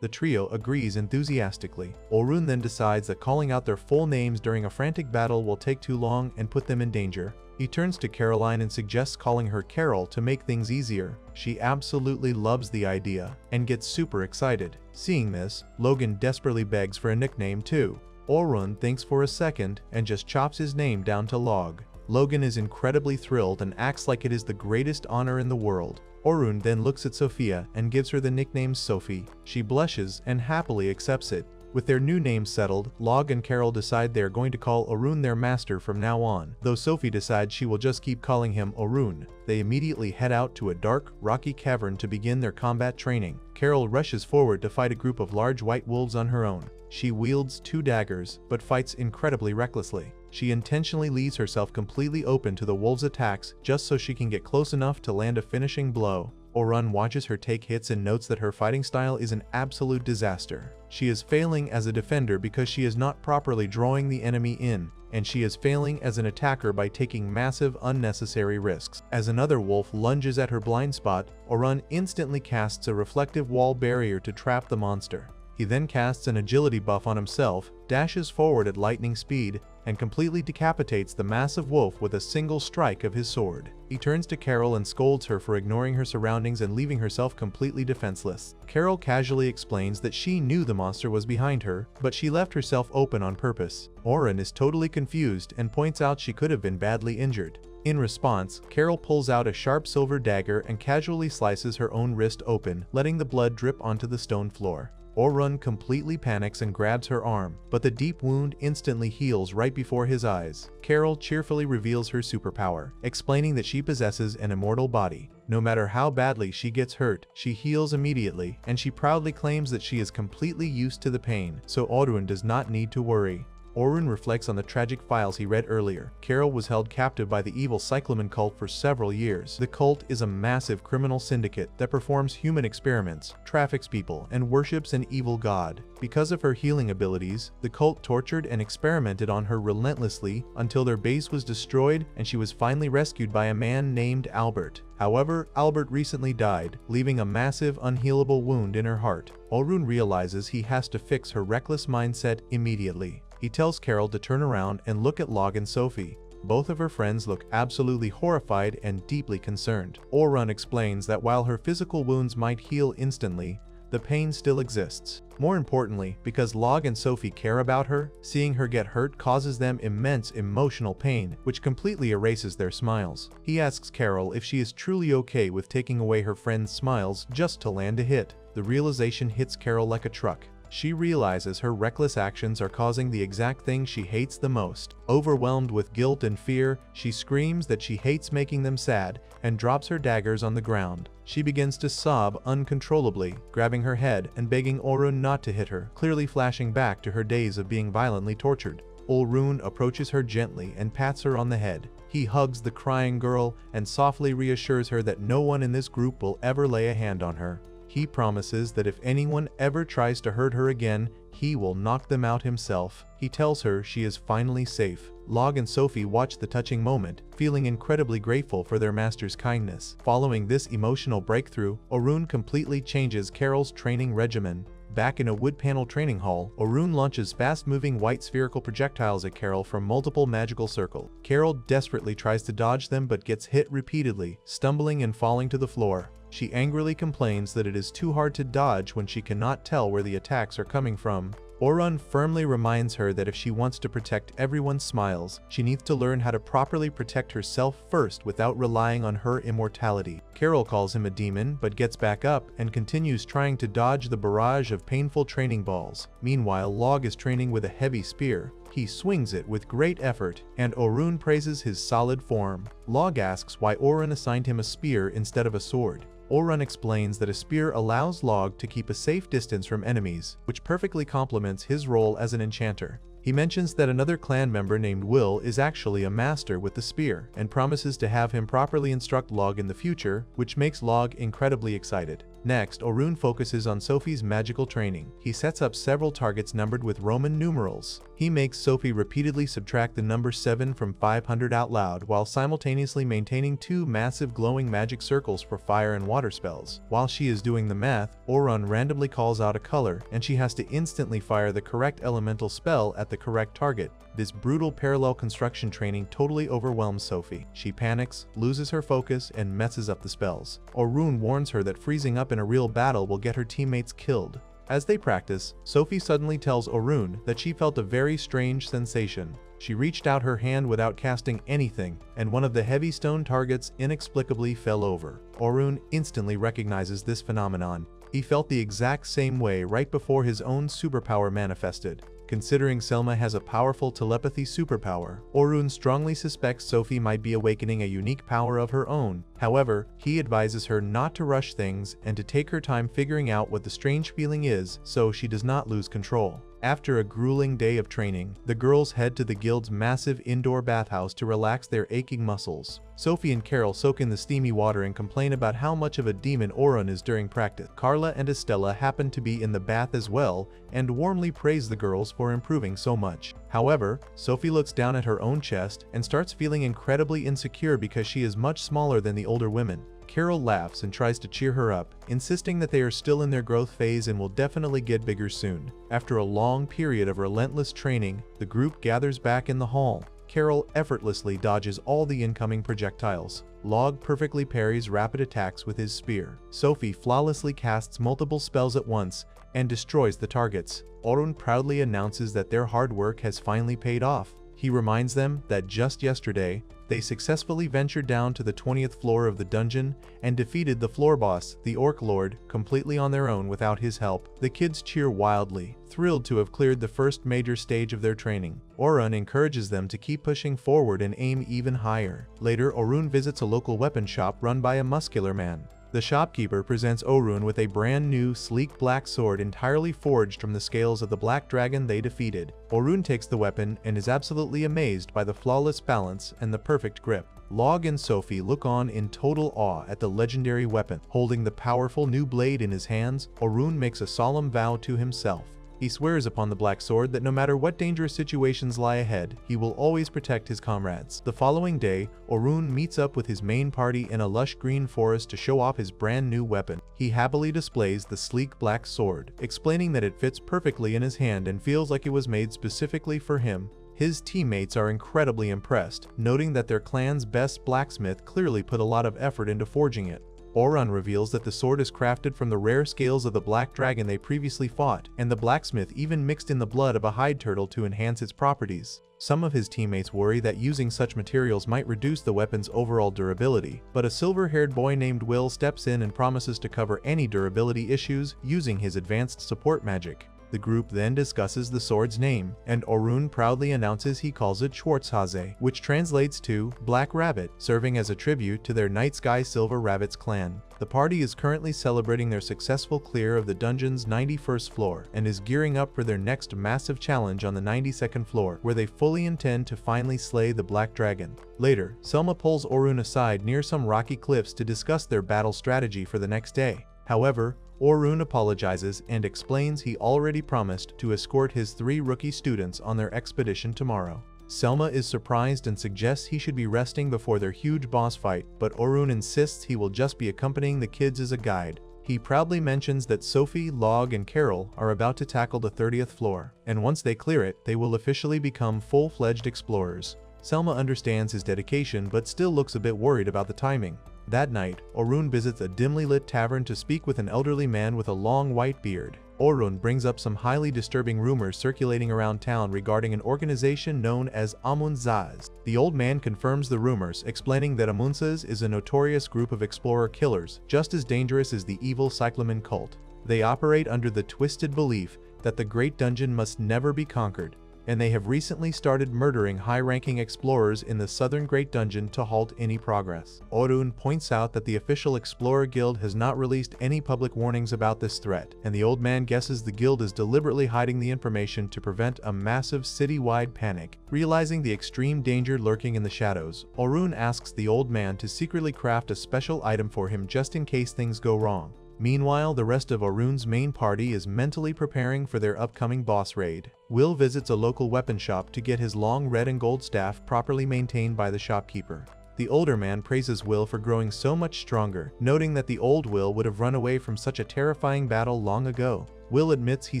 The trio agrees enthusiastically. Orun then decides that calling out their full names during a frantic battle will take too long and put them in danger. He turns to Caroline and suggests calling her Carol to make things easier. She absolutely loves the idea and gets super excited. Seeing this, Logan desperately begs for a nickname too. Orun thinks for a second and just chops his name down to Log. Logan is incredibly thrilled and acts like it is the greatest honor in the world. Orun then looks at Sophia and gives her the nickname Sophie. She blushes and happily accepts it. With their new names settled, Log and Carol decide they are going to call Orun their master from now on, though Sophie decides she will just keep calling him Orun. They immediately head out to a dark, rocky cavern to begin their combat training. Carol rushes forward to fight a group of large white wolves on her own. She wields 2 daggers, but fights incredibly recklessly. She intentionally leaves herself completely open to the wolves' attacks just so she can get close enough to land a finishing blow. Orun watches her take hits and notes that her fighting style is an absolute disaster. She is failing as a defender because she is not properly drawing the enemy in, and she is failing as an attacker by taking massive unnecessary risks. As another wolf lunges at her blind spot, Orun instantly casts a reflective wall barrier to trap the monster. He then casts an agility buff on himself, dashes forward at lightning speed, and completely decapitates the massive wolf with a single strike of his sword. He turns to Carol and scolds her for ignoring her surroundings and leaving herself completely defenseless. Carol casually explains that she knew the monster was behind her, but she left herself open on purpose. Oren is totally confused and points out she could have been badly injured. In response, Carol pulls out a sharp silver dagger and casually slices her own wrist open, letting the blood drip onto the stone floor. Oren completely panics and grabs her arm, but the deep wound instantly heals right before his eyes. Carol cheerfully reveals her superpower, explaining that she possesses an immortal body. No matter how badly she gets hurt, she heals immediately, and she proudly claims that she is completely used to the pain, so Oren does not need to worry. Oren reflects on the tragic files he read earlier. Carol was held captive by the evil Cyclamen cult for several years. The cult is a massive criminal syndicate that performs human experiments, traffics people, and worships an evil god. Because of her healing abilities, the cult tortured and experimented on her relentlessly until their base was destroyed and she was finally rescued by a man named Albert. However, Albert recently died, leaving a massive unhealable wound in her heart. Oren realizes he has to fix her reckless mindset immediately. He tells Carol to turn around and look at Log and Sophie. Both of her friends look absolutely horrified and deeply concerned. Oren explains that while her physical wounds might heal instantly, the pain still exists. More importantly, because Log and Sophie care about her, seeing her get hurt causes them immense emotional pain, which completely erases their smiles. He asks Carol if she is truly okay with taking away her friend's smiles just to land a hit. The realization hits Carol like a truck. She realizes her reckless actions are causing the exact thing she hates the most. Overwhelmed with guilt and fear, she screams that she hates making them sad and drops her daggers on the ground. She begins to sob uncontrollably, grabbing her head and begging Oren not to hit her, clearly flashing back to her days of being violently tortured. Oren approaches her gently and pats her on the head. He hugs the crying girl and softly reassures her that no one in this group will ever lay a hand on her. He promises that if anyone ever tries to hurt her again, he will knock them out himself. He tells her she is finally safe. Log and Sophie watch the touching moment, feeling incredibly grateful for their master's kindness. Following this emotional breakthrough, Oren completely changes Carol's training regimen. Back in a wood panel training hall, Oren launches fast-moving white spherical projectiles at Carol from multiple magical circles. Carol desperately tries to dodge them but gets hit repeatedly, stumbling and falling to the floor. She angrily complains that it is too hard to dodge when she cannot tell where the attacks are coming from. Oren firmly reminds her that if she wants to protect everyone's smiles, she needs to learn how to properly protect herself first without relying on her immortality. Carol calls him a demon but gets back up and continues trying to dodge the barrage of painful training balls. Meanwhile, Log is training with a heavy spear. He swings it with great effort, and Oren praises his solid form. Log asks why Oren assigned him a spear instead of a sword. Oren explains that a spear allows Log to keep a safe distance from enemies, which perfectly complements his role as an enchanter. He mentions that another clan member named Will is actually a master with the spear, and promises to have him properly instruct Log in the future, which makes Log incredibly excited. Next, Oren focuses on Sophie's magical training. He sets up several targets numbered with Roman numerals. He makes Sophie repeatedly subtract the number 7 from 500 out loud while simultaneously maintaining 2 massive glowing magic circles for fire and water spells. While she is doing the math, Oren randomly calls out a color, and she has to instantly fire the correct elemental spell at the correct target. This brutal parallel construction training totally overwhelms Sophie. She panics, loses her focus, and messes up the spells. Oren warns her that freezing up in a real battle will get her teammates killed. As they practice, Sophie suddenly tells Oren that she felt a very strange sensation. She reached out her hand without casting anything, and one of the heavy stone targets inexplicably fell over. Oren instantly recognizes this phenomenon. He felt the exact same way right before his own superpower manifested. Considering Selma has a powerful telepathy superpower, Oren strongly suspects Sophie might be awakening a unique power of her own. However, he advises her not to rush things and to take her time figuring out what the strange feeling is so she does not lose control. After a grueling day of training, the girls head to the guild's massive indoor bathhouse to relax their aching muscles. Sophie and Carol soak in the steamy water and complain about how much of a demon Oren is during practice. Carla and Estella happen to be in the bath as well and warmly praise the girls for improving so much. However, Sophie looks down at her own chest and starts feeling incredibly insecure because she is much smaller than the older women. Carol laughs and tries to cheer her up, insisting that they are still in their growth phase and will definitely get bigger soon. After a long period of relentless training, the group gathers back in the hall. Carol effortlessly dodges all the incoming projectiles. Log perfectly parries rapid attacks with his spear. Sophie flawlessly casts multiple spells at once and destroys the targets. Orun proudly announces that their hard work has finally paid off. He reminds them that just yesterday, they successfully ventured down to the 20th floor of the dungeon and defeated the floor boss, the Orc Lord, completely on their own without his help. The kids cheer wildly, thrilled to have cleared the first major stage of their training. Orun encourages them to keep pushing forward and aim even higher. Later, Orun visits a local weapon shop run by a muscular man. The shopkeeper presents Orun with a brand new, sleek black sword entirely forged from the scales of the black dragon they defeated. Orun takes the weapon and is absolutely amazed by the flawless balance and the perfect grip. Log and Sophie look on in total awe at the legendary weapon. Holding the powerful new blade in his hands, Orun makes a solemn vow to himself. He swears upon the black sword that no matter what dangerous situations lie ahead, he will always protect his comrades. The following day, Orun meets up with his main party in a lush green forest to show off his brand new weapon. He happily displays the sleek black sword, explaining that it fits perfectly in his hand and feels like it was made specifically for him. His teammates are incredibly impressed, noting that their clan's best blacksmith clearly put a lot of effort into forging it. Orun reveals that the sword is crafted from the rare scales of the black dragon they previously fought, and the blacksmith even mixed in the blood of a hide turtle to enhance its properties. Some of his teammates worry that using such materials might reduce the weapon's overall durability, but a silver-haired boy named Will steps in and promises to cover any durability issues using his advanced support magic. The group then discusses the sword's name, and Orun proudly announces he calls it Schwarzhase, which translates to Black Rabbit, serving as a tribute to their Night Sky Silver Rabbits clan. The party is currently celebrating their successful clear of the dungeon's 91st floor, and is gearing up for their next massive challenge on the 92nd floor, where they fully intend to finally slay the Black Dragon. Later, Selma pulls Orun aside near some rocky cliffs to discuss their battle strategy for the next day. However, Orun apologizes and explains he already promised to escort his 3 rookie students on their expedition tomorrow. Selma is surprised and suggests he should be resting before their huge boss fight, but Orun insists he will just be accompanying the kids as a guide. He proudly mentions that Sophie, Log, and Carol are about to tackle the 30th floor, and once they clear it, they will officially become full-fledged explorers. Selma understands his dedication but still looks a bit worried about the timing. That night, Orun visits a dimly lit tavern to speak with an elderly man with a long white beard. Orun brings up some highly disturbing rumors circulating around town regarding an organization known as Amunzas. The old man confirms the rumors, explaining that Amunzas is a notorious group of explorer killers, just as dangerous as the evil Cyclamen cult. They operate under the twisted belief that the Great Dungeon must never be conquered, and they have recently started murdering high-ranking explorers in the southern Great Dungeon to halt any progress. Orun points out that the official Explorer Guild has not released any public warnings about this threat, and the old man guesses the guild is deliberately hiding the information to prevent a massive city-wide panic. Realizing the extreme danger lurking in the shadows, Orun asks the old man to secretly craft a special item for him just in case things go wrong. Meanwhile, the rest of Orun's main party is mentally preparing for their upcoming boss raid. Will visits a local weapon shop to get his long red and gold staff properly maintained by the shopkeeper. The older man praises Will for growing so much stronger, noting that the old Will would have run away from such a terrifying battle long ago. Will admits he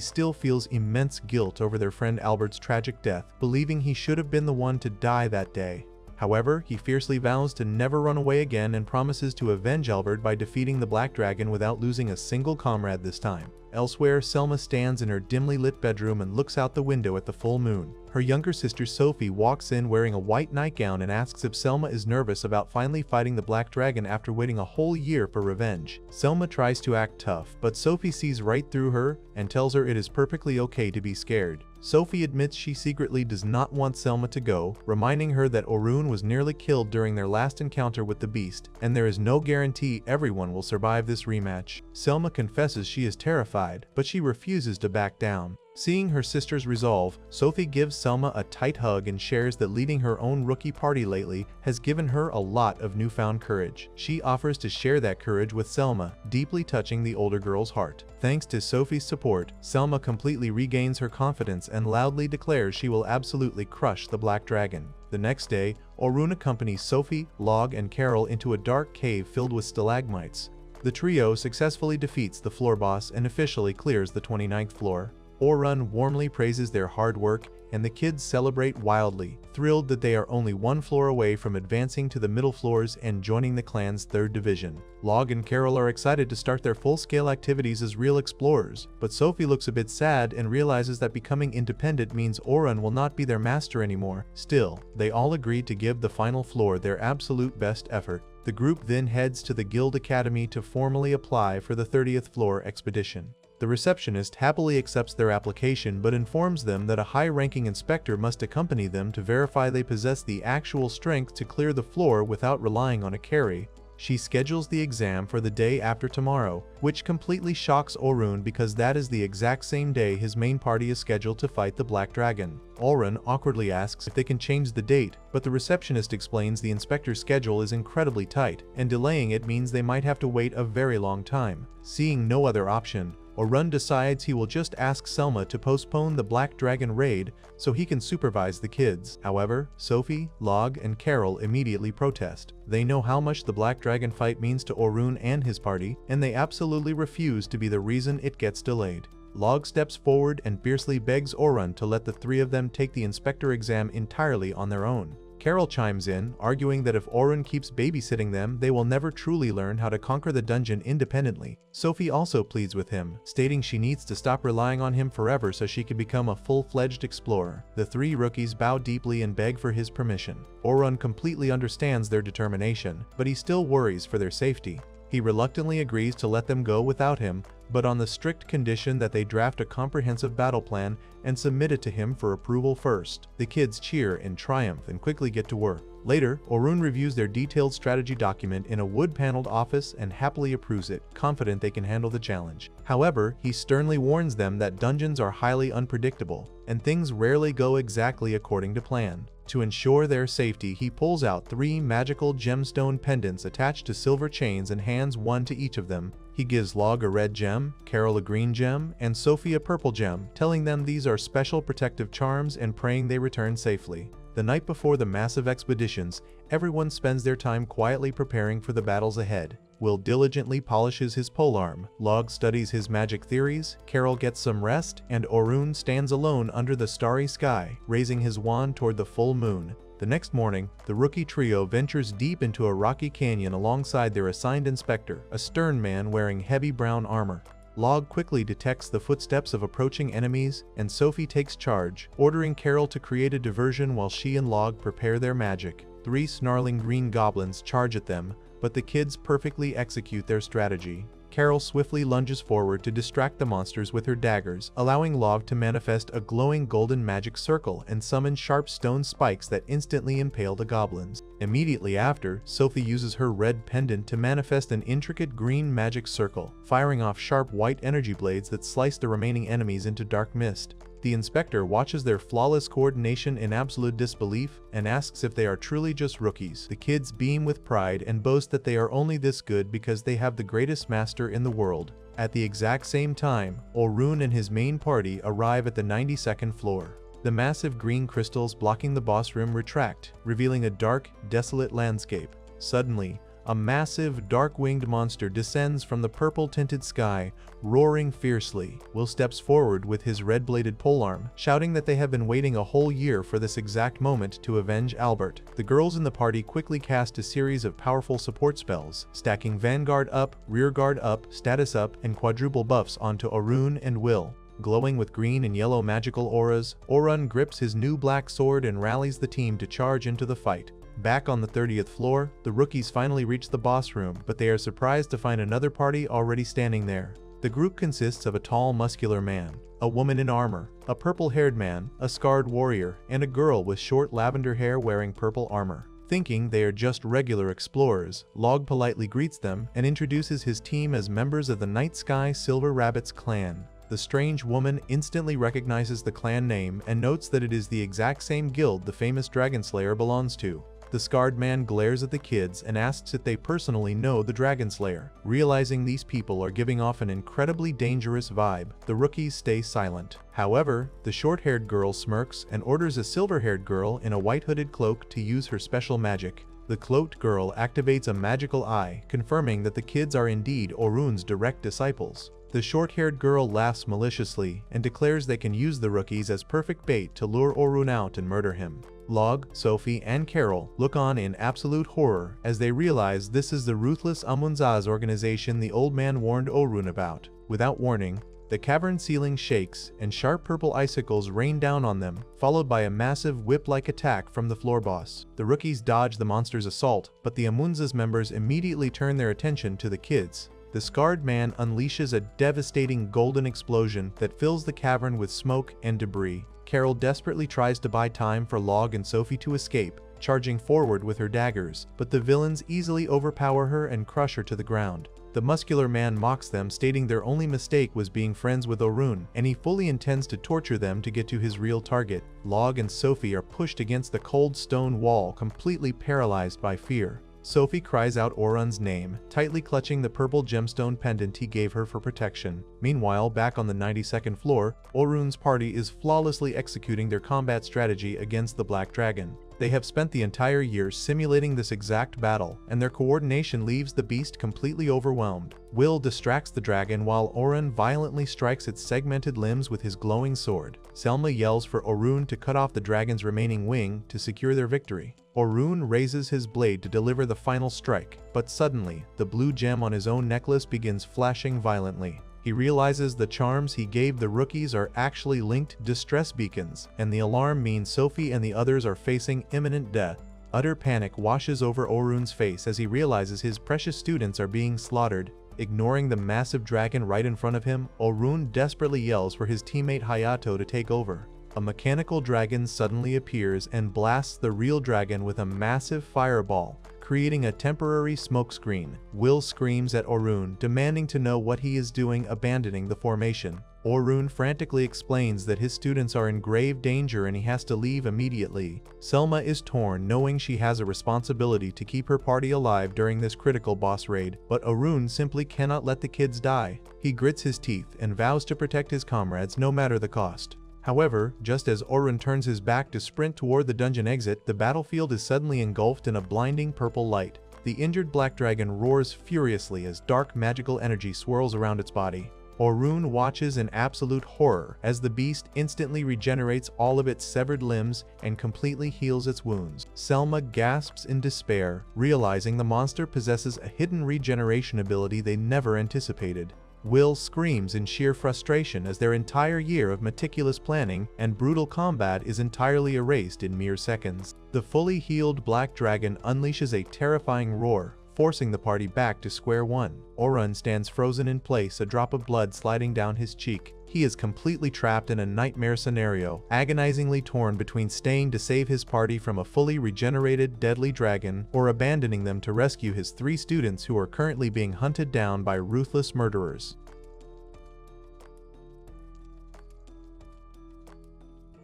still feels immense guilt over their friend Albert's tragic death, believing he should have been the one to die that day. However, he fiercely vows to never run away again and promises to avenge Albert by defeating the Black Dragon without losing a single comrade this time. Elsewhere, Selma stands in her dimly lit bedroom and looks out the window at the full moon. Her younger sister Sophie walks in wearing a white nightgown and asks if Selma is nervous about finally fighting the Black Dragon after waiting a whole year for revenge. Selma tries to act tough, but Sophie sees right through her and tells her it is perfectly okay to be scared. Sophie admits she secretly does not want Selma to go, reminding her that Orun was nearly killed during their last encounter with the beast, and there is no guarantee everyone will survive this rematch. Selma confesses she is terrified, but she refuses to back down. Seeing her sister's resolve, Sophie gives Selma a tight hug and shares that leading her own rookie party lately has given her a lot of newfound courage. She offers to share that courage with Selma, deeply touching the older girl's heart. Thanks to Sophie's support, Selma completely regains her confidence and loudly declares she will absolutely crush the Black Dragon. The next day, Orun accompanies Sophie, Log, and Carol into a dark cave filled with stalagmites. The trio successfully defeats the floor boss and officially clears the 29th floor. Orun warmly praises their hard work, and the kids celebrate wildly, thrilled that they are only one floor away from advancing to the middle floors and joining the clan's 3rd division. Log and Carol are excited to start their full-scale activities as real explorers, but Sophie looks a bit sad and realizes that becoming independent means Orun will not be their master anymore. Still, they all agree to give the final floor their absolute best effort. The group then heads to the Guild Academy to formally apply for the 30th floor expedition. The receptionist happily accepts their application but informs them that a high-ranking inspector must accompany them to verify they possess the actual strength to clear the floor without relying on a carry. She schedules the exam for the day after tomorrow, which completely shocks Orun because that is the exact same day his main party is scheduled to fight the Black Dragon. Orun awkwardly asks if they can change the date, but the receptionist explains the inspector's schedule is incredibly tight, and delaying it means they might have to wait a very long time. Seeing no other option, Orun decides he will just ask Selma to postpone the Black Dragon raid so he can supervise the kids. However, Sophie, Log, and Carol immediately protest. They know how much the Black Dragon fight means to Orun and his party, and they absolutely refuse to be the reason it gets delayed. Log steps forward and fiercely begs Orun to let the 3 of them take the inspector exam entirely on their own. Carol chimes in, arguing that if Orun keeps babysitting them, they will never truly learn how to conquer the dungeon independently. Sophie also pleads with him, stating she needs to stop relying on him forever so she can become a full-fledged explorer. The 3 rookies bow deeply and beg for his permission. Orun completely understands their determination, but he still worries for their safety. He reluctantly agrees to let them go without him, but on the strict condition that they draft a comprehensive battle plan and submit it to him for approval first. The kids cheer in triumph and quickly get to work. Later, Orun reviews their detailed strategy document in a wood-paneled office and happily approves it, confident they can handle the challenge. However, he sternly warns them that dungeons are highly unpredictable, and things rarely go exactly according to plan. To ensure their safety, he pulls out 3 magical gemstone pendants attached to silver chains and hands one to each of them. He gives Log a red gem, Carol a green gem, and Sophie a purple gem, telling them these are special protective charms and praying they return safely. The night before the massive expeditions, everyone spends their time quietly preparing for the battles ahead. Will diligently polishes his polearm, Log studies his magic theories, Carol gets some rest, and Orun stands alone under the starry sky, raising his wand toward the full moon. The next morning, the rookie trio ventures deep into a rocky canyon alongside their assigned inspector, a stern man wearing heavy brown armor. Log quickly detects the footsteps of approaching enemies, and Sophie takes charge, ordering Carol to create a diversion while she and Log prepare their magic. 3 snarling green goblins charge at them, but the kids perfectly execute their strategy. Carol swiftly lunges forward to distract the monsters with her daggers, allowing Log to manifest a glowing golden magic circle and summon sharp stone spikes that instantly impale the goblins. Immediately after, Sophie uses her red pendant to manifest an intricate green magic circle, firing off sharp white energy blades that slice the remaining enemies into dark mist. The inspector watches their flawless coordination in absolute disbelief and asks if they are truly just rookies. The kids beam with pride and boast that they are only this good because they have the greatest master in the world. At the exact same time, Orun and his main party arrive at the 92nd floor. The massive green crystals blocking the boss room retract, revealing a dark, desolate landscape. Suddenly, a massive, dark-winged monster descends from the purple-tinted sky, roaring fiercely. Will steps forward with his red-bladed polearm, shouting that they have been waiting a whole year for this exact moment to avenge Albert. The girls in the party quickly cast a series of powerful support spells, stacking Vanguard up, Rearguard up, Status up, and quadruple buffs onto Orun and Will. Glowing with green and yellow magical auras, Orun grips his new black sword and rallies the team to charge into the fight. Back on the 30th floor, the rookies finally reach the boss room, but they are surprised to find another party already standing there. The group consists of a tall, muscular man, a woman in armor, a purple-haired man, a scarred warrior, and a girl with short lavender hair wearing purple armor. Thinking they are just regular explorers, Log politely greets them and introduces his team as members of the Night Sky Silver Rabbits clan. The strange woman instantly recognizes the clan name and notes that it is the exact same guild the famous dragon slayer belongs to. The scarred man glares at the kids and asks if they personally know the dragon slayer. Realizing these people are giving off an incredibly dangerous vibe, the rookies stay silent. However, the short-haired girl smirks and orders a silver-haired girl in a white hooded cloak to use her special magic. The cloaked girl activates a magical eye, confirming that the kids are indeed Orun's direct disciples. The short-haired girl laughs maliciously and declares they can use the rookies as perfect bait to lure Orun out and murder him. Log, Sophie, and Carol look on in absolute horror as they realize this is the ruthless Amunza's organization the old man warned Orun about. Without warning, the cavern ceiling shakes and sharp purple icicles rain down on them, followed by a massive whip-like attack from the floor boss. The rookies dodge the monster's assault, but the Amunza's members immediately turn their attention to the kids. The scarred man unleashes a devastating golden explosion that fills the cavern with smoke and debris. Carol desperately tries to buy time for Log and Sophie to escape, charging forward with her daggers, but the villains easily overpower her and crush her to the ground. The muscular man mocks them, stating their only mistake was being friends with Orun, and he fully intends to torture them to get to his real target. Log and Sophie are pushed against the cold stone wall, completely paralyzed by fear. Sophie cries out Orun's name, tightly clutching the purple gemstone pendant he gave her for protection. Meanwhile, back on the 92nd floor, Orun's party is flawlessly executing their combat strategy against the Black Dragon. They have spent the entire year simulating this exact battle, and their coordination leaves the beast completely overwhelmed. Will distracts the dragon while Orun violently strikes its segmented limbs with his glowing sword. Selma yells for Orun to cut off the dragon's remaining wing to secure their victory. Orun raises his blade to deliver the final strike, but suddenly, the blue gem on his own necklace begins flashing violently. He realizes the charms he gave the rookies are actually linked distress beacons, and the alarm means Sophie and the others are facing imminent death. Utter panic washes over Orun's face as he realizes his precious students are being slaughtered. Ignoring the massive dragon right in front of him, Orun desperately yells for his teammate Hayato to take over. A mechanical dragon suddenly appears and blasts the real dragon with a massive fireball, creating a temporary smokescreen. Will screams at Orun, demanding to know what he is doing, abandoning the formation. Orun frantically explains that his students are in grave danger and he has to leave immediately. Selma is torn, knowing she has a responsibility to keep her party alive during this critical boss raid, but Orun simply cannot let the kids die. He grits his teeth and vows to protect his comrades no matter the cost. However, just as Orun turns his back to sprint toward the dungeon exit, the battlefield is suddenly engulfed in a blinding purple light. The injured black dragon roars furiously as dark magical energy swirls around its body. Orun watches in absolute horror as the beast instantly regenerates all of its severed limbs and completely heals its wounds. Selma gasps in despair, realizing the monster possesses a hidden regeneration ability they never anticipated. Will screams in sheer frustration as their entire year of meticulous planning and brutal combat is entirely erased in mere seconds. The fully healed black dragon unleashes a terrifying roar, forcing the party back to square one. Orun stands frozen in place, a drop of blood sliding down his cheek. He is completely trapped in a nightmare scenario, agonizingly torn between staying to save his party from a fully regenerated deadly dragon or abandoning them to rescue his 3 students who are currently being hunted down by ruthless murderers.